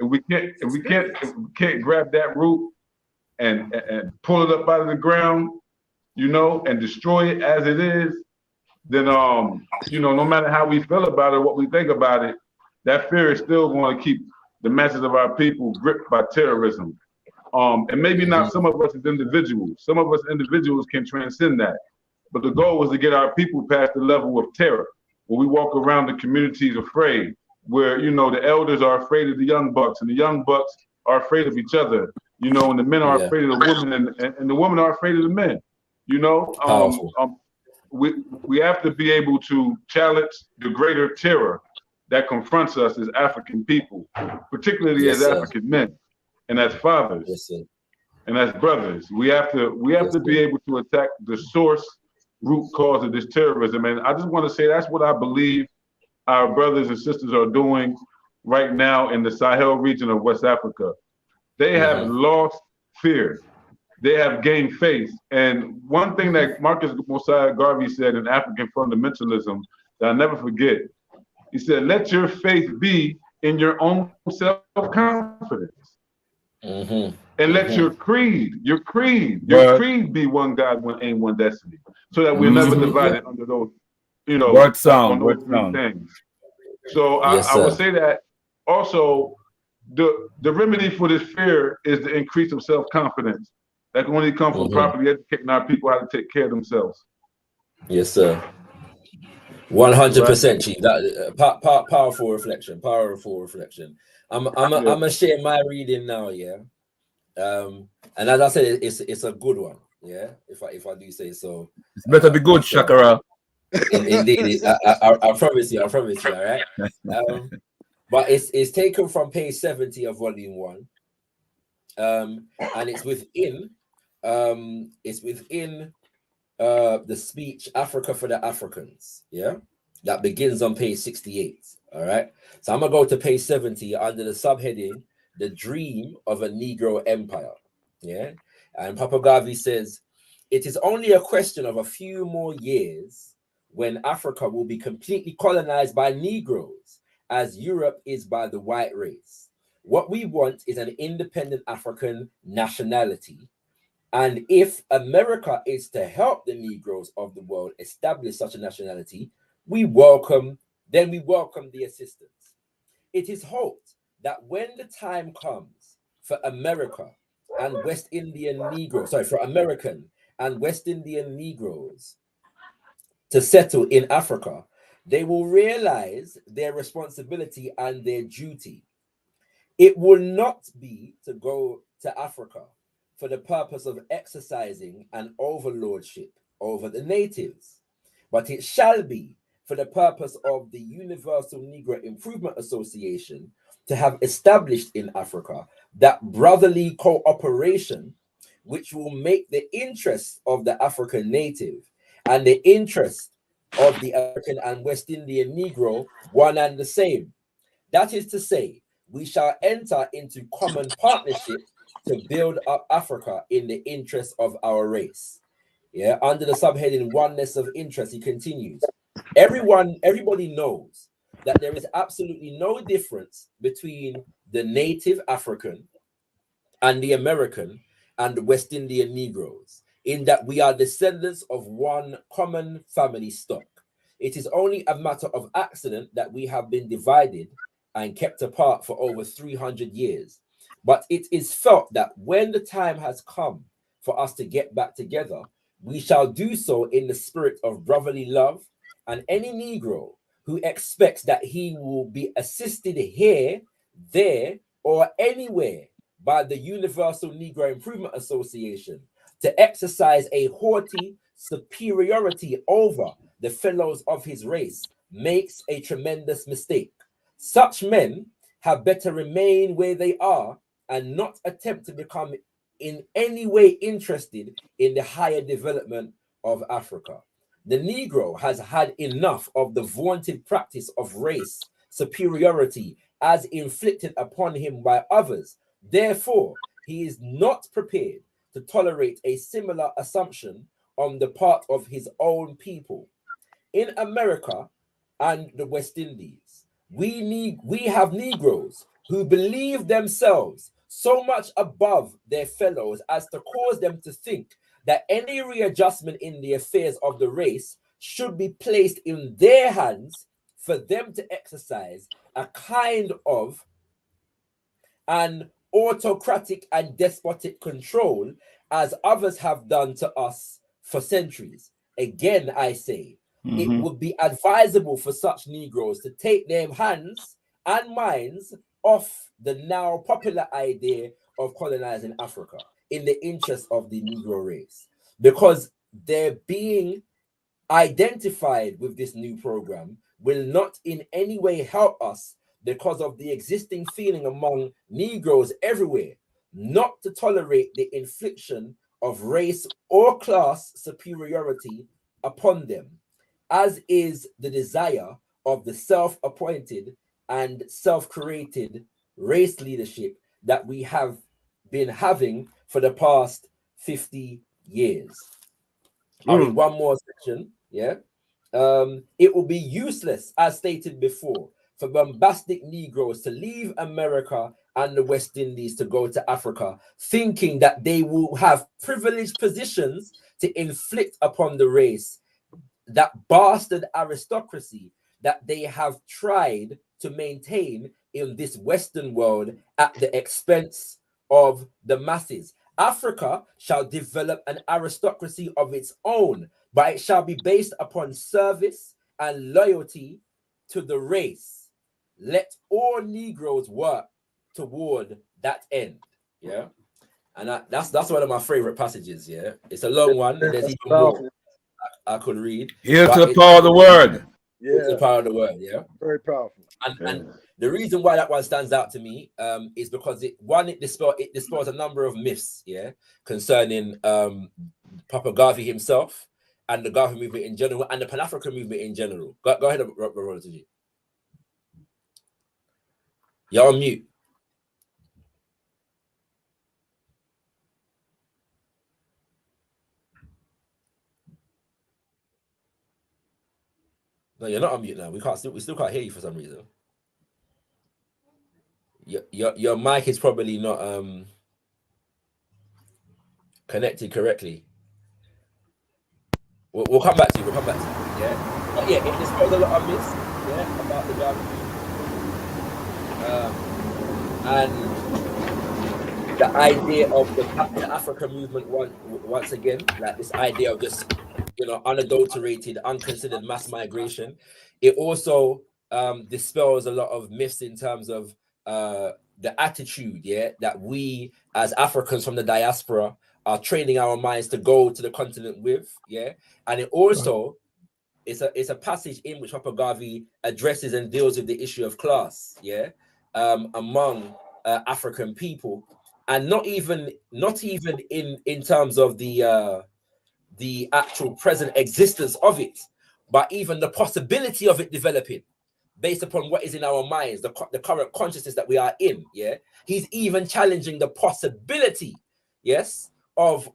And we can't grab that root and pull it up out of the ground, and destroy it as it is, then no matter how we feel about it, what we think about it, that fear is still going to keep the masses of our people gripped by terrorism. And maybe not some of us as individuals. Some of us individuals can transcend that. But the goal is to get our people past the level of terror, where we walk around the communities afraid, where, the elders are afraid of the young bucks, and the young bucks are afraid of each other, and the men are afraid of the women, and the women are afraid of the men, we have to be able to challenge the greater terror that confronts us as African people, particularly as African men and as fathers and as brothers. We have to be able to attack the source, root cause of this terrorism. And I just want to say that's what I believe our brothers and sisters are doing right now in the Sahel region of West Africa. They have lost fear. They have gained faith. And one thing that Mosiah Garvey said in African fundamentalism that I'll never forget, he said, let your faith be in your own self-confidence. And let your creed be one God, one aim, one destiny, so that we're never divided under those, word sound. things. So I would say that also the remedy for this fear is the increase of self-confidence that can only come from properly educating our people how to take care of themselves. Yes, sir. 100%, Chief. That powerful reflection. I'm gonna share my reading now, and as I said, it's a good one, if I do say so. It's better be good, Shakara. Indeed, I promise you, all right. But it's taken from page 70 of volume 1, and it's within the speech Africa for the Africans, that begins on page 68. All right, so I'm gonna go to page 70 under the subheading "The Dream of a Negro Empire." And Papa Garvey says, "It is only a question of a few more years when Africa will be completely colonized by Negroes, as Europe is by the white race. What we want is an independent African nationality. And if America is to help the Negroes of the world establish such a nationality, we welcome the assistance. It is hoped that when the time comes for American and West Indian Negroes to settle in Africa, they will realize their responsibility and their duty. It will not be to go to Africa for the purpose of exercising an overlordship over the natives, but it shall be for the purpose of the Universal Negro Improvement Association to have established in Africa that brotherly cooperation which will make the interests of the African native and the interests of the African and West Indian Negro one and the same. That is to say, we shall enter into common partnership to build up Africa in the interest of our race." Under the subheading "Oneness of Interest," he continues, everybody knows that there is absolutely no difference between the native African and the American and the West Indian Negroes, in that we are descendants of one common family stock. It is only a matter of accident that we have been divided and kept apart for over 300 years. But it is felt that when the time has come for us to get back together, we shall do so in the spirit of brotherly love, and any Negro who expects that he will be assisted here, there, or anywhere by the Universal Negro Improvement Association to exercise a haughty superiority over the fellows of his race makes a tremendous mistake. Such men have better remain where they are and not attempt to become in any way interested in the higher development of Africa. The Negro has had enough of the vaunted practice of race superiority as inflicted upon him by others. Therefore, he is not prepared to tolerate a similar assumption on the part of his own people. In America and the West Indies, we have Negroes who believe themselves so much above their fellows as to cause them to think that any readjustment in the affairs of the race should be placed in their hands for them to exercise a kind of an autocratic and despotic control as others have done to us for centuries. Again, I say, it would be advisable for such Negroes to take their hands and minds off the now popular idea of colonizing Africa in the interest of the Negro race, because they're being identified with this new program will not in any way help us because of the existing feeling among Negroes everywhere not to tolerate the infliction of race or class superiority upon them, as is the desire of the self-appointed and self-created race leadership that we have been having for the past 50 years. I'll read one more section, yeah? It will be useless, as stated before, for bombastic Negroes to leave America and the West Indies to go to Africa, thinking that they will have privileged positions to inflict upon the race that bastard aristocracy that they have tried to maintain in this Western world at the expense of the masses. Africa shall develop an aristocracy of its own, but it shall be based upon service and loyalty to the race. Let all Negroes work toward that end. Yeah, and that's one of my favorite passages. Yeah, it's a long one, and there's even more I could read. Here's to the power of the word. Yeah, it's the power of the word. Yeah, very powerful. And the reason why that one stands out to me is because it dispels a number of myths, yeah, concerning Papa Garvey himself and the Garvey movement in general and the Pan-African movement in general. Go ahead, Roberto. You're on mute. No, you're not on mute now. We still can't hear you for some reason. Your mic is probably not connected correctly. We'll come back to you. Yeah, but yeah, it dispels a lot of myths. Yeah, about the Garvey and the idea of the Africa movement once again, like this idea of just unadulterated, unconsidered mass migration. It also dispels a lot of myths in terms of the attitude, yeah, that we as Africans from the diaspora are training our minds to go to the continent with, yeah. And it also it's a passage in which Papa Garvey addresses and deals with the issue of class, yeah, among African people, and not even in terms of the actual present existence of it, but even the possibility of it developing based upon what is in our minds, the current consciousness that we are in. Yeah, he's even challenging the possibility, yes, of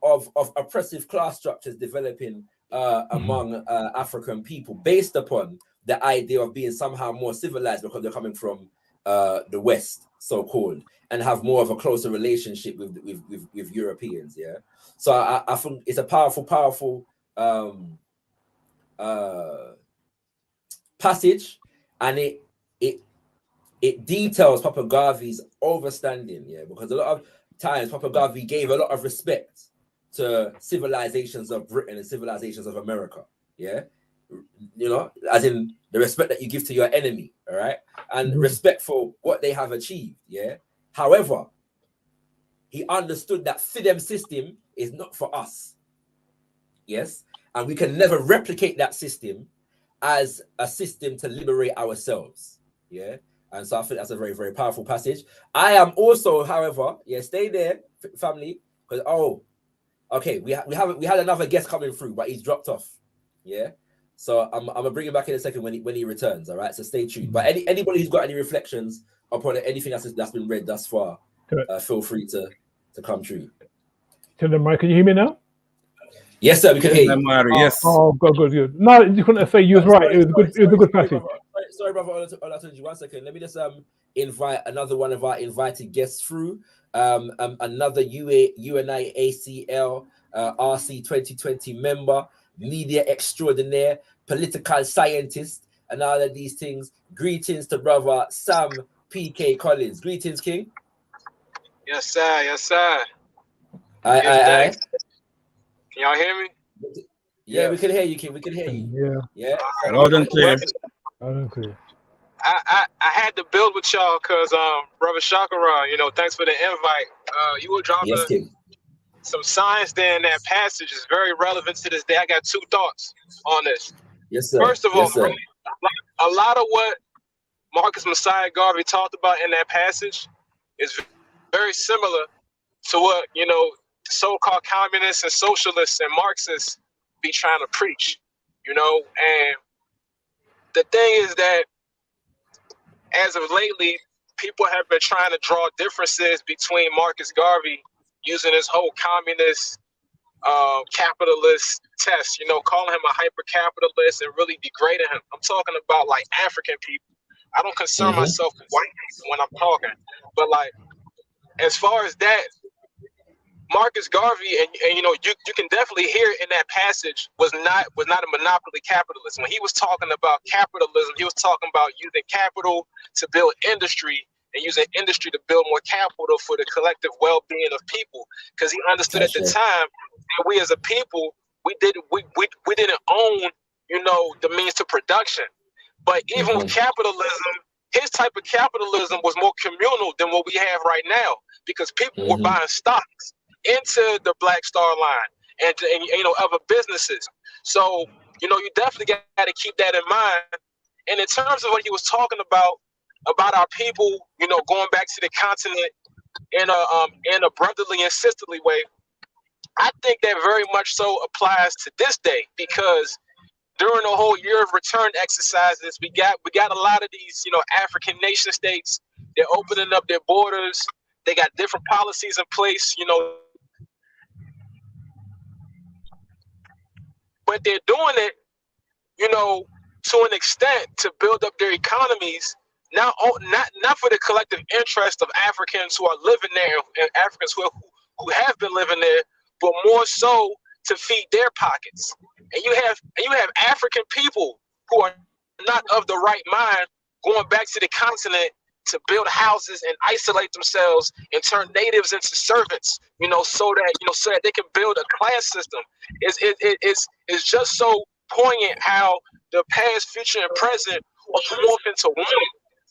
oppressive class structures developing among African people based upon the idea of being somehow more civilized because they're coming from the West, so-called, and have more of a closer relationship with Europeans. Yeah, so I think it's a powerful passage, and it details Papa Garvey's overstanding. Yeah, because a lot of times Papa Garvey gave a lot of respect to civilizations of Britain and civilizations of America. Yeah, you know, as in the respect that you give to your enemy, all right, and respect for what they have achieved. Yeah. However, he understood that FIDEM system is not for us. Yes, and we can never replicate that system as a system to liberate ourselves. Yeah, and so I think that's a very, very powerful passage. I am also, however, stay there, family, because okay, we had another guest coming through, but he's dropped off. Yeah, so I'm gonna bring him back in a second when he returns. All right, so stay tuned. But anybody who's got any reflections upon anything that's been read thus far, feel free to come through. Tell them, Mike, can you hear me now? Yes, sir, we can hear you. Yes. Oh, good. No, you couldn't say you was right. It was good. It was a good passage. Sorry, brother. Olatunji, 1 second. Let me just invite another one of our invited guests through. Another UNI ACL RC 2020 member, media extraordinaire, political scientist, and all of these things. Greetings to brother Sam PK Collins. Greetings, King. Yes, sir. Yes, sir. Aye. Can y'all hear me? Yeah, we can hear you, King. We can hear you. Yeah. Loud and clear. I had to build with y'all because brother Shakara, thanks for the invite. You were dropping some science there in that passage. Is very relevant to this day. I got two thoughts on this. Yes, sir. First of all, a lot of what Marcus Mosiah Garvey talked about in that passage is very similar to what so-called communists and socialists and Marxists be trying to preach, and the thing is that as of lately, people have been trying to draw differences between Marcus Garvey using his whole communist capitalist test, calling him a hyper-capitalist and really degrading him. I'm talking about like African people. I don't concern myself with white people when I'm talking, but like as far as that, Marcus Garvey, and you can definitely hear in that passage was not a monopoly capitalist. When he was talking about capitalism, he was talking about using capital to build industry and using industry to build more capital for the collective well-being of people. Because he understood at the time that we as a people, we didn't own the means to production. But even with capitalism, his type of capitalism was more communal than what we have right now, because people were buying stocks into the Black Star Line and other businesses. So you definitely got to keep that in mind. And in terms of what he was talking about our people, going back to the continent in a brotherly and sisterly way, I think that very much so applies to this day, because during the whole year of return exercises, we got a lot of these African nation states. They're opening up their borders. They got different policies in place, but they're doing it, to an extent to build up their economies, not for the collective interest of Africans who are living there and Africans who have been living there, but more so to feed their pockets. And you have African people who are not of the right mind going back to the continent to build houses and isolate themselves and turn natives into servants, so that they can build a class system. It's just so poignant how the past, future, and present are morphed into one.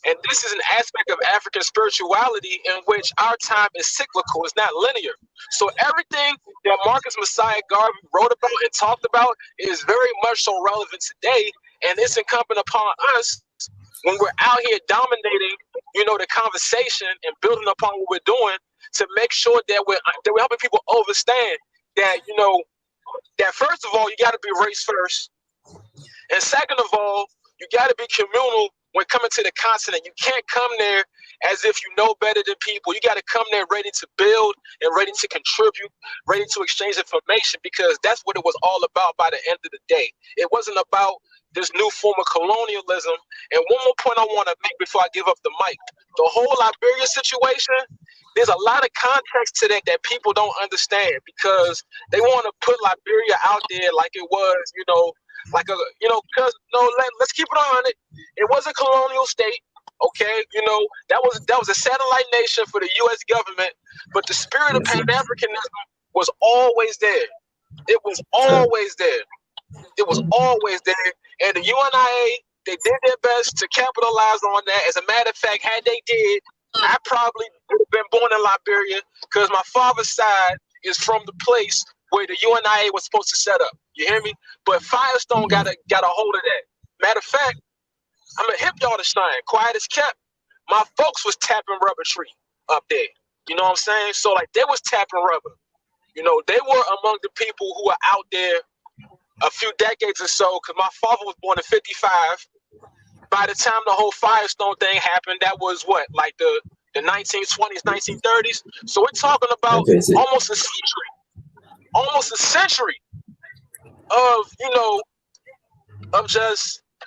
And this is an aspect of African spirituality in which our time is cyclical, it's not linear. So everything that Marcus Mosiah Garvey wrote about and talked about is very much so relevant today, and it's incumbent upon us when we're out here dominating, the conversation and building upon what we're doing, to make sure that we're helping people understand that, that first of all, you got to be race first. And second of all, you got to be communal when coming to the continent. You can't come there as if you know better than people. You got to come there ready to build and ready to contribute, ready to exchange information, because that's what it was all about by the end of the day. It wasn't about this new form of colonialism. And one more point I want to make before I give up the mic. The whole Liberia situation, there's a lot of context to that people don't understand, because they want to put Liberia out there like it was, like a, because let's keep it on it. It was a colonial state. Okay, that was a satellite nation for the U.S. government, but the spirit of Pan-Africanism was always there. It was always there. It was always there. And the UNIA, they did their best to capitalize on that. As a matter of fact, had they did, I probably would have been born in Liberia, because my father's side is from the place where the UNIA was supposed to set up. You hear me? But Firestone got a hold of that. Matter of fact, I'm gonna hip y'all to shine. Quiet as kept. My folks was tapping rubber tree up there. You know what I'm saying? So like they was tapping rubber. They were among the people who were out there a few decades or so, because my father was born in 55. By the time the whole Firestone thing happened, that was what, like the 1920s, 1930s. So we're talking about almost a century of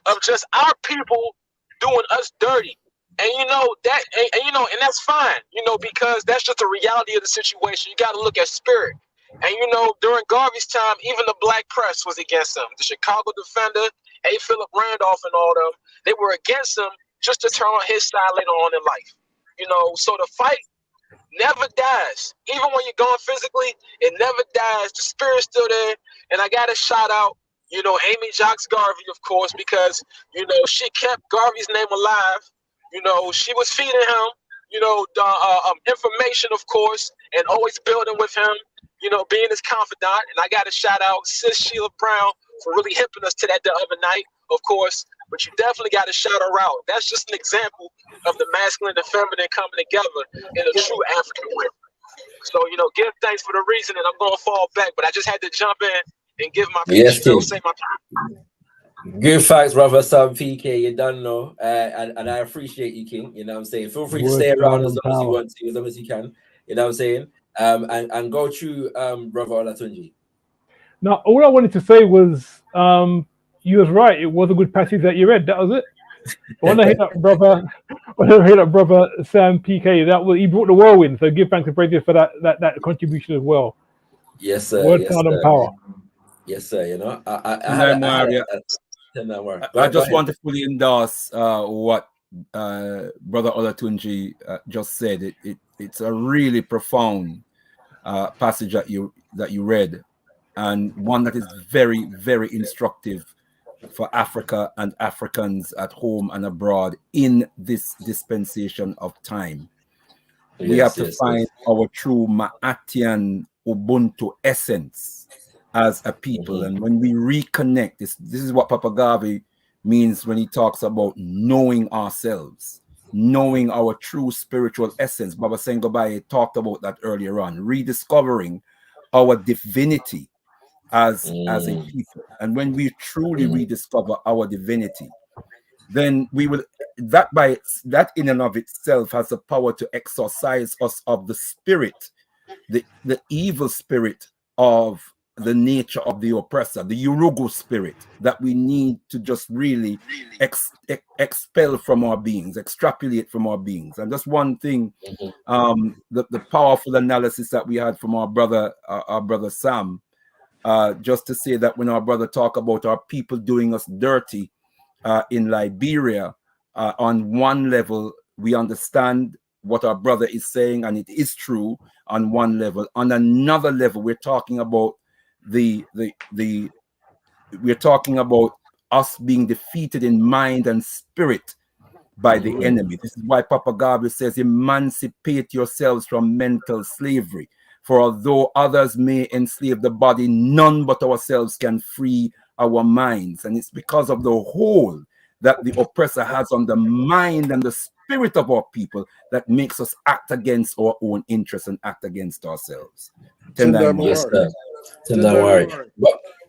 of just our people doing us dirty. And and that's fine, because that's just the reality of the situation. You got to look at spirit. And during Garvey's time, even the black press was against him. The Chicago Defender, A. Philip Randolph, and all them, they were against him just to turn on his side later on in life. So the fight never dies. Even when you're gone physically, it never dies. The spirit's still there. And I got to shout out, Amy Jacques Garvey, of course, because, she kept Garvey's name alive. She was feeding him, the information, of course, and always building with him, being his confidant. And I got to shout out Sis Sheila Brown for really hipping us to that the other night, of course. But you definitely got to shout her out. That's just an example of the masculine and feminine coming together in a true African way. So, give thanks for the reason, and I'm going to fall back. But I just had to jump in and give my piece, say my time. Good facts, brother. Sam PK, you don't know, and I appreciate you, King. You know what I'm saying? Feel free to stay around as long as you want to, as long as you can. You know what I'm saying? And go through brother Olatunji. Now, all I wanted to say was, you was right. It was a good passage that you read. That was it. When I hear that brother Sam PK, he brought the whirlwind. So give thanks and praises for that contribution as well. Yes, sir. Word, sound, and power. Yes, sir. I just want to fully endorse what Brother Olatunji just said. It's a really profound passage that you read, and one that is very, very instructive for Africa and Africans at home and abroad in this dispensation of time. We have to find our true Ma'atian Ubuntu essence as a people. And when we reconnect, this is what Papa Garvey means when he talks about knowing ourselves, knowing our true spiritual essence. Baba Sengobaye talked about that earlier on, rediscovering our divinity as a people. And when we truly rediscover our divinity, then we will, that in and of itself has the power to exorcise us of the spirit, the evil spirit of the nature of the oppressor, the Urugu spirit that we need to just really expel from our beings, extrapolate from our beings. And just one thing, the powerful analysis that we had from our brother Sam, just to say that when our brother talk about our people doing us dirty in Liberia, on one level, we understand what our brother is saying, and it is true on one level. On another level, we're talking about we're talking about us being defeated in mind and spirit by the enemy. This is why Papa Garvey says, emancipate yourselves from mental slavery. For although others may enslave the body, none but ourselves can free our minds. And it's because of the hold that the oppressor has on the mind and the spirit of our people that makes us act against our own interests and act against ourselves. Yes, sir. Don't worry.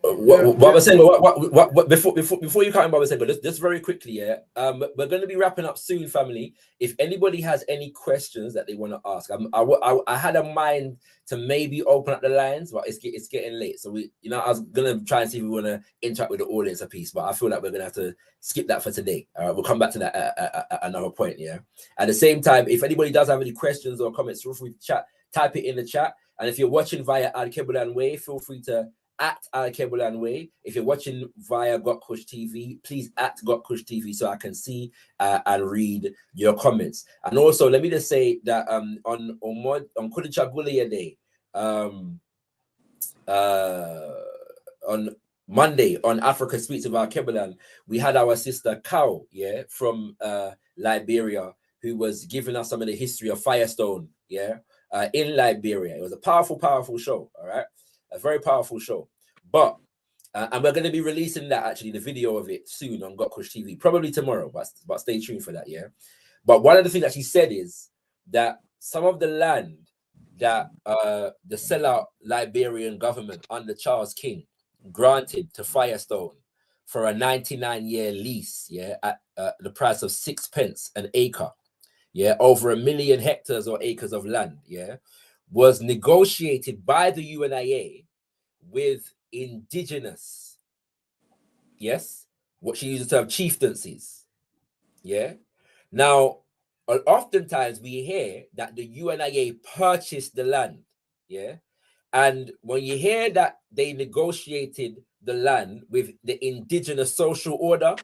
What was saying? What before you come in, Baba Sengo, just very quickly, yeah. We're going to be wrapping up soon, family. If anybody has any questions that they want to ask, I had a mind to maybe open up the lines, but it's getting late. So I was going to try and see if we want to interact with the audience a piece, but I feel like we're going to have to skip that for today. All right, we'll come back to that at another point. Yeah. At the same time, if anybody does have any questions or comments, feel free to type it in the chat. And if you're watching via Alkebu-Lan Way, feel free to at Alkebu-Lan Way. If you're watching via Gotkush TV, please at Gotkush TV so I can see and read your comments. And also, let me just say that on Kudichagulia Day, on Monday on Africa Speaks of Alkebu-Lan, we had our sister Cow, yeah, from Liberia, who was giving us some of the history of Firestone, yeah, in Liberia. It was a powerful, powerful show, all right? A very powerful show. But and we're going to be releasing that, actually, the video of it soon on Gotkush TV, probably tomorrow, but stay tuned for that, yeah? But one of the things that she said is that some of the land that the sellout Liberian government under Charles King granted to Firestone for a 99-year lease, yeah, at the price of 6 pence an acre, yeah, over 1 million hectares or acres of land, yeah, was negotiated by the UNIA with indigenous, yes, what she uses the term chieftaincies, yeah. Now, oftentimes we hear that the UNIA purchased the land, yeah, and when you hear that they negotiated the land with the indigenous social order,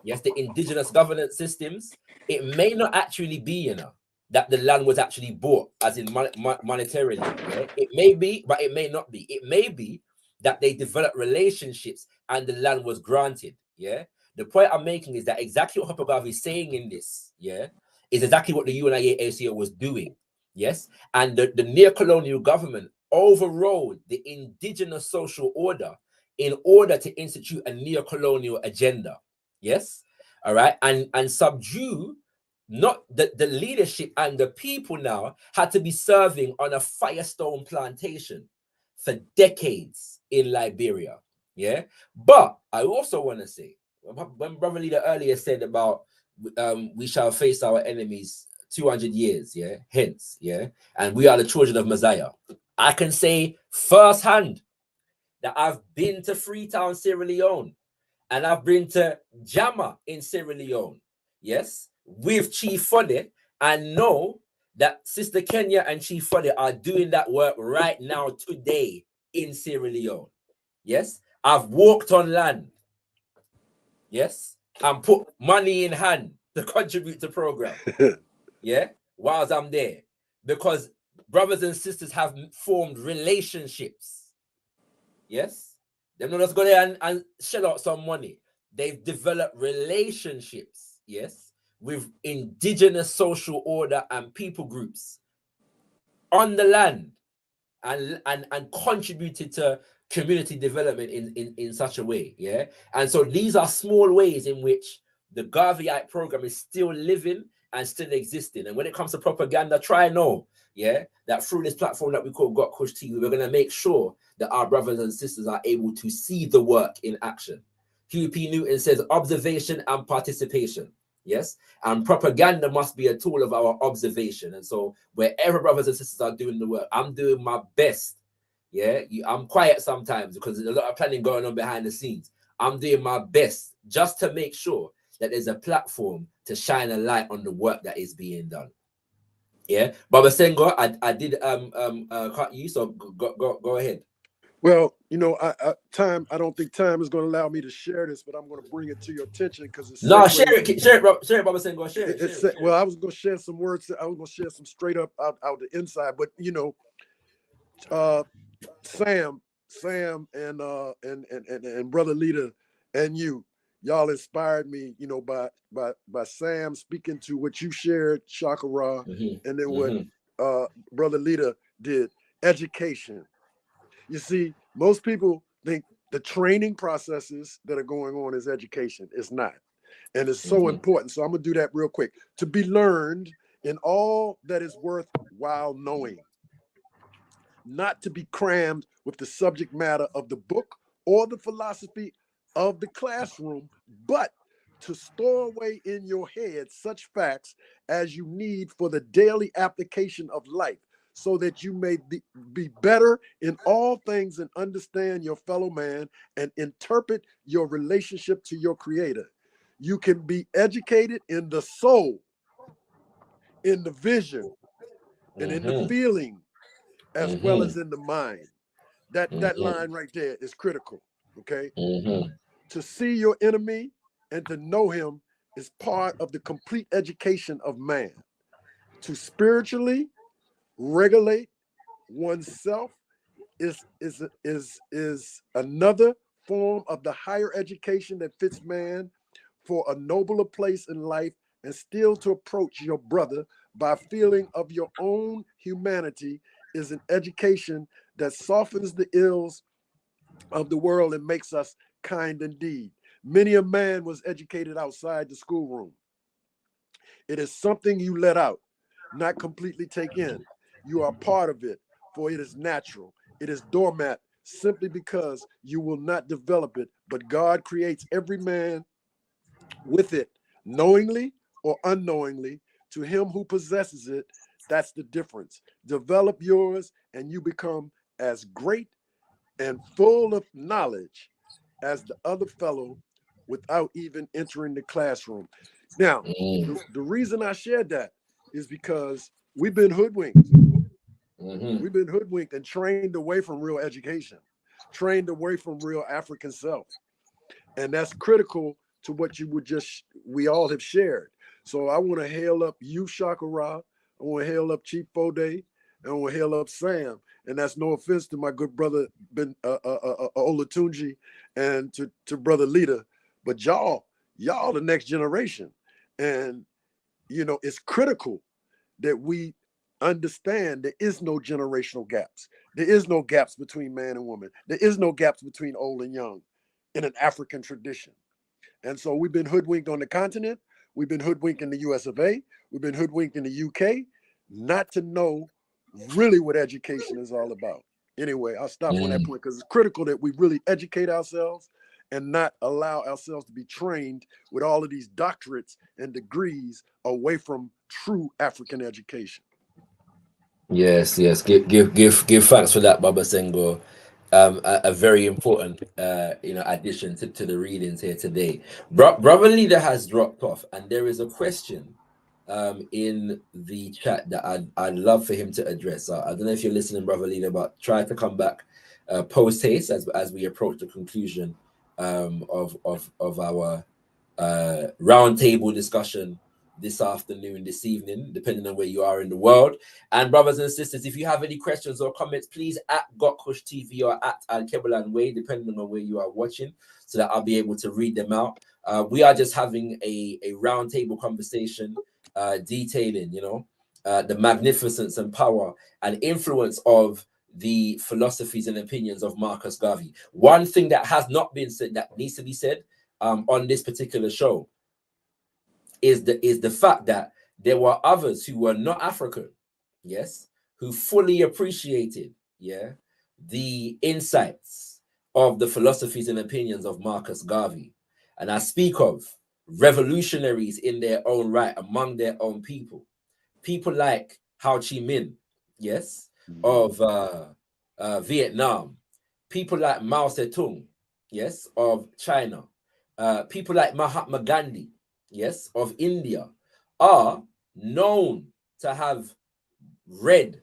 yes, the indigenous governance systems, it may not actually be, that the land was actually bought, as in monetarily. Yeah? It may be, but it may not be. It may be that they developed relationships and the land was granted. Yeah. The point I'm making is that exactly what Hopper Garvey is saying in this, yeah, is exactly what the UNIA ACO was doing. Yes. And the neo-colonial government overrode the indigenous social order in order to institute a neo-colonial agenda. Yes. All right. And subdue not the leadership, and the people now had to be serving on a Firestone plantation for decades in Liberia. Yeah. But I also want to say, when Brother Leader earlier said about we shall face our enemies 200 years, yeah, hence, yeah, and we are the children of Mosiah, I can say firsthand that I've been to Freetown, Sierra Leone, and I've been to Jama in Sierra Leone, yes, with Chief Fode, and know that Sister Kenya and Chief Fode are doing that work right now today in Sierra Leone. Yes, I've walked on land, yes, and put money in hand to contribute to program, yeah, whilst I'm there, because brothers and sisters have formed relationships, yes. They're not just go there and shell out some money. They've developed relationships, yes, with indigenous social order and people groups on the land, and contributed to community development in such a way, yeah. And so these are small ways in which the Garveyite program is still living and still existing. And when it comes to propaganda, try know, yeah, that through this platform that we call Gotkush TV, we're going to make sure that our brothers and sisters are able to see the work in action. Huey P. Newton says observation and participation, yes, and propaganda must be a tool of our observation. And so wherever brothers and sisters are doing the work, I'm doing my best, yeah. I'm quiet sometimes because there's a lot of planning going on behind the scenes. I'm doing my best just to make sure that there's a platform to shine a light on the work that is being done. Yeah, Baba Sengo, I did cut you, so go ahead. Well, I don't think time is going to allow me to share this, but I'm going to bring it to your attention because it's no, share it, Baba Sengo, share it. Well, I was going to share some words. I was going to share some straight up out the inside, but Sam and Brother Leader and y'all inspired me, by Sam speaking to what you shared, Shakara, and then what Brother Leader did, education. You see, most people think the training processes that are going on is education. It's not. And it's so important. So I'm going to do that real quick. To be learned in all that is worthwhile knowing. Not to be crammed with the subject matter of the book or the philosophy of the classroom, but to store away in your head such facts as you need for the daily application of life, so that you may be better in all things and understand your fellow man and interpret your relationship to your creator. You can be educated in the soul, in the vision, and in the feeling, as well as in the mind. That line right there is critical, okay? To see your enemy and to know him is part of the complete education of man. To spiritually regulate oneself is another form of the higher education that fits man for a nobler place in life, and still to approach your brother by feeling of your own humanity is an education that softens the ills of the world and makes us kind indeed. Many a man was educated outside the schoolroom. It is something you let out, not completely take in. You are part of it, for it is natural. It is dormant simply because you will not develop it, but God creates every man with it, knowingly or unknowingly. To him who possesses it, that's the difference. Develop yours and you become as great and full of knowledge as the other fellow without even entering the classroom. Now, the reason I shared that is because we've been hoodwinked. We've been hoodwinked and trained away from real education, trained away from real African self. And that's critical to what we all have shared. So I want to hail up you, Shakara. I want to hail up Chief Fode. And I want to hail up Sam. And that's no offense to my good brother Ben Olatunji and to brother Lita, but y'all the next generation. And it's critical that we understand there is no generational gaps. There is no gaps between man and woman. There is no gaps between old and young in an African tradition. And so we've been hoodwinked on the continent. We've been hoodwinked in the US of A. We've been hoodwinked in the UK, not to know really what education is all about. Anyway, I'll stop on that point because it's critical that we really educate ourselves and not allow ourselves to be trained with all of these doctorates and degrees away from true African education. Yes. Give thanks for that, Baba Sengo. A very important addition to the readings here today. Brother Leader has dropped off, and there is a question in the chat that I'd love for him to address. I don't know if you're listening, Brother Leader, but try to come back post haste as we approach the conclusion of our roundtable discussion this afternoon, this evening, depending on where you are in the world. And brothers and sisters, if you have any questions or comments, please at Gotkush TV or at Alkebu-Lan Way, depending on where you are watching, so that I'll be able to read them out. We are just having a roundtable conversation detailing, the magnificence and power and influence of the philosophies and opinions of Marcus Garvey. One thing that has not been said that needs to be said on this particular show is the fact that there were others who were not African, yes, who fully appreciated, the insights of the philosophies and opinions of Marcus Garvey. And I speak of revolutionaries in their own right among their own people. People like Ho Chi Minh, yes, of Vietnam. People like Mao Zedong, yes, of China. People like Mahatma Gandhi, yes, of India, are known to have read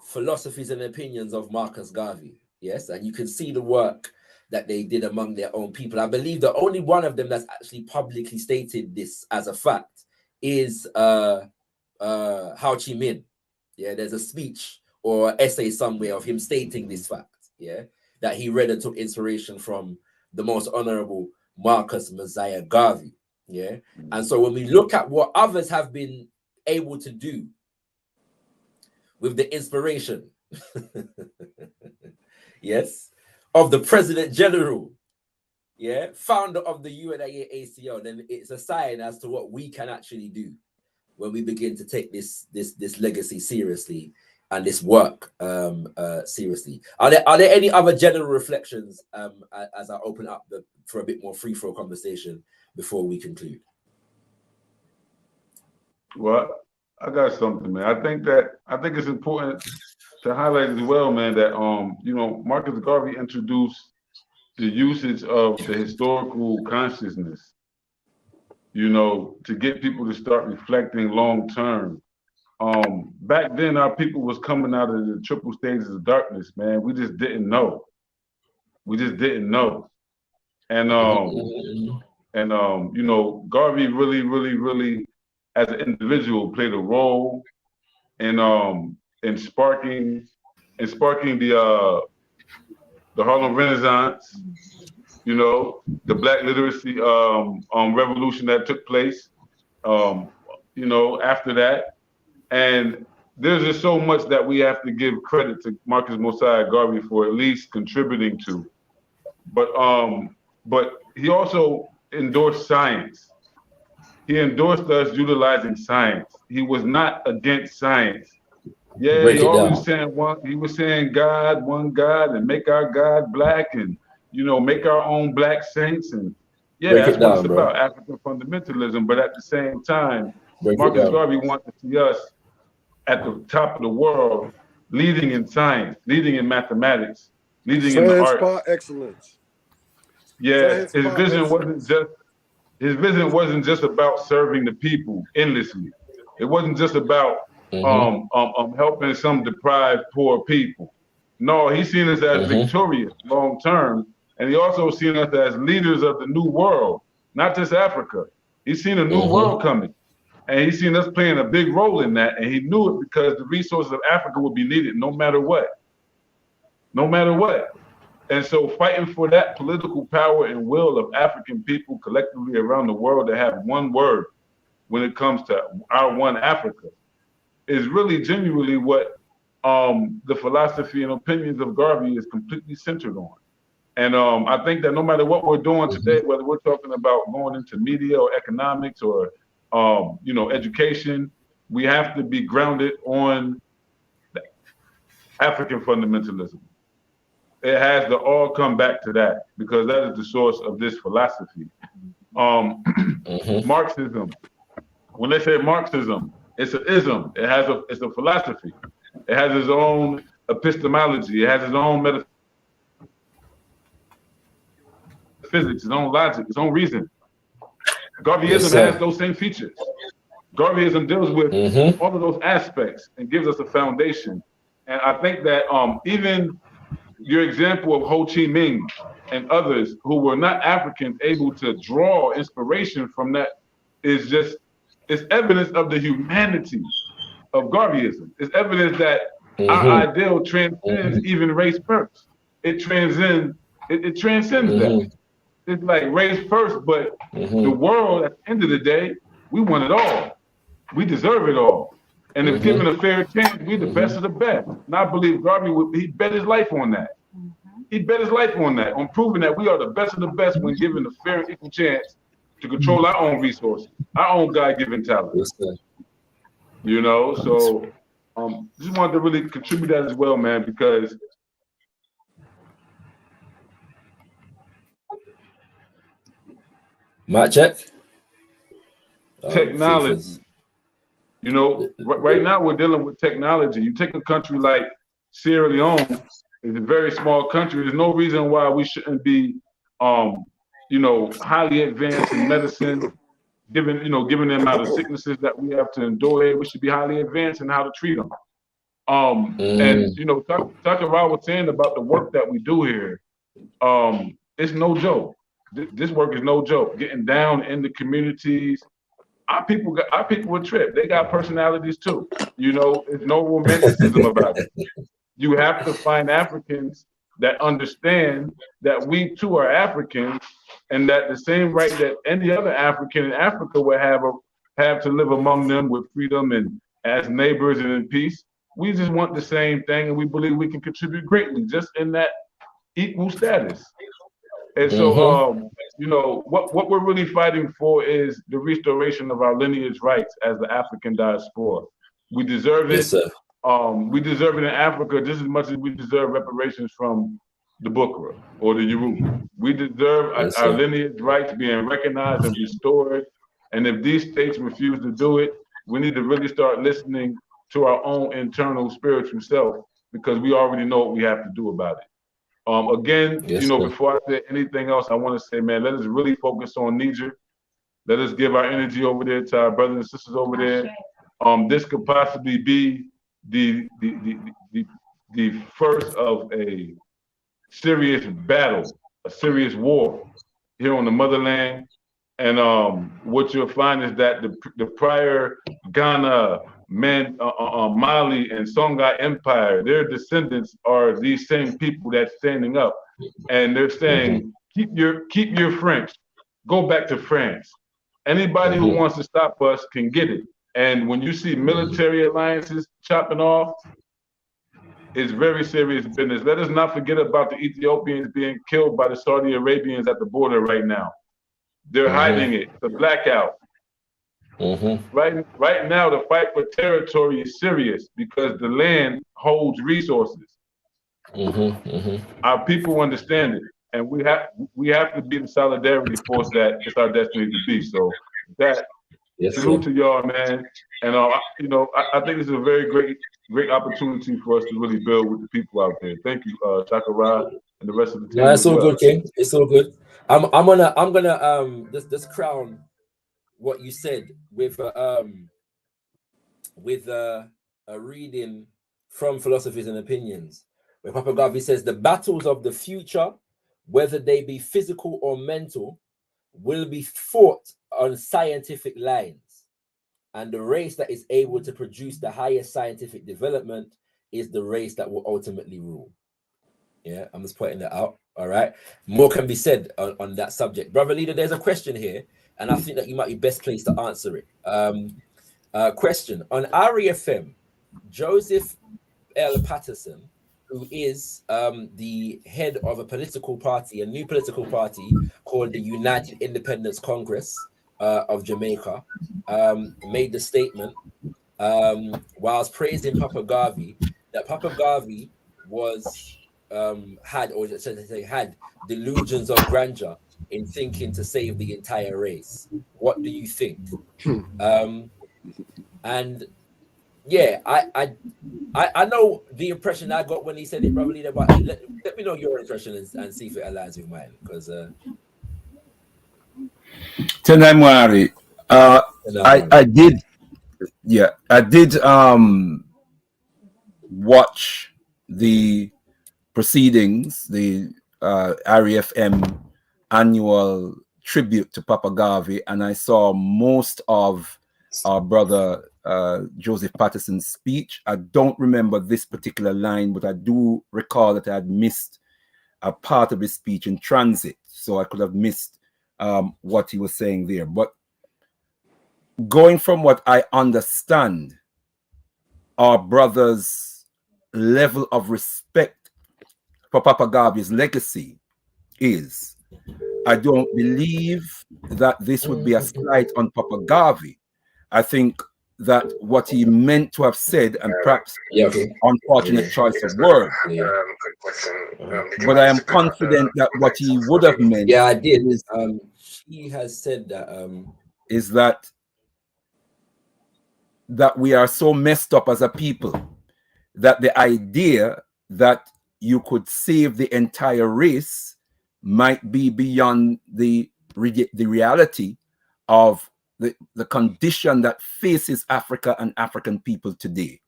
philosophies and opinions of Marcus Garvey, yes, and you can see the work that they did among their own people. I believe the only one of them that's actually publicly stated this as a fact is Ho Chi Minh. Yeah, there's a speech or essay somewhere of him stating this fact, that he read and took inspiration from the most honorable Marcus Mosiah Garvey. And so when we look at what others have been able to do with the inspiration, yes, of the President General, founder of the UNACL, then it's a sign as to what we can actually do when we begin to take this legacy seriously this work seriously. Are there any other general reflections as I open up for a bit more free flow conversation before we conclude? Well, I got something, man. I think it's important to highlight as well, man, that Marcus Garvey introduced the usage of the historical consciousness, to get people to start reflecting long term. Back then, our people was coming out of the triple stages of darkness, man. We just didn't know. And Garvey really, as an individual, played a role in sparking the Harlem Renaissance, the Black literacy revolution that took place, after that. And there's just so much that we have to give credit to Marcus Mosiah Garvey for at least contributing to. But he also endorsed science. He endorsed us utilizing science. He was not against science. Yeah, he always saying he was saying God, one God, and make our God black, and make our own black saints, and that's what it's about, African fundamentalism. But at the same time, Marcus Garvey wanted to see us at the top of the world, leading in science, leading in mathematics, leading in the arts. Par excellence. Yeah, his vision wasn't just about serving the people endlessly. It wasn't just about helping some deprived poor people. No, he's seen us as victorious long term, and he also seen us as leaders of the new world, not just Africa. He's seen a new world coming, and he's seen us playing a big role in that, and he knew it because the resources of Africa would be needed no matter what. And so fighting for that political power and will of African people collectively around the world to have one word when it comes to our one Africa is really genuinely what the philosophy and opinions of Garvey is completely centered on. And I think that no matter what we're doing today, whether we're talking about going into media or economics or education, we have to be grounded on African fundamentalism. It has to all come back to that because that is the source of this philosophy. Marxism. When they say Marxism, it's an ism. It's a philosophy. It has its own epistemology. It has its own metaphysics, its own logic, its own reason. Garveyism has those same features. Garveyism deals with all of those aspects and gives us a foundation. And I think that even your example of Ho Chi Minh and others who were not Africans able to draw inspiration from that is evidence of the humanity of Garveyism. It's evidence that our ideal transcends even race first. It transcends that. It's like race first, but the world at the end of the day, we want it all. We deserve it all. And if given a fair chance, we're the best of the best. And I believe Garvey he bet his life on that. He bet his life on that, on proving that we are the best of the best when given a fair and equal chance to control our own resources, our own God-given talent. So just wanted to really contribute that as well, man, because mic check. Technology. Right now we're dealing with technology. You take a country like Sierra Leone, it's a very small country. There's no reason why we shouldn't be, highly advanced in medicine, given the amount of sicknesses that we have to endure. We should be highly advanced in how to treat them. And Takara was saying about the work that we do here. It's no joke. This work is no joke. Getting down in the communities. Our people will trip. They got personalities too. There's no romanticism about it. You have to find Africans that understand that we too are Africans, and that the same right that any other African in Africa would have to live among them with freedom and as neighbors and in peace. We just want the same thing, and we believe we can contribute greatly just in that equal status. And so, what we're really fighting for is the restoration of our lineage rights as the African diaspora. We deserve it. We deserve it in Africa just as much as we deserve reparations from the Bukra or the Yoruba. We deserve our lineage rights being recognized and restored. And if these states refuse to do it, we need to really start listening to our own internal spiritual self, because we already know what we have to do about it. Again, before I say anything else, I want to say, man, let us really focus on Niger. Let us give our energy over there to our brothers and sisters over there. This could possibly be the first of a serious battle, a serious war here on the motherland. And what you'll find is that the prior Ghana, Mali, and Songhai Empire, their descendants are these same people that's standing up, and they're saying, keep your French, go back to France. Anybody who wants to stop us can get it. And when you see military alliances chopping off, it's very serious business. Let us not forget about the Ethiopians being killed by the Saudi Arabians at the border right now. They're hiding it. The blackout. Right now, the fight for territory is serious because the land holds resources. Our people understand it, and we have to be the solidarity force that it's our destiny to be. So that salute to y'all, man. And I think this is a very great opportunity for us to really build with the people out there. Thank you, Sakurai, and the rest of the team. No, it's all good, King. It's all good. I'm gonna just crown what you said with a reading from Philosophies and Opinions, where Papa Garvey says the battles of the future, whether they be physical or mental, will be fought on scientific lines, and the race that is able to produce the highest scientific development is the race that will ultimately rule. Yeah, I'm just pointing that out. All right, more can be said on that subject. Brother Leader, there's a question here, and I think that you might be best placed to answer it. Question on REFM, Joseph L. Patterson, who is the head of a political party, a new political party called the United Independence Congress of Jamaica, made the statement whilst praising Papa Garvey, that Papa Garvey was had delusions of grandeur in thinking to save the entire race. What do you think? And yeah, I know the impression I got when he said it, Brother Leader, but let me know your impression and see if it aligns with mine, because Tenai I did watch the proceedings, the REFM annual tribute to Papa Garvey, and I saw most of our brother Joseph Patterson's speech. I don't remember this particular line, but I do recall that I had missed a part of his speech in transit, so I could have missed what he was saying there. But going from what I understand, our brother's level of respect for Papa Garvey's legacy is, I don't believe that this would be a slight on Papa Garvey. I think that what he meant to have said, and perhaps unfortunate choice of words, but I am confident that what he would have meant, I did. He has said that is that we are so messed up as a people that the idea that you could save the entire race might be beyond the reality of the condition that faces Africa and African people today.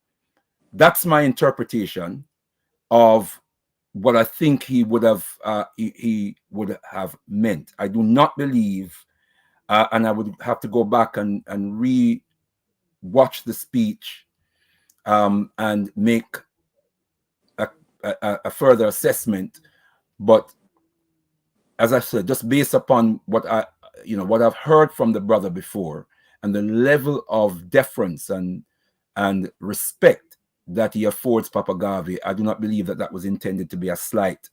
That's my interpretation of what I think he would have meant. I do not believe, and I would have to go back and re-watch the speech and make a further assessment. But as I said, just based upon what I've heard from the brother before, and the level of deference and respect that he affords Papa Garvey, I do not believe that was intended to be a slight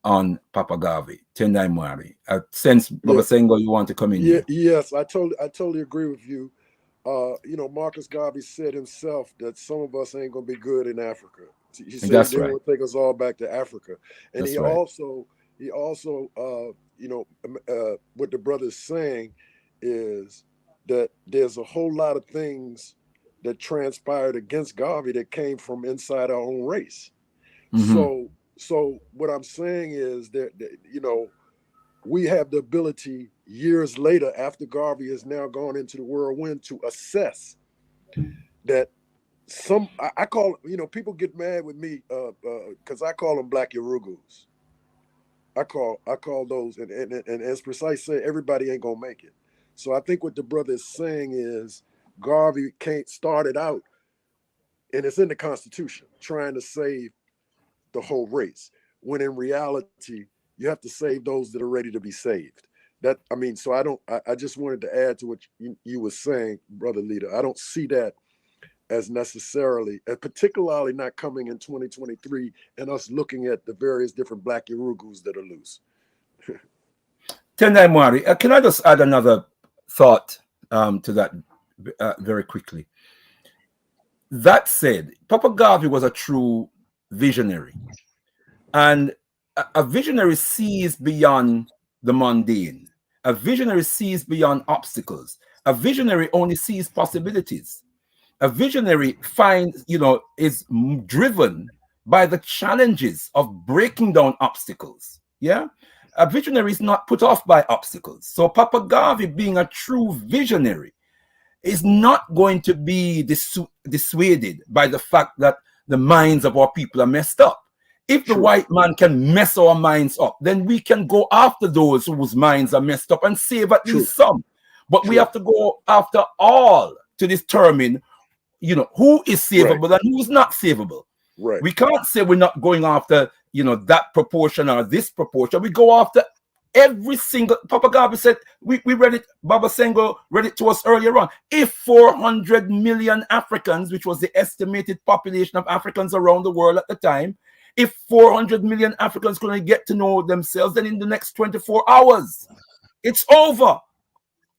on Papa Garvey. Tendai Mwari. I sense, Baba Sengo, you want to come in here. Yes, I totally agree with you. you know, Marcus Garvey said himself that some of us ain't gonna be good in Africa. He said That's they right. will take us all back to Africa. And That's he right. also, you know, what the brother's saying is that there's a whole lot of things that transpired against Garvey that came from inside our own race. Mm-hmm. So what I'm saying is that, you know, we have the ability years later, after Garvey has now gone into the whirlwind, to assess that I call, you know, people get mad with me because I call them black Urugus. I call those, and as Precise said, everybody ain't gonna make it. So I think what the brother is saying is Garvey started out, and it's in the Constitution, trying to save the whole race, when in reality you have to save those that are ready to be saved. That, I mean, so I just wanted to add to what you were saying, Brother Leader. I don't see that as necessarily, particularly not coming in 2023 and us looking at the various different black Urugus that are loose. Tendai Mwari, can I just add another thought to that very quickly? That said, Papa Garvey was a true visionary. And a visionary sees beyond the mundane. A visionary sees beyond obstacles. A visionary only sees possibilities. A visionary finds, you know, is driven by the challenges of breaking down obstacles. Yeah. A visionary is not put off by obstacles. So Papa Garvey, being a true visionary, is not going to be dissuaded by the fact that the minds of our people are messed up. If the white man can mess our minds up, then we can go after those whose minds are messed up and save at least some. But we have to go after all to determine, you know, who is savable and who's not savable. Right. We can't say we're not going after, you know, that proportion or this proportion. We go after every single. Papa Garvey said, we read it, Baba Sengo read it to us earlier on. If 400 million Africans, which was the estimated population of Africans around the world at the time, if 400 million Africans couldn't get to know themselves, then in the next 24 hours, it's over.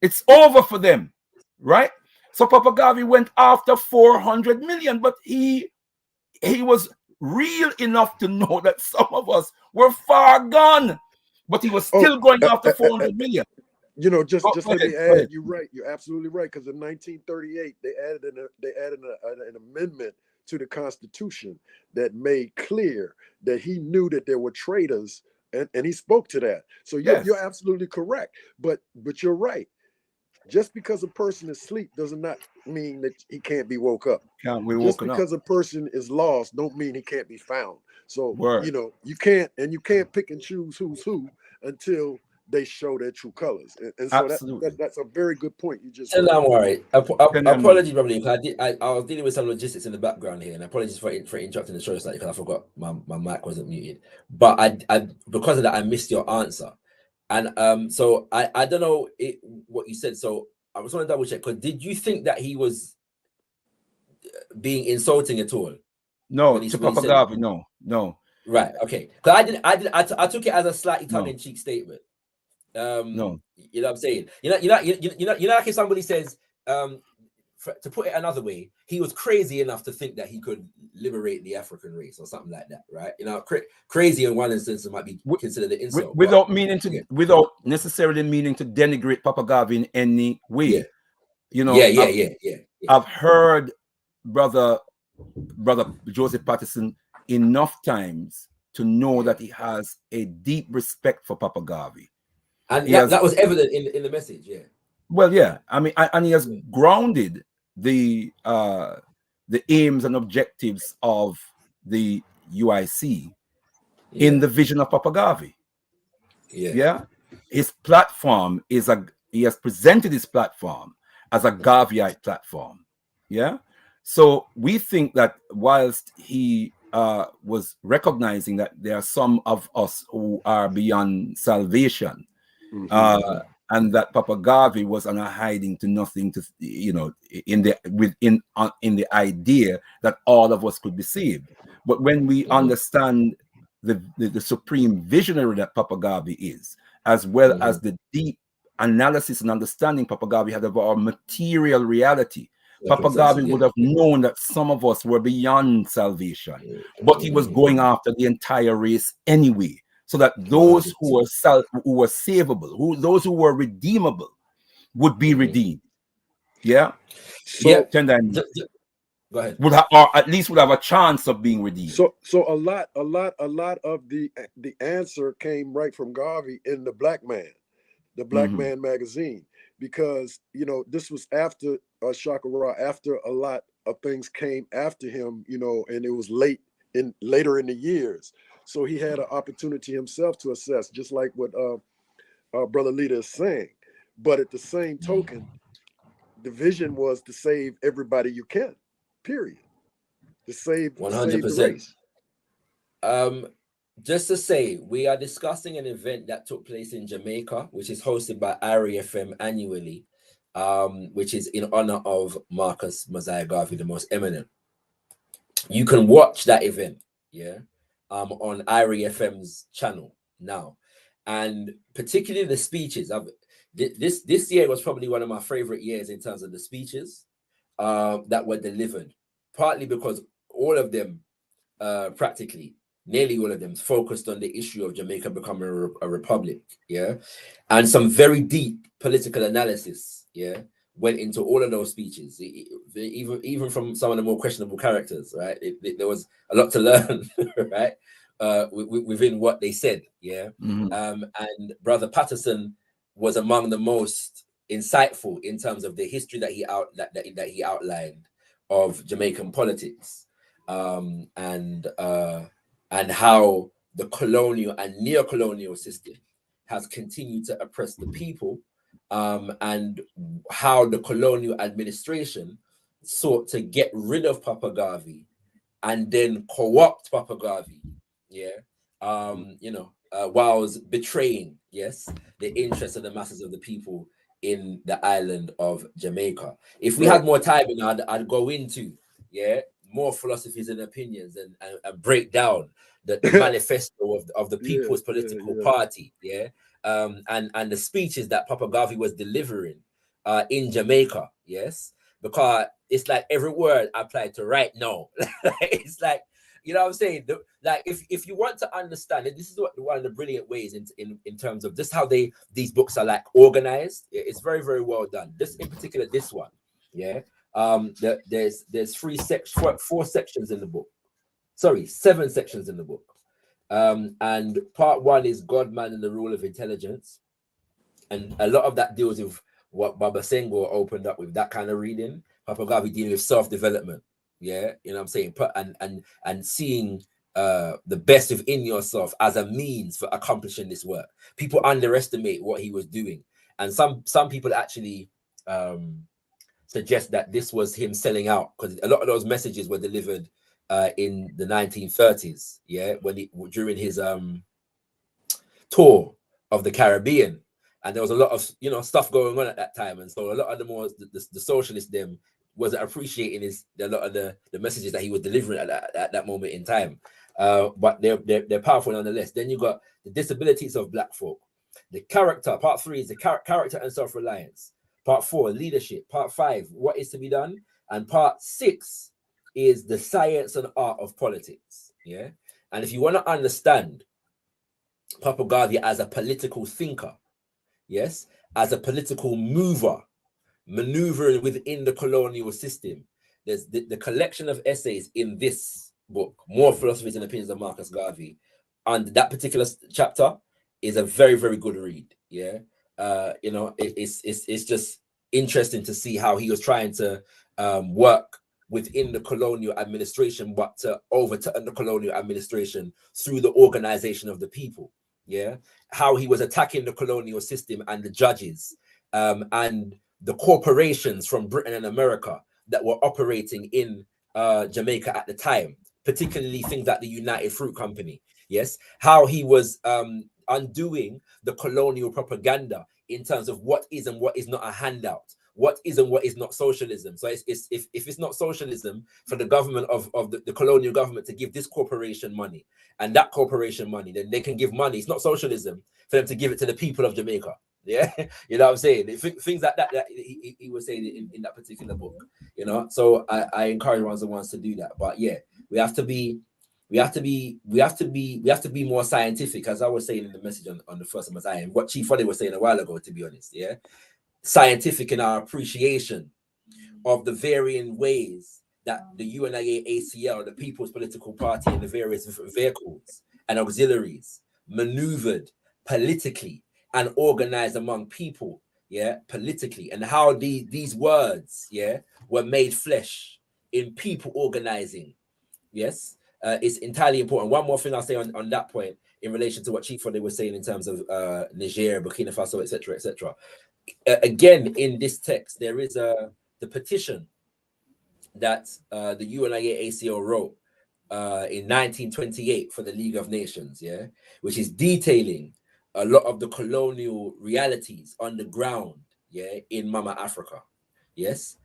It's over for them, right? So Papa Garvey went after 400 million, but he was real enough to know that some of us were far gone, but he was still going after 400 million. You know, just let me add, you're right. You're absolutely right. Because in 1938, they added an amendment to the Constitution that made clear that he knew that there were traitors, and he spoke to that. So you're absolutely correct. But you're right. Just because a person is asleep does not mean that he can't be woke up. Just because a person is lost don't mean he can't be found. So you know, you can't pick and choose who's who until they show their true colors. And so that's a very good point you just made. Don't worry. Apologies, probably. I was dealing with some logistics in the background here, and apologies for interrupting the show slightly because I forgot my mic wasn't muted. But I because of that I missed your answer. And so I don't know what you said. So I was want to double check. Because did you think that he was being insulting at all? No, to Papa Garvey, no. Right. Okay. Because I took it as a slightly tongue-in-cheek statement. No. You know what I'm saying? You know, like if somebody says, to put it another way, he was crazy enough to think that he could liberate the African race or something like that, right? You know, crazy in one instance might be considered an insult without necessarily meaning to denigrate Papa Garvey in any way. Yeah. You know, I've heard brother Joseph Patterson enough times to know that he has a deep respect for Papa Garvey, and that was evident in the message. Yeah. Well, yeah. I mean, and he has grounded the aims and objectives of the UIC in the vision of Papa Garvey. Yeah. His platform he has presented his platform as a Garveyite platform. Yeah. So we think that whilst he was recognizing that there are some of us who are beyond salvation, and that Papa Garvey was on a hiding to nothing, to, you know, in the idea that all of us could be saved. But when we understand the supreme visionary that Papa Garvey is, as well as the deep analysis and understanding Papa Garvey had of our material reality, Papa Garvey would have known that some of us were beyond salvation, but he was going after the entire race anyway, so that those who were savable, those who were redeemable, would be redeemed. Yeah, so, go ahead. Would have, or at least would have a chance of being redeemed. So a lot of the answer came right from Garvey in the Black Man magazine, because this was after Shaka Ra, after a lot of things came after him, and it was later in the years, so he had an opportunity himself to assess, just like what Brother Lita is saying. But at the same token, the vision was to save everybody you can. Period. To save 100%. Just to say, we are discussing an event that took place in Jamaica, which is hosted by IRI FM annually, which is in honor of Marcus Mosiah Garvey, the most eminent. You can watch that event, on IRI FM's channel now, and particularly the speeches. This year was probably one of my favorite years in terms of the speeches that were delivered, partly because all of them, practically nearly all of them, focused on the issue of Jamaica becoming a republic, and some very deep political analysis, went into all of those speeches, even from some of the more questionable characters, right? There was a lot to learn, right, within what they said, and Brother Patterson was among the most insightful in terms of the history that he outlined of Jamaican politics, and how the colonial and neo-colonial system has continued to oppress the people, and how the colonial administration sought to get rid of Papa Garvey and then co-opt Papa Garvey, whilst betraying, the interests of the masses of the people in the island of Jamaica. If we had more time, I'd go into more philosophies and opinions and break down the manifesto of the People's Political Party, and the speeches that Papa Garvey was delivering in Jamaica, because it's like every word applied to right now. It's like, you know what I'm saying? Like, if you want to understand it, this is one of the brilliant ways in terms of just how these books are like organized. It's very, very well done. Just in particular, this one, there's 4 sections in the book. Sorry, 7 sections in the book. And part 1 is God, Man, and the Rule of Intelligence, and a lot of that deals with what Baba Senghor opened up with, that kind of reading. Papa Garvey dealing with self-development. You know what I'm saying? And seeing the best within yourself as a means for accomplishing this work. People underestimate what he was doing, and some people actually suggest that this was him selling out, because a lot of those messages were delivered in the 1930s, during his tour of the Caribbean, and there was a lot of stuff going on at that time, and so a lot of the socialists them wasn't appreciating a lot of the messages that he was delivering at that moment in time. But they're powerful nonetheless. Then you got the disabilities of Black folk. The character, part 3 is the character and self-reliance. Part 4, leadership. Part 5, what is to be done. And part 6 is the science and art of politics. And if you want to understand Papa Garvey as a political thinker, as a political mover, maneuvering within the colonial system, there's the collection of essays in this book, More Philosophies and Opinions of Marcus Garvey, and that particular chapter is a very, very good read. It's just interesting to see how he was trying to work within the colonial administration, but to overturn the colonial administration through the organization of the people. How he was attacking the colonial system and the judges, and the corporations from Britain and America that were operating in Jamaica at the time, particularly things like the United Fruit Company. How he was undoing the colonial propaganda in terms of what is and what is not a handout, what is and what is not socialism. So if it's not socialism for the government of the colonial government to give this corporation money and that corporation money, then they can give money. It's not socialism for them to give it to the people of Jamaica. Yeah, you know what I'm saying? Things like that he was saying in that particular book, you know. So I encourage ones to do that. But yeah, we have to be more scientific, as I was saying in the message on the first of Mosiah, and what Chief Foddy was saying a while ago, to be honest. Yeah, scientific in our appreciation of the varying ways that the UNIA ACL, the People's Political Party, and the various vehicles and auxiliaries maneuvered politically and organized among people, yeah, politically, and how these words, yeah, were made flesh in people organizing. Yes, it's entirely important. One more thing I'll say on that point in relation to what Chief Foddy was saying in terms of Niger, Burkina Faso, etc., etc. Again, in this text, there is the petition that the UNIA ACO wrote in 1928 for the League of Nations, yeah, which is detailing a lot of the colonial realities on the ground, yeah, in Mama Africa. Yes,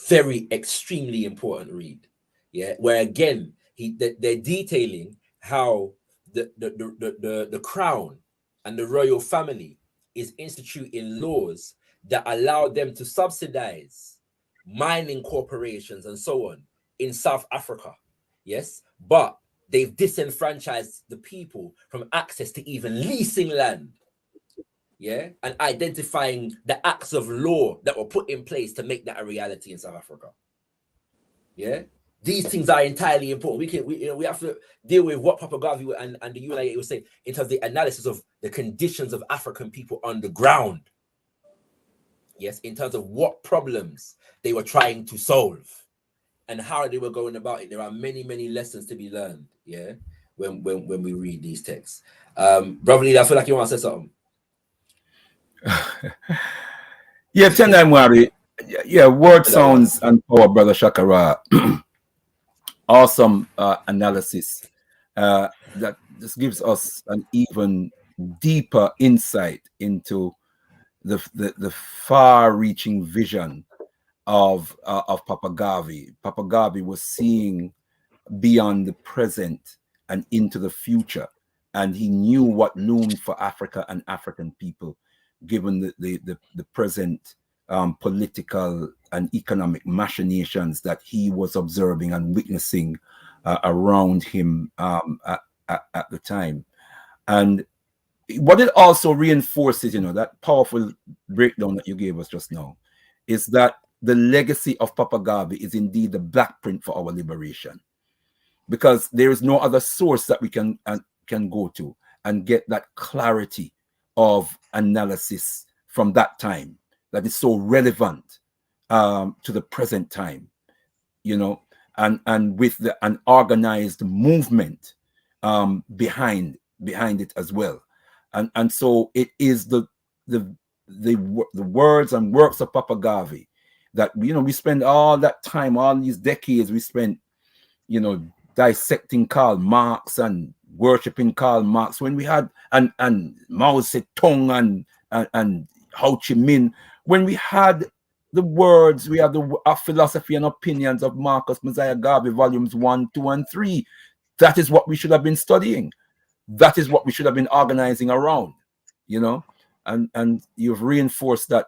very extremely important read, yeah, where again they're detailing how the crown and the royal family is instituting laws that allow them to subsidize mining corporations and so on in South Africa. Yes, but they've disenfranchised the people from access to even leasing land. Yeah, and identifying the acts of law that were put in place to make that a reality in South Africa. Yeah, these things are entirely important. We have to deal with what Papa Garvey and the UNIA was saying in terms of the analysis of the conditions of African people on the ground. Yes, in terms of what problems they were trying to solve and how they were going about it. There are many, many lessons to be learned, yeah, when we read these texts. Brother Lee, I feel like you want to say something. Yeah, Tendai Mwari. Yeah, word sounds and power, Brother Shakara. Awesome analysis that just gives us an even deeper insight into the far-reaching vision of Papa Garvey. Papa Garvey was seeing beyond the present and into the future, and he knew what loomed for Africa and African people, given the present political and economic machinations that he was observing and witnessing around him at the time. And what it also reinforces, you know, that powerful breakdown that you gave us just now, is that the legacy of Papa Garvey is indeed the blackprint for our liberation, because there is no other source that we can go to and get that clarity of analysis from that time that is so relevant to the present time, you know, and with an organized movement behind it as well. And so it is the words and works of Papa Garvey that, you know, we spend all that time, all these decades we spent, you know, dissecting Karl Marx and worshiping Karl Marx, when we had and Mao Zedong and Ho Chi Minh, when we had the words, we had the philosophy and opinions of Marcus Mosiah Garvey, volumes 1, 2, and 3. That is what we should have been studying. That is what we should have been organizing around, you know, and you've reinforced that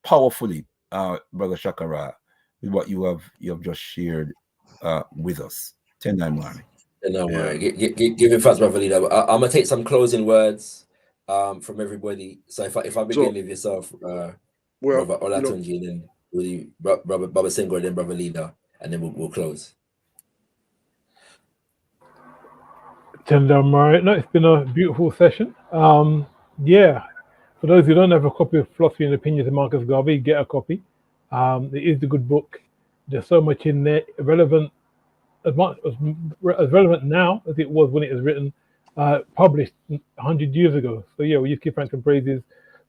powerfully, Brother Shakara, with what you have just shared with us. Tendai Mwari. No, give it fast, Brother Leader. I'm gonna take some closing words from everybody. So if I begin with yourself, Brother Olatunji, and then Brother Baba Senghor, then Brother Leader, and then we'll close. Tendai Mwari. No, it's been a beautiful session. Yeah, for those who don't have a copy of Philosophy and Opinions of Marcus Garvey, get a copy. It is a good book. There's so much in there, relevant, as relevant now as it was when it was written, published 100 years ago. So yeah, we just give thanks and praises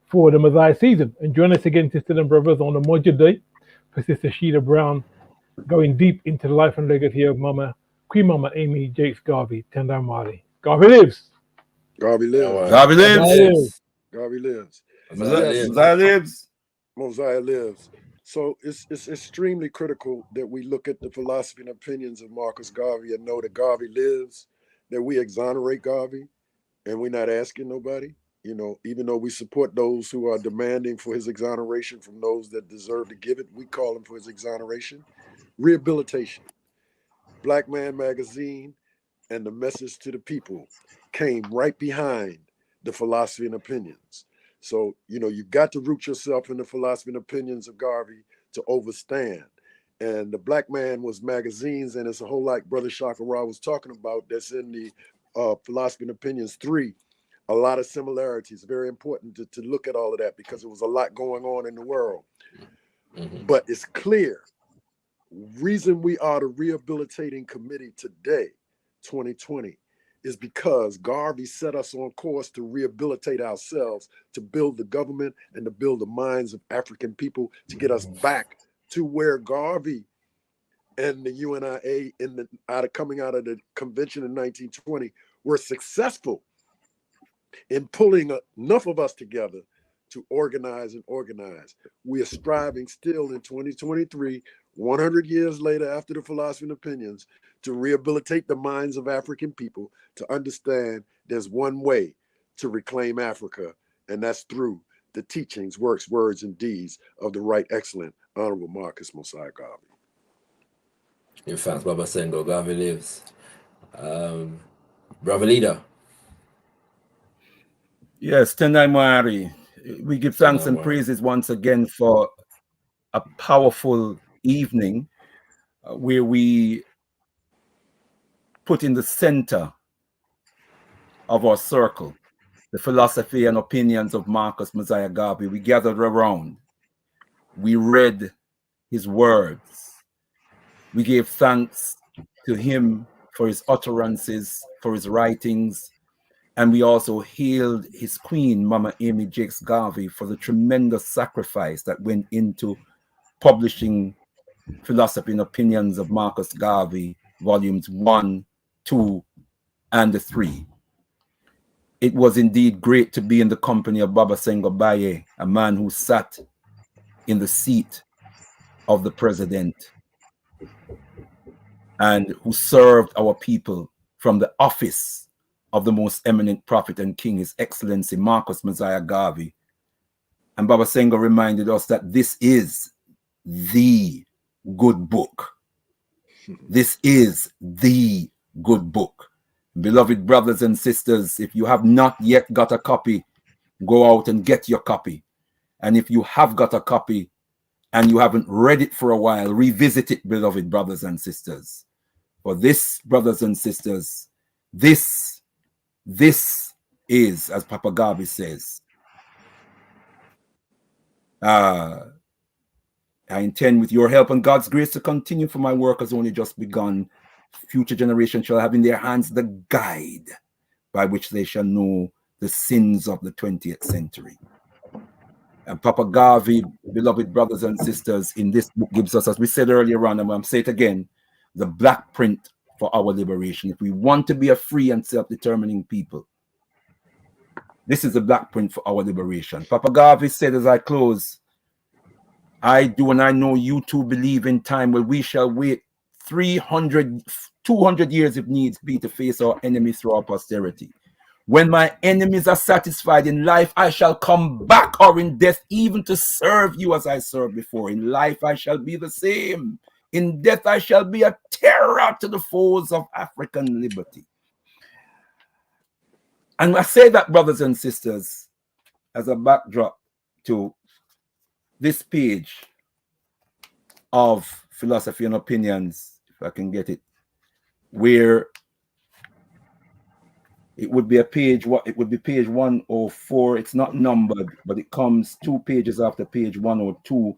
for the Mosiah season. And join us again, sisters and brothers, on the Module Day for Sister Sheila Brown, going deep into the life and legacy of Queen Mama Amy Jakes Garvey. Tendai Mwari. Garvey lives. Garvey lives. Garvey lives. Garvey lives. Mosiah lives. Mosiah lives. So it's extremely critical that we look at the philosophy and opinions of Marcus Garvey and know that Garvey lives, that we exonerate Garvey, and we're not asking nobody. You know, even though we support those who are demanding for his exoneration from those that deserve to give it, we call him for his exoneration. Rehabilitation. Black Man Magazine and the Message to the People came right behind the Philosophy and Opinions. So, you know, you've got to root yourself in the philosophy and opinions of Garvey to overstand. And the Black Man was magazines, and it's a whole lot Brother Shakara was talking about that's in the Philosophy and Opinions 3. A lot of similarities. Very important to look at all of that because there was a lot going on in the world. But it's clear, reason we are the Rehabilitating Committee today, 2020, is because Garvey set us on course to rehabilitate ourselves, to build the government and to build the minds of African people, to get us back to where Garvey and the UNIA coming out of the convention in 1920 were successful in pulling enough of us together to organize and organize. We are striving still in 2023, 100 years later after the Philosophy and Opinions, to rehabilitate the minds of African people to understand there's one way to reclaim Africa, and that's through the teachings, works, words, and deeds of the Right Excellent Honorable Marcus Mosiah Garvey. In fact, Baba Sengo, Garvey lives. Brother Leader. Yes, Tendai Moari. We give thanks and praises once again for a powerful evening where we put in the center of our circle the philosophy and opinions of Marcus Mosiah Garvey. We gathered around. We read his words. We gave thanks to him for his utterances, for his writings, and we also hailed his queen, Mama Amy Jakes Garvey, for the tremendous sacrifice that went into publishing Philosophy and Opinions of Marcus Garvey, volumes 1, 2, and 3. It was indeed great to be in the company of Baba Sengo Baye, a man who sat in the seat of the president and who served our people from the office of the most eminent prophet and king, His Excellency Marcus Mosiah Garvey. And Baba Sengo reminded us that this is the good book. This is the good book. Beloved brothers and sisters, if you have not yet got a copy, go out and get your copy. And if you have got a copy and you haven't read it for a while, revisit it, beloved brothers and sisters. For this, brothers and sisters, this is, as Papa Garvey says, I intend with your help and God's grace to continue, for my work has only just begun. Future generations shall have in their hands the guide by which they shall know the sins of the 20th century. And Papa Garvey, beloved brothers and sisters, in this book gives us, as we said earlier on, and I'm saying it again, the black print for our liberation. If we want to be a free and self-determining people, this is the black print for our liberation. Papa Garvey said as I close, I do and I know you too believe in time where we shall wait 200 years if needs be to face our enemies through our posterity. When my enemies are satisfied in life, I shall come back, or in death, even to serve you as I served before. In life, I shall be the same. In death, I shall be a terror to the foes of African liberty. And I say that, brothers and sisters, as a backdrop to this page of Philosophy and Opinions, if I can get it, where it would be a page, it would be page 104. It's not numbered, but it comes 2 pages after page 102.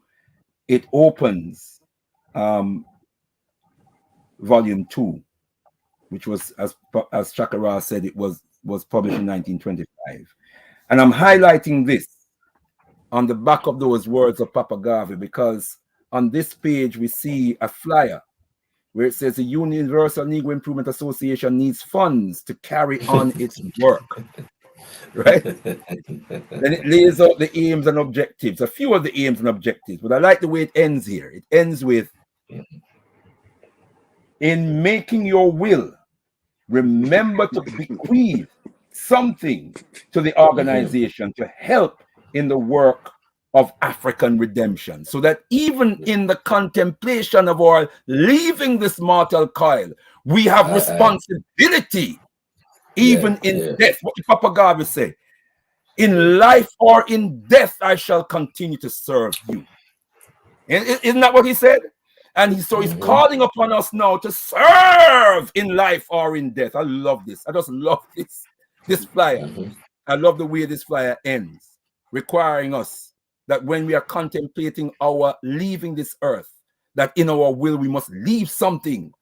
It opens volume 2, which was, as Chakara said, it was published in 1925. And I'm highlighting this on the back of those words of Papa Garvey, because on this page we see a flyer where it says the Universal Negro Improvement Association needs funds to carry on its work. Right? Then it lays out the aims and objectives, a few of the aims and objectives, but I like the way it ends here. It ends with, in making your will, remember to bequeath something to the organization to help in the work of African redemption, so that even in the contemplation of our leaving this mortal coil, we have responsibility, even in death. What did Papa Garvey say? In life or in death, I shall continue to serve you. Isn't that what he said? And he's calling upon us now to serve in life or in death. I love this. I just love this flyer. I love the way this flyer ends, requiring us that when we are contemplating our leaving this earth, that in our will we must leave something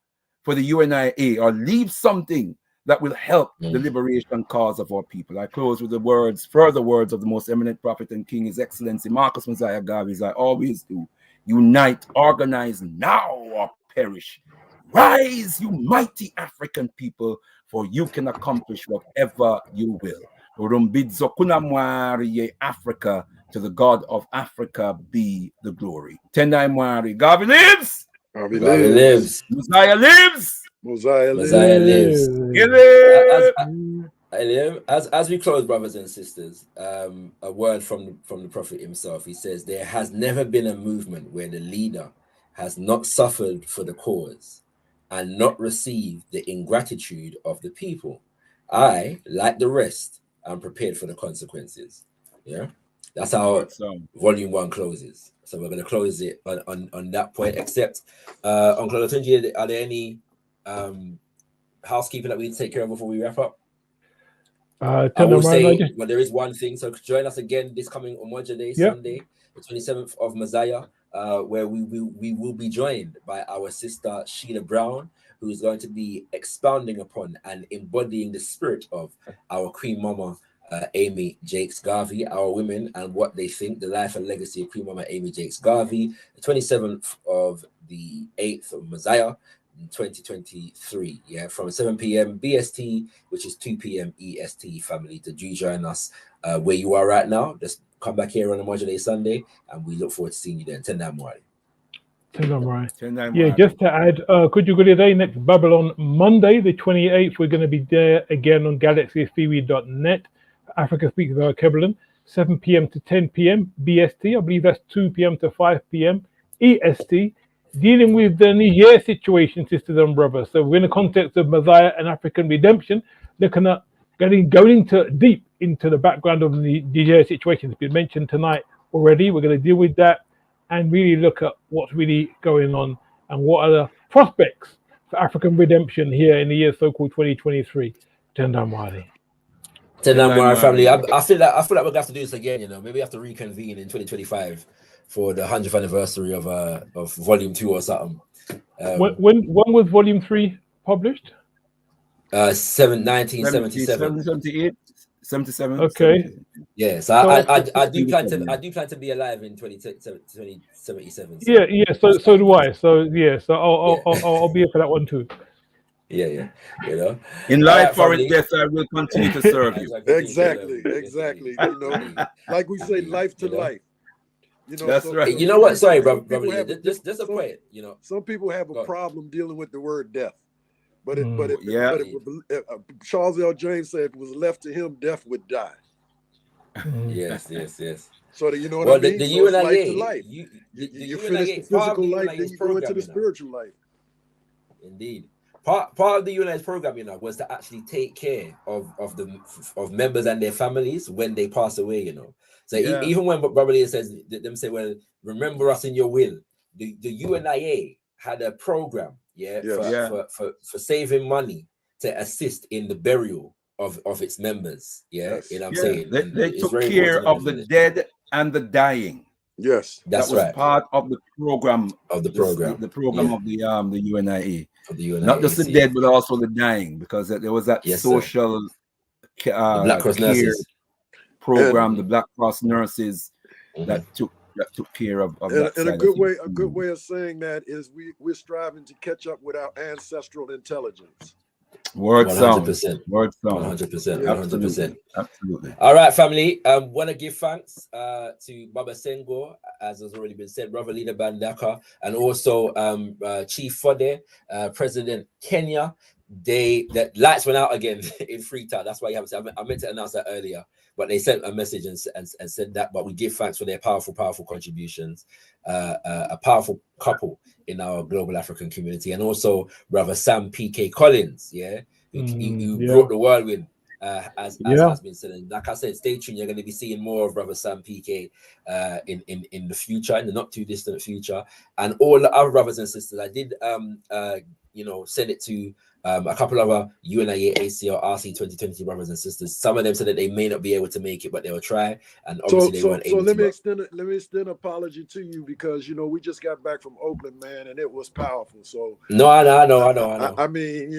for the UNIA, or leave something that will help the liberation cause of our people. I close with the further words of the most eminent prophet and king, His Excellency Marcus Mosiah Garvey, as I always do. Unite, organize now or perish. Rise, you mighty African people, for you can accomplish whatever you will. Africa, to the God of Africa be the glory. Tendai Mwari. Garvey lives. Garvey lives. Mosiah lives. Mosiah lives. As we close, brothers and sisters, a word from the prophet himself. He says, there has never been a movement where the leader has not suffered for the cause and not received the ingratitude of the people. I, like the rest, am prepared for the consequences. Yeah, that's how volume 1 closes. So we're going to close it on that point, except Uncle Olatunji, are there any housekeeping that we need to take care of before we wrap up? I will say, well, there is one thing. So join us again this coming Umoja Day, Sunday, the 27th of Mosiah, where we will be joined by our sister Sheila Brown, who is going to be expounding upon and embodying the spirit of our Queen Mama, Amy Jakes Garvey, our women, and what they think, the life and legacy of Queen Mama Amy Jakes Garvey, the 27th of the 8th of Mosiah, 2023, from 7 p.m. BST, which is 2 p.m. EST. Family, to join us where you are right now. Just come back here on a Mosiah Day Sunday, and we look forward to seeing you then. Tendai Mwari. Yeah, just to add, could you go today next Babylon Monday, the 28th? We're going to be there again on galaxytheory.net. Africa Speaks with Alkebu-Lan, 7 p.m. to 10 p.m. BST. I believe that's 2 p.m. to 5 p.m. EST. Dealing with the Niger situation, sisters and brothers. So we're in the context of Mosiah and African redemption, looking at going deep into the background of the Niger situation. It's been mentioned tonight already. We're going to deal with that and really look at what's really going on and what are the prospects for African redemption here in the year so-called 2023. Tendai Mwari. Tendai Mwari, family. I feel like we're going to have to do this again. Maybe we have to reconvene in 2025 for the 100th anniversary of Volume 2 or something. When was Volume 3 published? 1977. 78, 77. Okay. 77. Yeah, so I do plan to be alive in 2077. Yeah. So do I. So I'll be here for that one too. Yeah. In life or in death, I will continue to serve you. Exactly. Like we say, life to life. That's right. You know what? Sorry, brother. Just a point. Some people have a problem dealing with the word death, but Charles L. James said it was left to him, death would die. Yes. So that, you know what I mean? The UNIA, life. You finish the physical life, then you go into the spiritual life. Indeed. Part of the UNIA's program, was to actually take care of members and their families when they pass away, So even when Brother Leah says, them say, well, remember us in your will, the UNIA had a program, for saving money to assist in the burial of its members. I'm saying? They took care of the dead and the dying. Yes, that was right. Part of the program of the program. The program of the UNIA. Not just the dead, but also the dying, because there was that social Black Cross nurses program, the Black Cross nurses that took care of that. And a good way of saying that is we're striving to catch up with our ancestral intelligence. Word 100%. Word 100%. Absolutely. All right, family. Want to give thanks to Baba Senghor, as has already been said, Brother Leader Bandaka, and also Chief Fode, President Kenya, the lights went out again in Freetown. That's why you haven't. I meant to announce that earlier, but they sent a message and said that. But we give thanks for their powerful contributions. A powerful couple in our global African community, and also Brother Sam P.K. Collins, who brought the whirlwind. As has been said, and like I said, stay tuned. You're going to be seeing more of Brother Sam PK in the future, in the not too distant future, and all the other brothers and sisters. I did send it to a couple of our UNIA ACL RC 2020 brothers and sisters. Some of them said that they may not be able to make it, but they will try, and obviously they weren't able to. So let me extend an apology to you, because we just got back from Oakland, man, and it was powerful. So no, I know. I mean,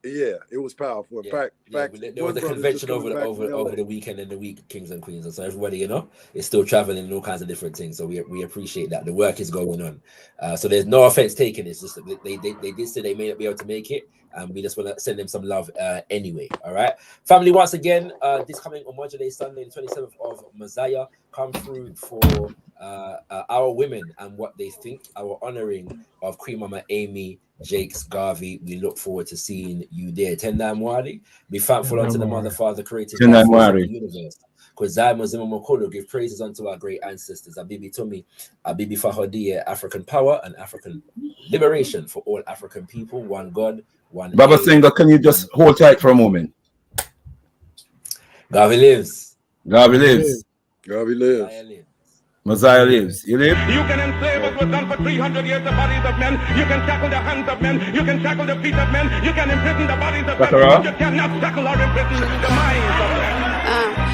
yeah, it was powerful. In fact, there was a convention over the weekend in the week, Kings and Queens, and so everybody, is still traveling and all kinds of different things. So we appreciate that the work is going on. So there's no offense taken. It's just that they did say they may not be able to make it, and we just want to send them some love anyway. All right, family. Once again, this coming on Module Day Sunday, the 27th of Mosiah, come through for our women and what they think. Our honoring of Queen Mama Amy Jakes Garvey. We look forward to seeing you there. Tendai Mwari. Be thankful unto the Mother, Father, Creator of the universe. Because give praises unto our great ancestors. Abibi Tumi, Abibi Fahodiye, African power and African liberation for all African people. One God, one. Baba Singer, can you just hold tight for a moment? Garvey lives. Garvey lives. Garvey lives. Mosiah lives. You live? You can enslave what was done for 300 years, the bodies of men. You can shackle the hands of men. You can shackle the feet of men. You can imprison the bodies of men. But you cannot shackle or imprison the minds of men.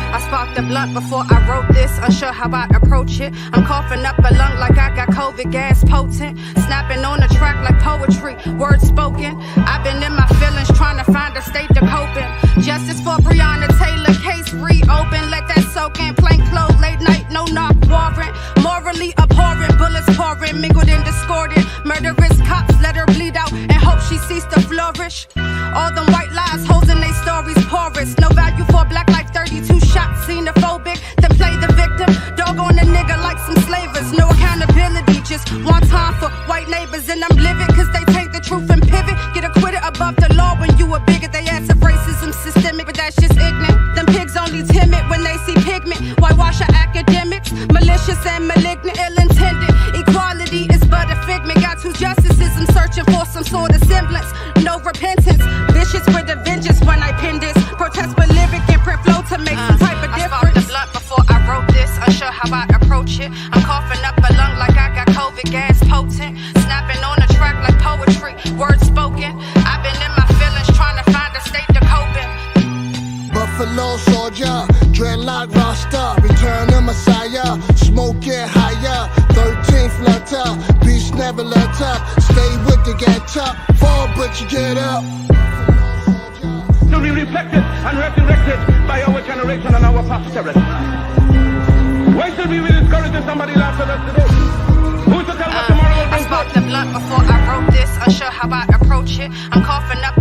I sparked the blunt before I wrote this, unsure how I approach it. I'm coughing up a lung like I got COVID, gas potent. Snapping on the track like poetry, words spoken. I've been in my feelings trying to find a state to cope in. Justice for Breonna Taylor, case reopen. Let that soak in, plain clothes, late night, no knock warrant. Morally abhorrent, bullets pouring, mingled and discordant. Murderous cops let her bleed out and hope she ceased to flourish. All them white lies, holes in they stories porous. No value for black like 32 shots, xenophobic. Then play the victim, dog on a nigga like some slavers. No accountability, just one time for white neighbors. And I'm livid cause they take the truth and pivot. Get acquitted above the law when you a bigot. They ask if racism systemic, but that's just ignorant. Them pigs only timid when they see pigment. Whitewash our academics, malicious and malignant, ill-intended. Equality is but a figment. Got two justices, I'm searching for some sort of semblance. No repentance, vicious with a vengeance when I pin this. Protest but lyric and print flow to make some type of difference. I sparked the blunt before I wrote this, unsure how I approach it. I'm coughing up a lung like I got COVID, gas potent. Snapping on the track like poetry, words spoken. I've been in my feelings trying to find a state to cope in. Buffalo soldier, dreadlock Rasta, return to Messiah, smoke it higher, 13th letter, beast never let up, stay with the get up, fall but you get up. To be reflected and resurrected by our generation and our posterity. Why should we be discouraging somebody laughs at us today? Who's to tell us tomorrow will bring I sparked the blunt before I wrote this, unsure how I approach it. I'm coughing up